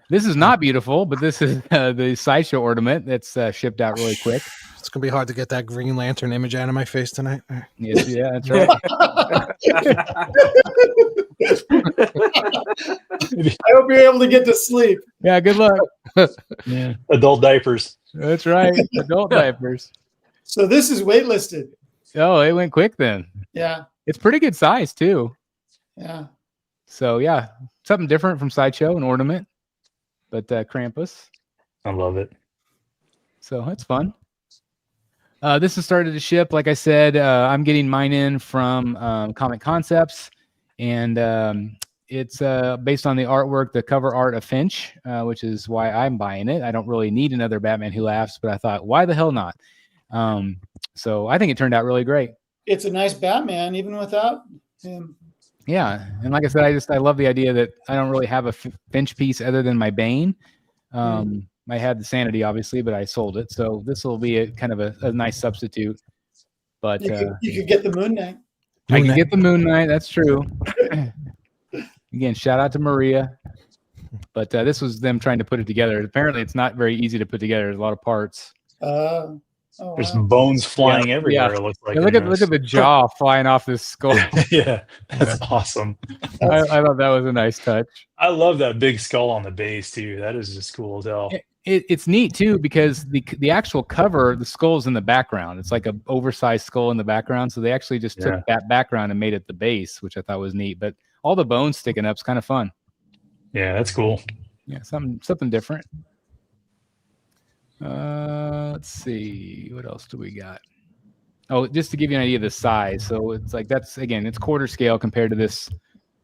This is not beautiful, but this is the sideshow ornament that's shipped out really quick. It's gonna be hard to get that Green Lantern image out of my face tonight. Yes, yeah, that's right. I hope you're able to get to sleep. Yeah, good luck. Yeah. Adult diapers. That's right. Adult diapers. So this is waitlisted. Oh, it went quick then. Yeah. It's pretty good size too. Yeah. So yeah, something different from sideshow, an ornament, but Krampus. I love it. So that's fun. This has started to ship. Like I said, I'm getting mine in from Comic Concepts, and it's based on the artwork, the cover art of Finch, which is why I'm buying it. I don't really need another Batman Who Laughs, but I thought, why the hell not? So I think it turned out really great. It's a nice Batman, even without him. Yeah, and like I said, I love the idea that I don't really have a Finch piece other than my Bane. I had the Sanity, obviously, but I sold it. So this will be a kind of a nice substitute. But You could get the Moon Knight. I can get the Moon Knight. That's true. Again, shout out to Maria. But this was them trying to put it together. Apparently, it's not very easy to put together. There's a lot of parts. There's bones flying everywhere. Yeah. It looks like. Yeah, look at the jaw flying off this skull. Yeah, that's awesome. I thought that was a nice touch. I love that big skull on the base too. That is just cool as hell. It's neat too because the actual cover, the skull's in the background. It's like an oversized skull in the background. So they actually just took that background and made it the base, which I thought was neat. But all the bones sticking up is kind of fun. Yeah, that's cool. Yeah, something different. Let's see, what else do we got? Oh, just to give you an idea of the size. So it's like it's quarter scale compared to this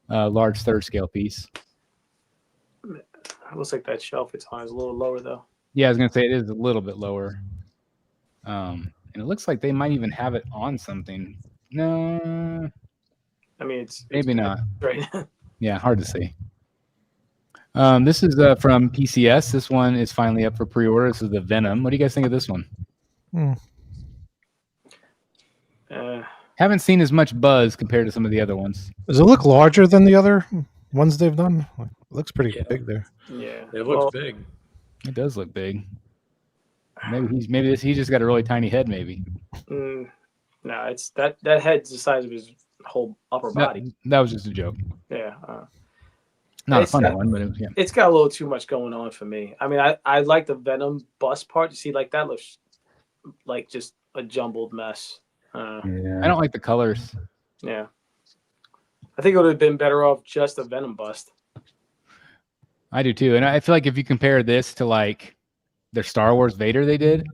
large third scale piece. It looks like that shelf it's on is a little lower though. Yeah, I was gonna say it is a little bit lower. And it looks like they might even have it on something. No, I mean it's maybe not. right. Yeah, hard to see. This is from PCS. This one is finally up for pre-order. This is the Venom. What do you guys think of this one? Haven't seen as much buzz compared to some of the other ones. Does it look larger than the other ones they've done? It looks pretty big there. Yeah. It looks big. It does look big. Maybe he just got a really tiny head. Maybe. No, it's that head's the size of his whole upper body. That was just a joke. Yeah. Not a funny one, but it's got a little too much going on for me. I mean, I like the Venom bust part. You see, like that looks like just a jumbled mess. I don't like the colors. Yeah. I think it would have been better off just a Venom bust. I do too. And I feel like if you compare this to like their Star Wars Vader they did.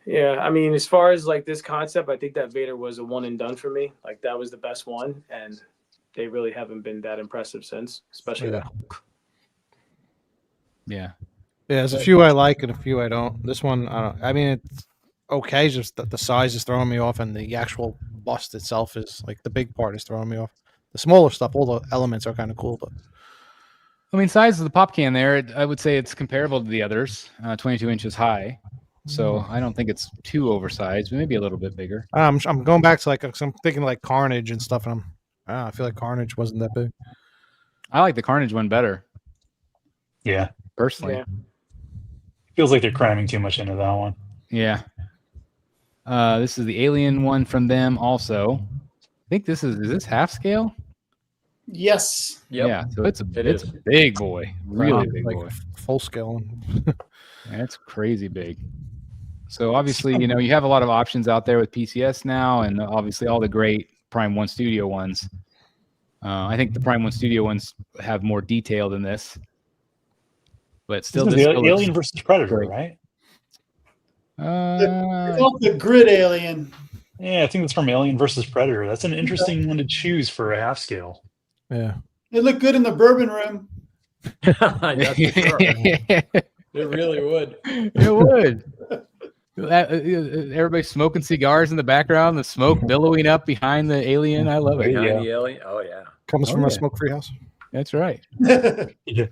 Yeah, I mean, as far as like this concept, I think that Vader was a one and done for me. Like that was the best one, and they really haven't been that impressive since, especially that. Yeah. Yeah, there's a few I like and a few I don't. This one, I mean, it's okay. Just the size is throwing me off, and the actual bust itself is like the big part is throwing me off. The smaller stuff, all the elements are kind of cool, but I mean, size of the pop can there, I would say it's comparable to the others, 22 inches high. So I don't think it's too oversized, but maybe a little bit bigger. I'm going back to like I'm thinking like Carnage and stuff, and I feel like Carnage wasn't that big. I like the Carnage one better. Yeah. Personally. Yeah. Feels like they're cramming too much into that one. Yeah. This is the Alien one from them also. I think is this half scale? Yes. Yep. Yeah, so it's a is. big boy. Really Wow, big like boy. full scale. That's crazy big. So obviously, you know, you have a lot of options out there with PCS now, and obviously all the great Prime 1 Studio ones. I think the Prime 1 Studio ones have more detail than this. But still, This is this the still Alien versus Predator, great. right? It's called the Grid Alien. Yeah, I think that's from Alien versus Predator. That's an interesting one to choose for a half scale. Yeah. It looked good in the bourbon room. That's for sure. It really would. It would. Everybody smoking cigars in the background, the smoke billowing up behind the alien. I love it. Yeah. Behind the alien. Oh yeah. Comes from yeah. a smoke-free house. That's right. Yeah.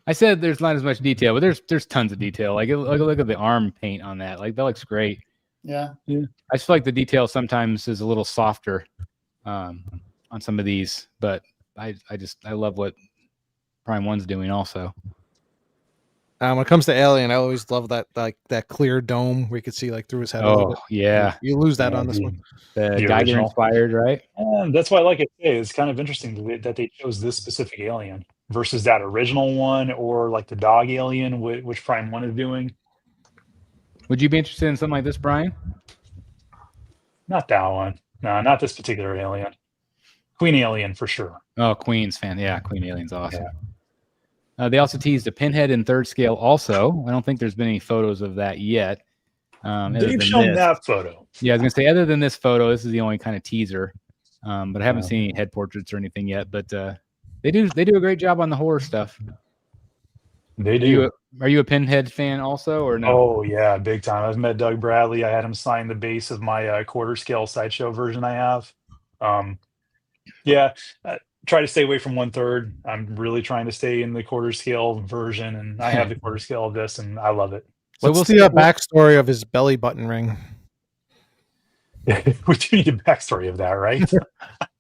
I said there's not as much detail, but there's tons of detail. Like look at the arm paint on that. Like that looks great. Yeah. I just feel like the detail sometimes is a little softer on some of these, but I love what Prime 1's doing also. When it comes to Alien, I always love that clear dome where you could see like through his head. A little Oh bit. yeah, You lose that Yeah, on this one. the The Geiger original. inspired, right? And that's why I like it. It's kind of interesting that they chose this specific alien versus that original one or like the dog alien, which Prime 1 is doing. Would you be interested in something like this, Brian? Not that one. No, not this particular alien. Queen Alien for sure. Oh, Queen's fan. Yeah, Queen Alien's awesome. They also teased a Pinhead in third scale also. I don't think there's been any photos of that yet. other They've than shown this. that photo. Yeah, I was going to say, other than this photo, this is the only kind of teaser. But I haven't seen any head portraits or anything yet. But they do a great job on the horror stuff. They do. Are you a Pinhead fan also, or no? Oh yeah, big time. I've met Doug Bradley. I had him sign the base of my quarter scale sideshow version I have. Try to stay away from 1/3. I'm really trying to stay in the quarter scale version, and I have the quarter scale of this, and I love it. So What's we'll the backstory of his belly button ring? We do need the backstory of that, right?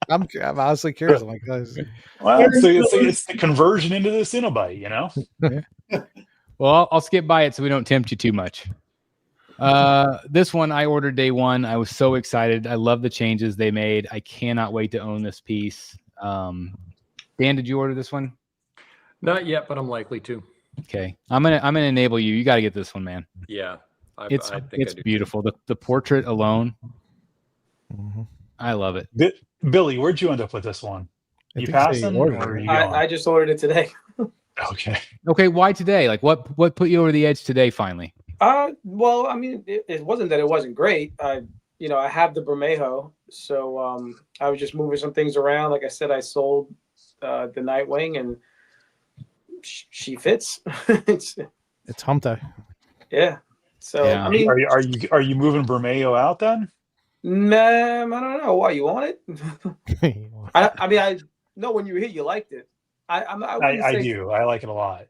I'm honestly curious. I'm like, guys, Well, it's the conversion into the Cenobite, you know? Well, I'll skip by it so we don't tempt you too much. This one I ordered day one. I was so excited. I love the changes they made. I cannot wait to own this piece. Dan, did you order this one? Not yet, but I'm likely to. Okay, I'm gonna enable you. You got to get this one, man. Yeah, It's I think I do. beautiful. The portrait alone, mm-hmm. I love it. Billy, where'd you end up with this one? I You think they passing or ordered are it. you going? I just ordered it today. Okay. Okay, why today? Like, what put you over the edge today? Finally. Well, I mean, it wasn't that it wasn't great. I have the Bermejo, so I was just moving some things around. Like I said, I sold the Nightwing, and she fits. It's hump day. Yeah. So Yeah. I mean, Are you moving Bermejo out then? I don't know. Why you want it? I know when you were here, you liked it. I do. I like it a lot.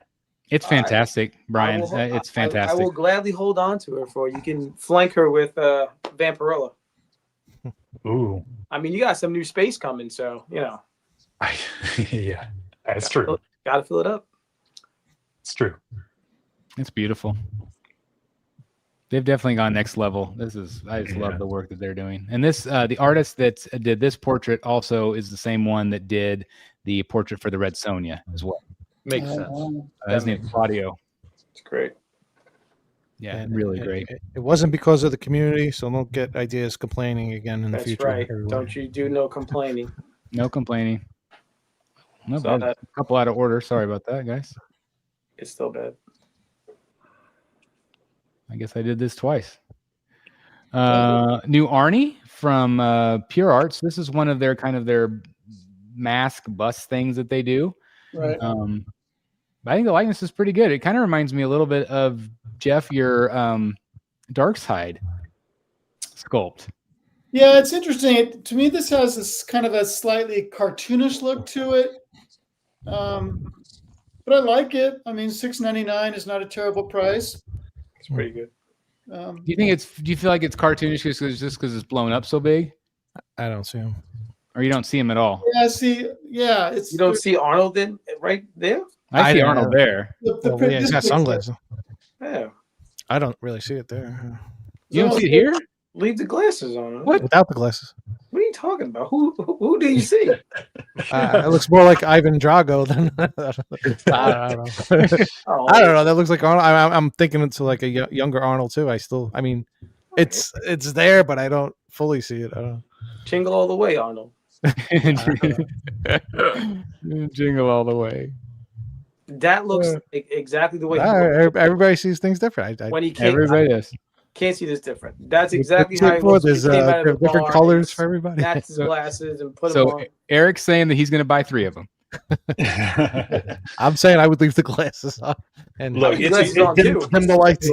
It's fantastic, Brian. It's fantastic. I will gladly hold on to her for you. You can flank her with Vampirella. Ooh. I mean, you got some new space coming, so Yeah, that's true. Got to fill it up. It's true. It's beautiful. They've definitely gone next level. I just love the work that they're doing. And this, the artist that did this portrait also is the same one that did the portrait for the Red Sonja as well. Makes sense. His name's Claudio. It's great. Yeah, And really great. It wasn't because of the community, so don't get ideas complaining again in the That's future. right. everyone. Don't you do no complaining. No complaining. No, Saw a that. couple out of order. Sorry about that, guys. It's still bad. I guess I did this twice. New Arnie from Pure Arts. This is one of their kind of their mask bust things that they do. Right. I think the likeness is pretty good. It kind of reminds me a little bit of Jeff, your Darkside sculpt. Yeah, it's interesting. To me, this has this kind of a slightly cartoonish look to it. But I like it. I mean, $6.99 is not a terrible price. It's pretty good. Do you feel like it's cartoonish just because it's blown up so big? I don't see him. Or you don't see him at all? Yeah, see, yeah, it's You don't see Arnold then right there? I see don't Arnold know. there. Well, yeah, he's got sunglasses. Yeah. I don't really see it there. You don't see it here? Leave the glasses on. What? Without the glasses. What are you talking about? Who do you see? It looks more like Ivan Drago than I don't know. Oh, I don't know. That looks like Arnold. I'm thinking it's like a younger Arnold too. I mean, it's there, but I don't fully see it. I don't know. Jingle all the way, Arnold. Jingle all the way. That looks exactly the way. Everybody sees things different. When he can't, Everybody does. can't see this different. That's exactly how he There's looks. He came out of the different bar, colors for everybody. Snatched his glasses and put them So on. Eric's saying that he's going to buy 3 of them. I'm saying I would leave the glasses on and Look, His glasses on too. dim the lights.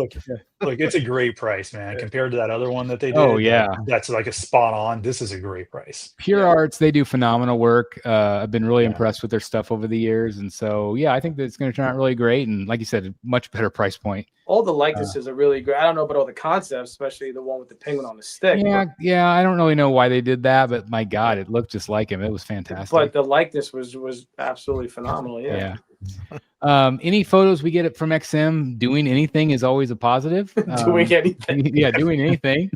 Look, it's a great price, man. Compared to that other one that they did. Oh, yeah. That's like a spot on. This is a great price. Pure Arts, they do phenomenal work. I've been really impressed with their stuff over the years. And so, yeah, I think that it's going to turn out really great. And like you said, a much better price point. All the likenesses are really great. I don't know about all the concepts, especially the one with the penguin on the stick. Yeah. I don't really know why they did that, but my God, it looked just like him. It was fantastic. But the likeness was absolutely phenomenal. Yeah. Any photos we get from XM doing anything is always a positive. Doing anything. Yeah, doing anything.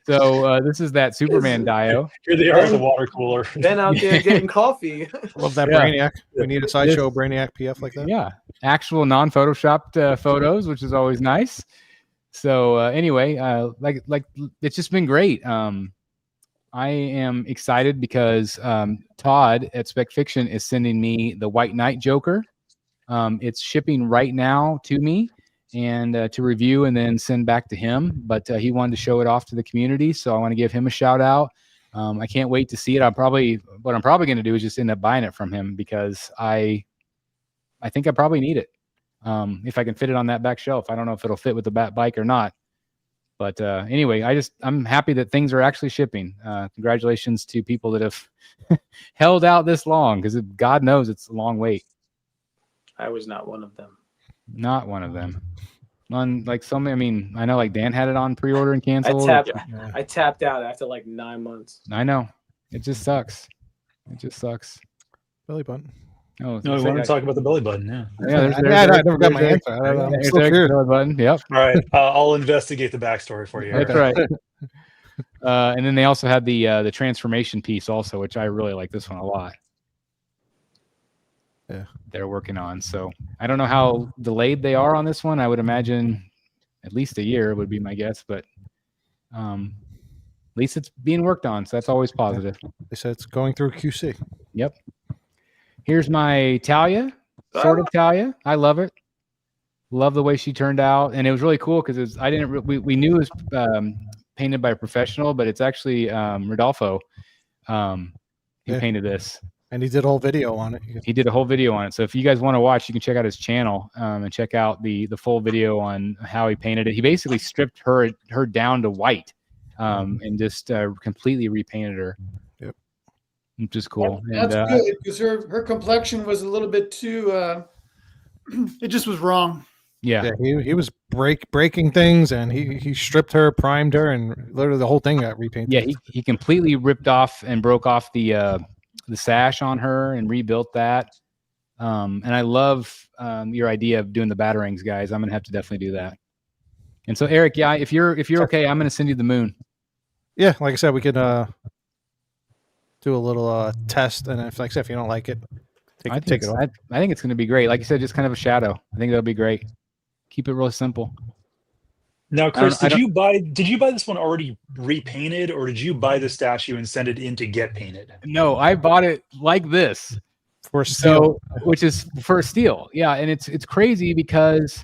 So this is that Superman Dio. Here they are at the water cooler. Then out there getting coffee. Love that Yeah. Brainiac. We need a sideshow Brainiac PF like that. Yeah, actual non-photoshopped photos, which is always nice. So anyway, like it's just been great. I am excited because Todd at Spec Fiction is sending me the White Knight Joker. It's shipping right now to me and to review and then send back to him. But he wanted to show it off to the community, so I want to give him a shout out. I can't wait to see it. What I'm probably going to do is just end up buying it from him because I think I probably need it. If I can fit it on that back shelf. I don't know if it'll fit with the bat bike or not. But anyway, I'm happy that things are actually shipping. Congratulations to people that have held out this long because God knows it's a long wait. I was not one of them. Not one of them. Like so many. I mean, I know like Dan had it on pre-order and I canceled. tapped out after like 9 months. I know. It just sucks. It just sucks. Belly button. Oh, No, we want to talk about the belly button. Yeah. Yeah, I never got my answer. I don't know. I'm There's still Eric's curious. belly button. Yep. All right. I'll investigate the backstory for you. That's Eric. right. And then they also had the transformation piece also, which I really like this one a lot. Yeah. They're working on. So I don't know how delayed they are on this one. I would imagine at least a year would be my guess, but at least it's being worked on. So that's always positive. They said it's going through QC. Yep. Here's my Talia, sort of Talia. I love it. Love the way she turned out. And it was really cool because we knew it was painted by a professional, but it's actually Rodolfo who painted this. And he did a whole video on it. He did a whole video on it. So if you guys want to watch, you can check out his channel and check out the full video on how he painted it. He basically stripped her down to white and just completely repainted her. Yep. Which is cool. That's good because her complexion was a little bit too. It just was wrong. Yeah. He was breaking things, and he stripped her, primed her, and literally the whole thing got repainted. Yeah, he completely ripped off and broke off the sash on her and rebuilt that. And I love your idea of doing the batarangs, guys. I'm gonna have to definitely do that. And so Eric, yeah, if you're okay, I'm gonna send you the moon. Yeah, like I said, we could do a little test, and if you don't like it, take it off. I think it's gonna be great. Like you said, just kind of a shadow. I think that'll be great. Keep it real simple. Now, Chris, I did you buy this one already repainted, or did you buy the statue and send it in to get painted? No, I bought it like this. For steel. So, which is for steel. Yeah. And it's crazy because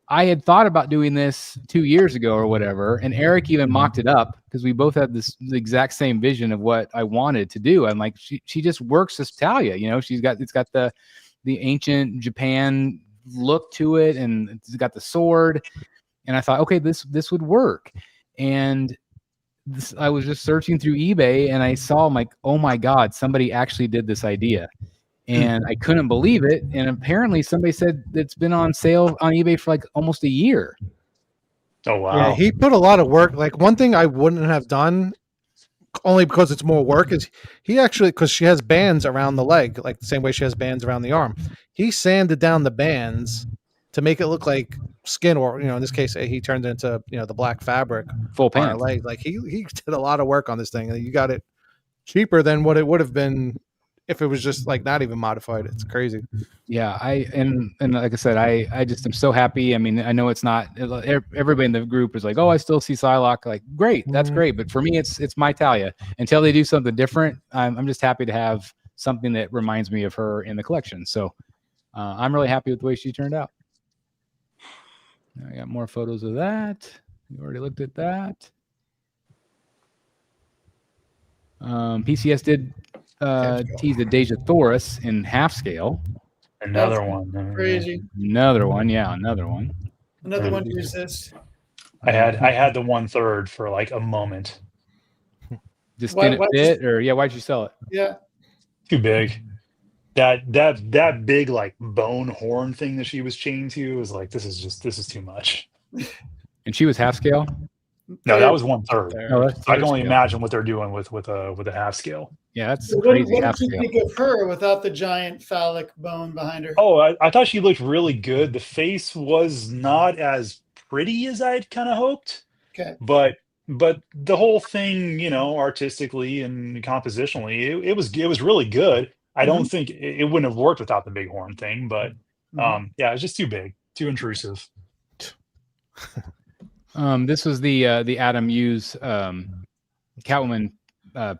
I had thought about doing this 2 years ago or whatever. And Eric even mocked it up because we both had the exact same vision of what I wanted to do. I'm like, she just works as Talia, you know, it's got the ancient Japan look to it, and it's got the sword. And I thought, okay, this would work. And I was just searching through eBay and I saw, I'm like, oh my God, somebody actually did this idea. And I couldn't believe it. And apparently somebody said it's been on sale on eBay for like almost a year. Oh, wow. Yeah, he put a lot of work. Like one thing I wouldn't have done, only because it's more work, is he actually, because she has bands around the leg, like the same way she has bands around the arm. He sanded down the bands to make it look like skin, or in this case, he turned it into the black fabric Full on her pants. leg. Like he did a lot of work on this thing, and you got it cheaper than what it would have been if it was just like not even modified. It's crazy. Yeah, and like I said, I just am so happy. I mean, I know it's not everybody in the group is like, oh, I still see Psylocke. Like, great, that's great. But for me, it's my Talia. Until they do something different, I'm just happy to have something that reminds me of her in the collection. So I'm really happy with the way she turned out. I got more photos of that. You already looked at that. PCS did tease the Deja Thoris in half scale. Another That's one. Crazy. Another one, yeah, another one. Another one to resist. I had the 1/3 for like a moment. Just Why- didn't why fit, or why'd you sell it? Yeah. Too big. That big like bone horn thing that she was chained to was like, this is too much. And she was half scale. No, that was 1/3. Oh, that's So I can only scale. imagine what they're doing with a half scale. Yeah, that's So crazy. what half did you scale. think of her without the giant phallic bone behind her? Oh, I thought she looked really good. The face was not as pretty as I'd kind of hoped, Okay. but the whole thing, artistically and compositionally, it was really good. I don't think it wouldn't have worked without the big horn thing, but yeah, it's just too big, too intrusive. This was the Adam Hughes Catwoman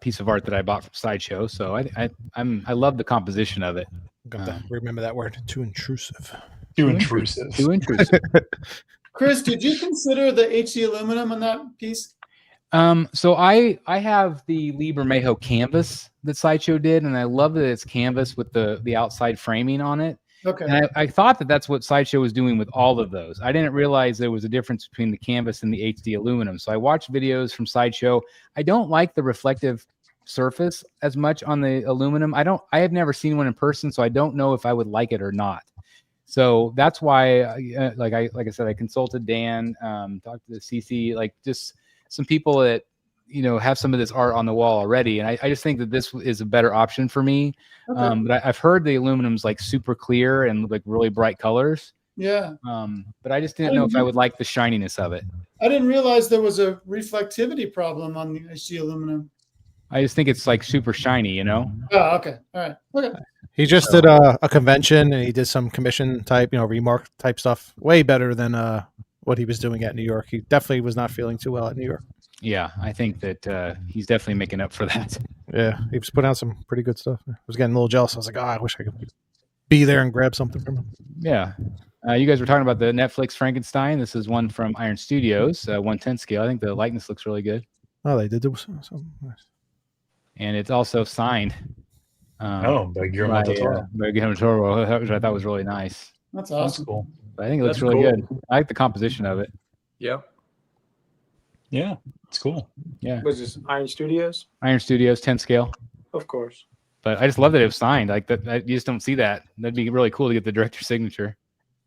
piece of art that I bought from Sideshow. So I love the composition of it. Got to remember that word. Too intrusive. Too intrusive. Too intrusive. Chris, did you consider the HD aluminum on that piece? So I have the Liber Mejo canvas that Sideshow did, and I love that it's canvas with the outside framing on it. Okay. And I thought that's what Sideshow was doing with all of those. I didn't realize there was a difference between the canvas and the HD aluminum. So I watched videos from Sideshow. I don't like the reflective surface as much on the aluminum. I have never seen one in person, so I don't know if I would like it or not. So that's why, like I said, I consulted Dan, talked to the CC, like just some people that have some of this art on the wall already, and I just think that this is a better option for me. Okay. But I've heard the aluminum's like super clear and like really bright colors. Yeah. But I just didn't know if I would like the shininess of it. I didn't realize there was a reflectivity problem on the HD aluminum. I just think it's like super shiny, Oh, okay. All right. Okay. He just did a convention, and he did some commission type, remark type stuff. Way better than what he was doing at New York. He definitely was not feeling too well at New York. Yeah, I think that he's definitely making up for that. Yeah, he was putting out some pretty good stuff. I was getting a little jealous. I was like, I wish I could be there and grab something from him. Yeah. You guys were talking about the Netflix Frankenstein. This is one from Iron Studios, 1/10 scale. I think the likeness looks really good. Oh, they did do something nice. And it's also signed. By Guillermo del Toro. By Guillermo del Toro, which I thought was really nice. That's That's awesome. cool. But I think it looks That's really cool. good. I like the composition of it. Yeah. Yeah, it's cool. Yeah. Was this Iron Studios? Iron Studios, 10 scale. Of course. But I just love that it was signed. Like that, you just don't see that. That'd be really cool to get the director's signature.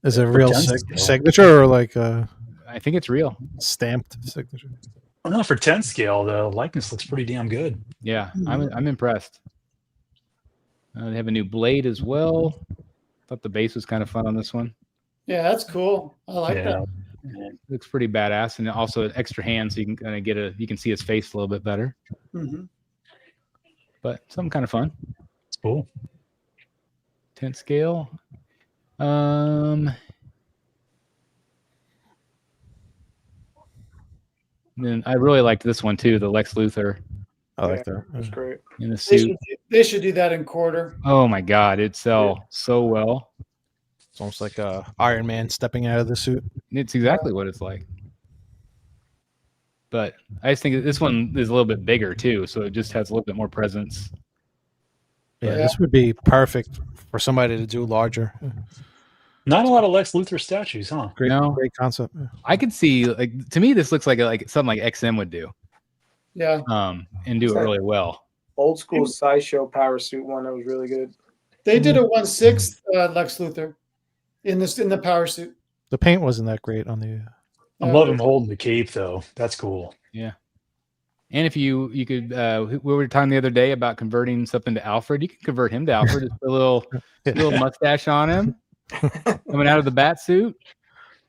Is it a real Pretend still. signature or like a I think it's real. stamped signature? I don't know, for 10 scale, the likeness looks pretty damn good. Yeah, I'm impressed. They have a new blade as well. Thought the base was kind of fun on this one. Yeah, that's cool. I like that. Looks pretty badass, and also an extra hand, so you can kind of you can see his face a little bit better. Mm-hmm. But something kind of fun. It's cool. 10 scale. And I really liked this one too, the Lex Luthor I like that. That's great. in the They suit. should, they should do that in quarter. Oh my God, it sell so well. It's almost like Iron Man stepping out of the suit. It's exactly what it's like. But I just think that this one is a little bit bigger too, so it just has a little bit more presence. Yeah, Yeah. this would be perfect for somebody to do larger. Not a lot of Lex Luthor statues, huh? Great, No. great concept. Yeah. I could see, like, to me, this looks like something like XM would do, Yeah. and do it really well. Old school sideshow power suit one that was really good. They did a 1/6 Lex Luthor in the power suit. The paint wasn't that great on the. I love him holding the cape, though. That's cool. Yeah. And if you could, we were talking the other day about converting something to Alfred. You can convert him to Alfred. Just put a little mustache on him, coming out of the bat suit.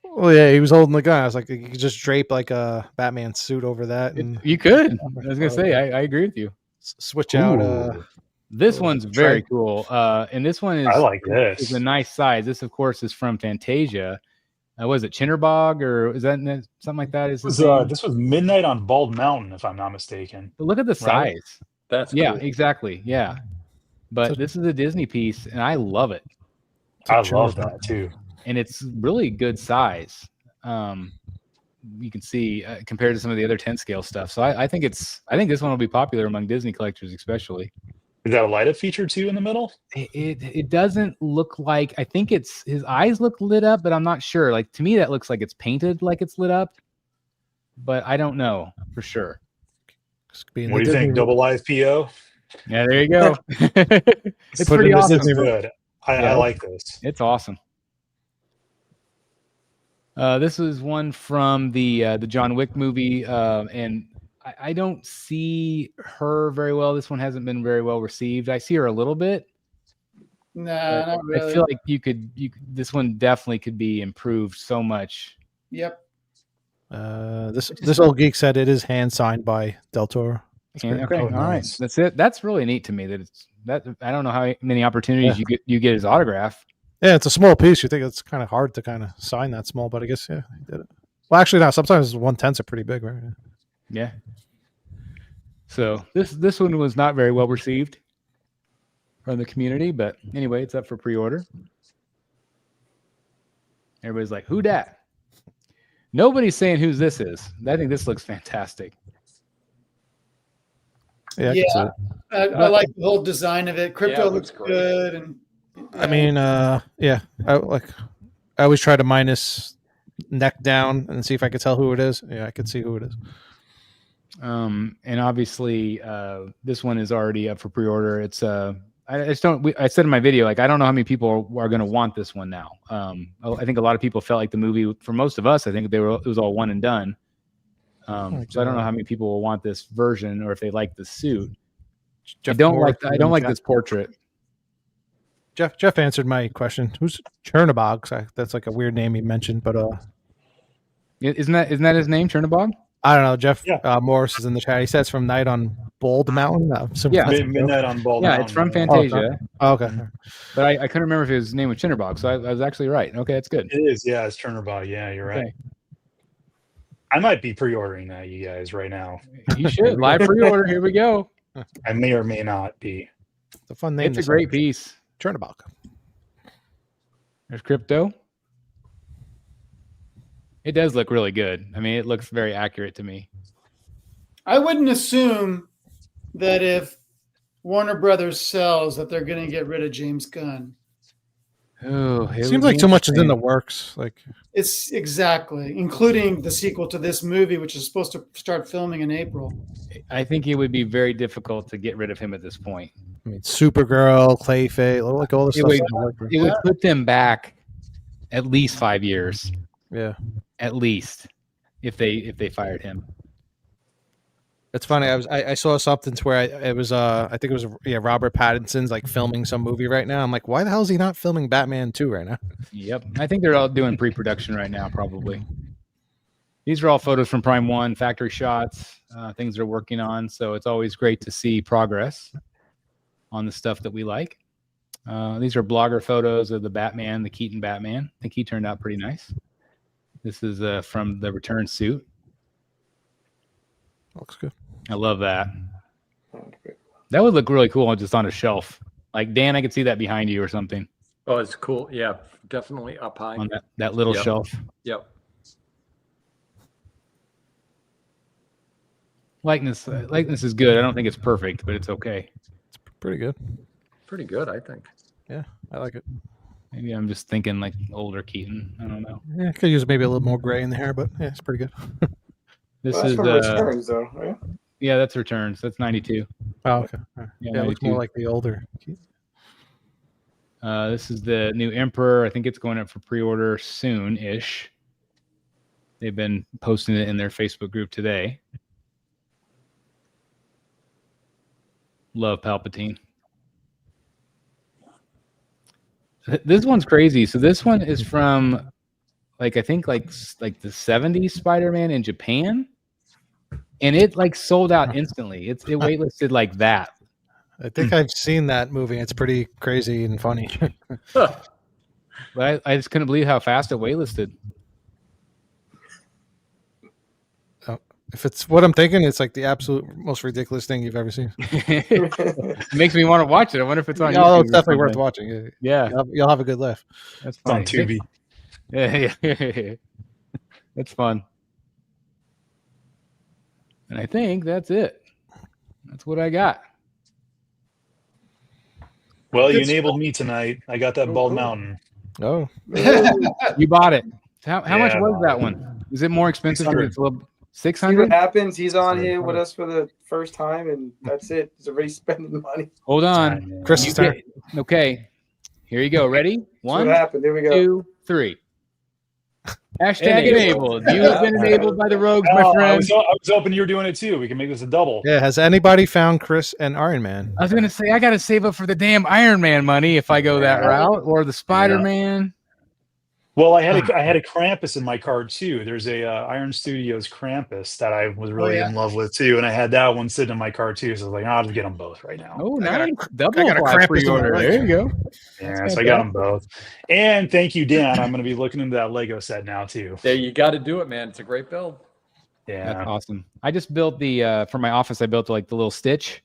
Well, yeah, he was holding the gun. I was like, you could just drape like a Batman suit over that and You could. I was gonna say, I agree with you. switch out. Ooh. This one's very cool. And this one I like is this. a nice size. This, of course, is from Fantasia. Was it Chinnerbog or is that something like that? Is This this? was Midnight on Bald Mountain, if I'm not mistaken. But look at the Right? size. That's Yeah, cool. exactly. Yeah. But So- this is a Disney piece, and I love it. I love that too. And it's really good size. You can see compared to some of the other 10 scale stuff. So I think this one will be popular among Disney collectors, especially. Is that a light up feature too in the middle? It doesn't look like, I think it's his eyes look lit up, but I'm not sure. Like, to me, that looks like it's painted like it's lit up, but I don't know for sure. What do you think? Double live PO? Yeah, there you go. It's Put pretty it in awesome. This is good. I Yeah. like this. It's awesome. This is one from the John Wick movie, and I don't see her very well. This one hasn't been very well received. I see her a little bit. Nah, not really. I feel like you could. This one definitely could be improved so much. Yep. This old geek said it is hand signed by Del Toro. Okay, Oh, all right, nice. that's it. That's really neat to me. That I don't know how many opportunities you get his autograph. Yeah, it's a small piece. You think it's kind of hard to kind of sign that small, but I guess yeah, he did it. Well, actually, no. Sometimes 1/10 are pretty big, right? Yeah. So this one was not very well received from the community, but anyway, it's up for pre-order. Everybody's like, "Who dat?" Nobody's saying whose this is. I think this looks fantastic. Yeah, I can see Yeah. it. I like the whole design of it. Crypto it looks looks great. good, and I mean, yeah, I always try to minus neck down and see if I could tell who it is. Yeah, I could see who it is. And obviously, this one is already up for pre-order. It's I just don't. I said in my video, like, I don't know how many people are going to want this one now. I think a lot of people felt like the movie, for most of us, I think it was all one and done. So I don't know how many people will want this version, or if they like the suit. I don't like this portrait. Jeff answered my question. Who's Chernobog? That's like a weird name he mentioned, but Isn't that his name, Chernobog? I don't know. Jeff Yeah. Morris is in the chat. He says from Night on Bald Mountain. Yeah. Midnight on Bald Yeah, Mountain. it's from yeah. Fantasia. Oh, okay. But I couldn't remember if his name was Chernobog, so I was actually right. Okay, that's good. It is, yeah, it's Chernobog. Yeah, you're right. Okay. I might be pre-ordering that, you guys, right now. You should. Live pre-order. Here we go. I may or may not be. It's a fun name. It's a great piece. Chernobog. There's Crypto. It does look really good. I mean, it looks very accurate to me. I wouldn't assume that if Warner Brothers sells that they're going to get rid of James Gunn. Oh, it Seems would like be too much is in the interesting. works. Like It's exactly, including the sequel to this movie, which is supposed to start filming in April. I think it would be very difficult to get rid of him at this point. I mean, Supergirl, Clayface, like all the stuff. It would put them back at least 5 years, Yeah, at least, if they fired him. it's funny. I saw something to where it was I think it was Robert Pattinson's like filming some movie right now. I'm like, why the hell is he not filming Batman 2 right now? Yep, I think they're all doing pre-production right now, probably. These are all photos from Prime One, factory shots, things they're working on. So it's always great to see progress on the stuff that we like. These are blogger photos of the Batman, the Keaton Batman. I think he turned out pretty nice. This is from the return suit. Looks good. I love that. That would look really cool just on a shelf. Like, Dan, I could see that behind you or something. Oh, it's cool. Yeah, definitely up high. On that little Yep. shelf. Yep. Likeness is good. I don't think it's perfect, but it's okay. It's pretty good. Pretty good, I think. Yeah, I like it. Maybe I'm just thinking like older Keaton. I don't know. Yeah, could use maybe a little more gray in the hair, but yeah, it's pretty good. This Well, that's is from Returns, though, right? yeah, that's Returns. That's 92. Oh, okay. All right. Yeah, it looks 92. more like the older. This is the new Emperor. I think it's going up for pre-order soon-ish. They've been posting it in their Facebook group today. Love Palpatine. This one's crazy. So this one is from like I think like the 70s Spider-Man in Japan. And it like sold out instantly. It waitlisted like that. I think I've seen that movie. It's pretty crazy and funny. But I just couldn't believe how fast it waitlisted. If it's what I'm thinking, it's like the absolute most ridiculous thing you've ever seen. It makes me want to watch it. I wonder if it's on Oh, YouTube it's or definitely worth something. watching. Yeah, You'll have a good laugh. that's It's on funny. Tubi. Yeah. That's fun. And I think that's it. That's what I got. Well, you Good enabled me tonight. I got that Bald Mountain. Oh, You bought it. How much Yeah. was that one? Is it more expensive? 600. It's a little See what 600. happens. He's on here with us for the first time, and that's it. He's already spending money. Hold on. Chris You is turn. get- okay. Here you go. Ready? See One, what happened? There we go. 2, 3. Hashtag Enabled. enabled. You have been enabled by the rogues, my Oh, I friend. was hoping you were doing it too. We can make this a double. Yeah, has anybody found Chris and Iron Man? I was gonna say I gotta save up for the damn Iron Man money if I go that route, or the Spider-Man. Well, I had a Krampus in my card too. There's a Iron Studios Krampus that I was really yeah. in love with too, and I had that one sitting in my card too. So I was like, I'll just get them both right now. Oh, I got a- nice. Double I got a apply Krampus pre-order. in my There you go. Yeah, so I got them both. And thank you, Dan. I'm going to be looking into that Lego set now too. There, you got to do it, man. It's a great build. Yeah. That's awesome. I just built the for my office. I built like the little stitch,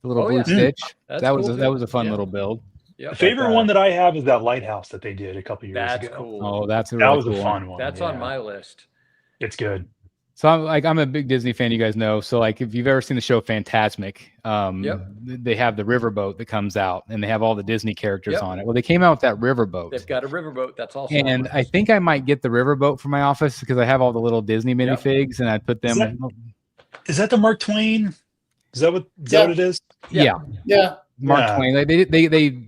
the little Oh, blue yeah. stitch. That's That was cool, that too. was a fun Yeah. little build. Yep. The favorite one that I have is that lighthouse that they did a couple years That's ago. cool. Oh, that's a That really was cool a fun one. That's yeah. on my list. It's good. So I'm a big Disney fan. You guys know. So like if you've ever seen the show Fantasmic, Yep. they have the riverboat that comes out, and they have all the Disney characters Yep. on it. Well, they came out with that riverboat. They've got a riverboat. That's also on And my I list. think I might get the riverboat for my office because I have all the little Disney Yep. minifigs, and I put Is them. Is that the Mark Twain? Is that what it is? Yeah, Yeah. Mark Yeah. Twain.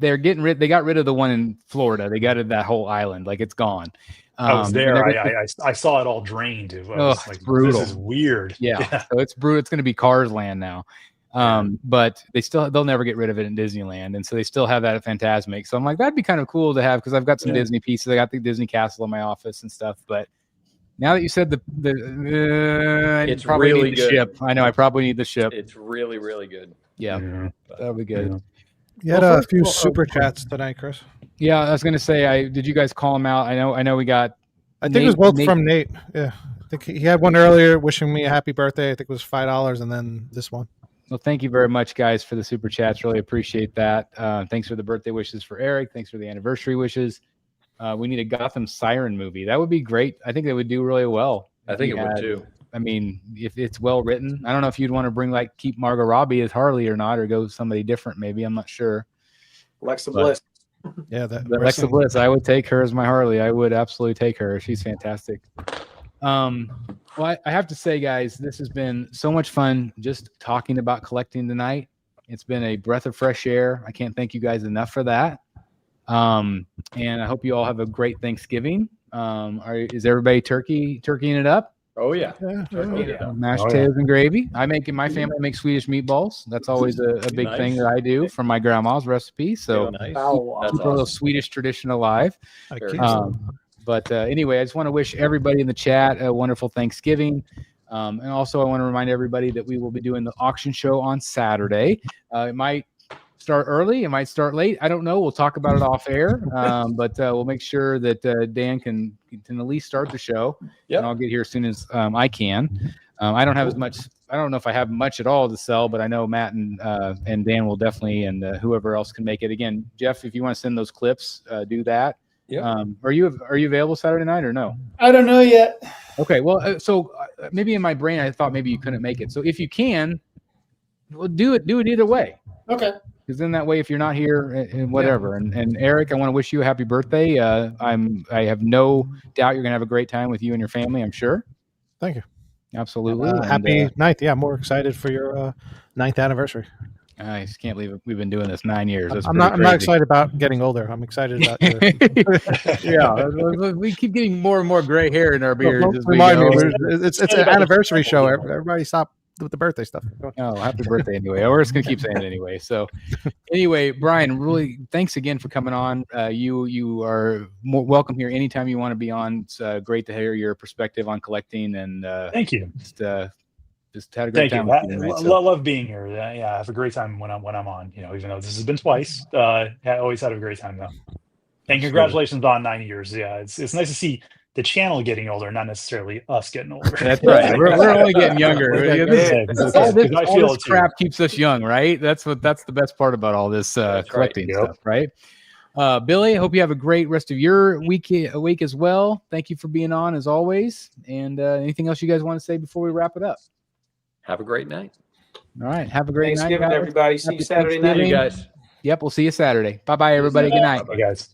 They're getting rid. They got rid of the one in Florida. They got rid of that whole island. Like it's gone. I was and there. everything- I saw it all drained. It was Oh, it's like, brutal. This is weird. yeah. So it's brutal. It's going to be Cars Land now. But they'll never get rid of it in Disneyland, and so they still have that at Fantasmic. So I'm like, that'd be kind of cool to have because I've got some Yeah. Disney pieces. I got the Disney Castle in my office and stuff. But now that you said I It's probably really need the good. ship. I know I probably need the ship. It's really, really good. Yeah, that'll be good. Yeah. You had Well, a first few of all- super chats tonight, Chris. Yeah, I was gonna say, did you guys call him out? I know we got. I think it was both from Nate. Yeah, I think he had one earlier wishing me a happy birthday. I think it was $5, and then this one. Well, thank you very much, guys, for the super chats. Really appreciate that. Thanks for the birthday wishes for Eric. Thanks for the anniversary wishes. We need a Gotham Siren movie. That would be great. I think they would do really well. I if think we it would had- too. I mean, if it's well written, I don't know if you'd want to bring keep Margot Robbie as Harley or not, or go somebody different. Maybe I'm not sure. Alexa But- Bliss. Yeah, that But Alexa Bliss, I would take her as my Harley. I would absolutely take her. She's fantastic. Well, I have to say, guys, this has been so much fun just talking about collecting tonight. It's been a breath of fresh air. I can't thank you guys enough for that. And I hope you all have a great Thanksgiving. Is everybody turkeying it up? Oh yeah. Yeah. Mashed Oh, yeah. potatoes and gravy. In my family, I make Swedish meatballs. That's always a big Nice. thing that I do from my grandma's recipe. So Nice. Oh, That's keep a little awesome. Swedish tradition alive. I Very keep cool. But anyway, I just want to wish everybody in the chat a wonderful Thanksgiving. And also, I want to remind everybody that we will be doing the auction show on Saturday. It might start early, it might start late. I don't know. We'll talk about it off air. But we'll make sure that Dan can at least start the show. Yep. And I'll get here as soon as I can. I don't have as much I don't know if I have much at all to sell, but I know Matt and Dan will definitely, and whoever else can make it. Again, Jeff, if you want to send those clips, do that. Yeah. Are you available Saturday night or no? I don't know yet. Okay. Well, so maybe in my brain I thought maybe you couldn't make it. So if you can, well, do it either way. Okay. Because then that way, if you're not here and whatever, and Eric, I want to wish you a happy birthday. I have no doubt you're gonna have a great time with you and your family. I'm sure. Thank you. Absolutely. Happy 9th. Yeah, I'm more excited for your 9th anniversary. I just can't believe it. We've been doing this 9 years. That's I'm pretty not crazy. excited about getting older. I'm excited about your Yeah, we keep getting more and more gray hair in our beards. Don't as we remind me. go. It's an anniversary show. Everybody stop with the birthday stuff. Oh, happy birthday anyway. We're just gonna keep saying it anyway. So anyway, Bryan, really thanks again for coming on. You are more welcome here anytime you want to be on. It's great to hear your perspective on collecting, and Thank you. Just had a great Thank time you. with you tonight, so. Love being here. Yeah, I have a great time when I'm on. You know, even though this has been twice, I always had a great time though. And congratulations on 9 years. Yeah, it's nice to see the channel getting older, not necessarily us getting older. That's right. We're only getting younger. All this crap keeps us young, right? That's the best part about all this collecting stuff, right? Billy, I hope you have a great rest of your week as well. Thank you for being on as always. And anything else you guys want to say before we wrap it up? Have a great night. All right. Have a great night, Thanksgiving, guys. everybody. See you Happy Saturday night. See you guys. Yep. We'll see you Saturday. Bye-bye, everybody. Good night. Bye, guys.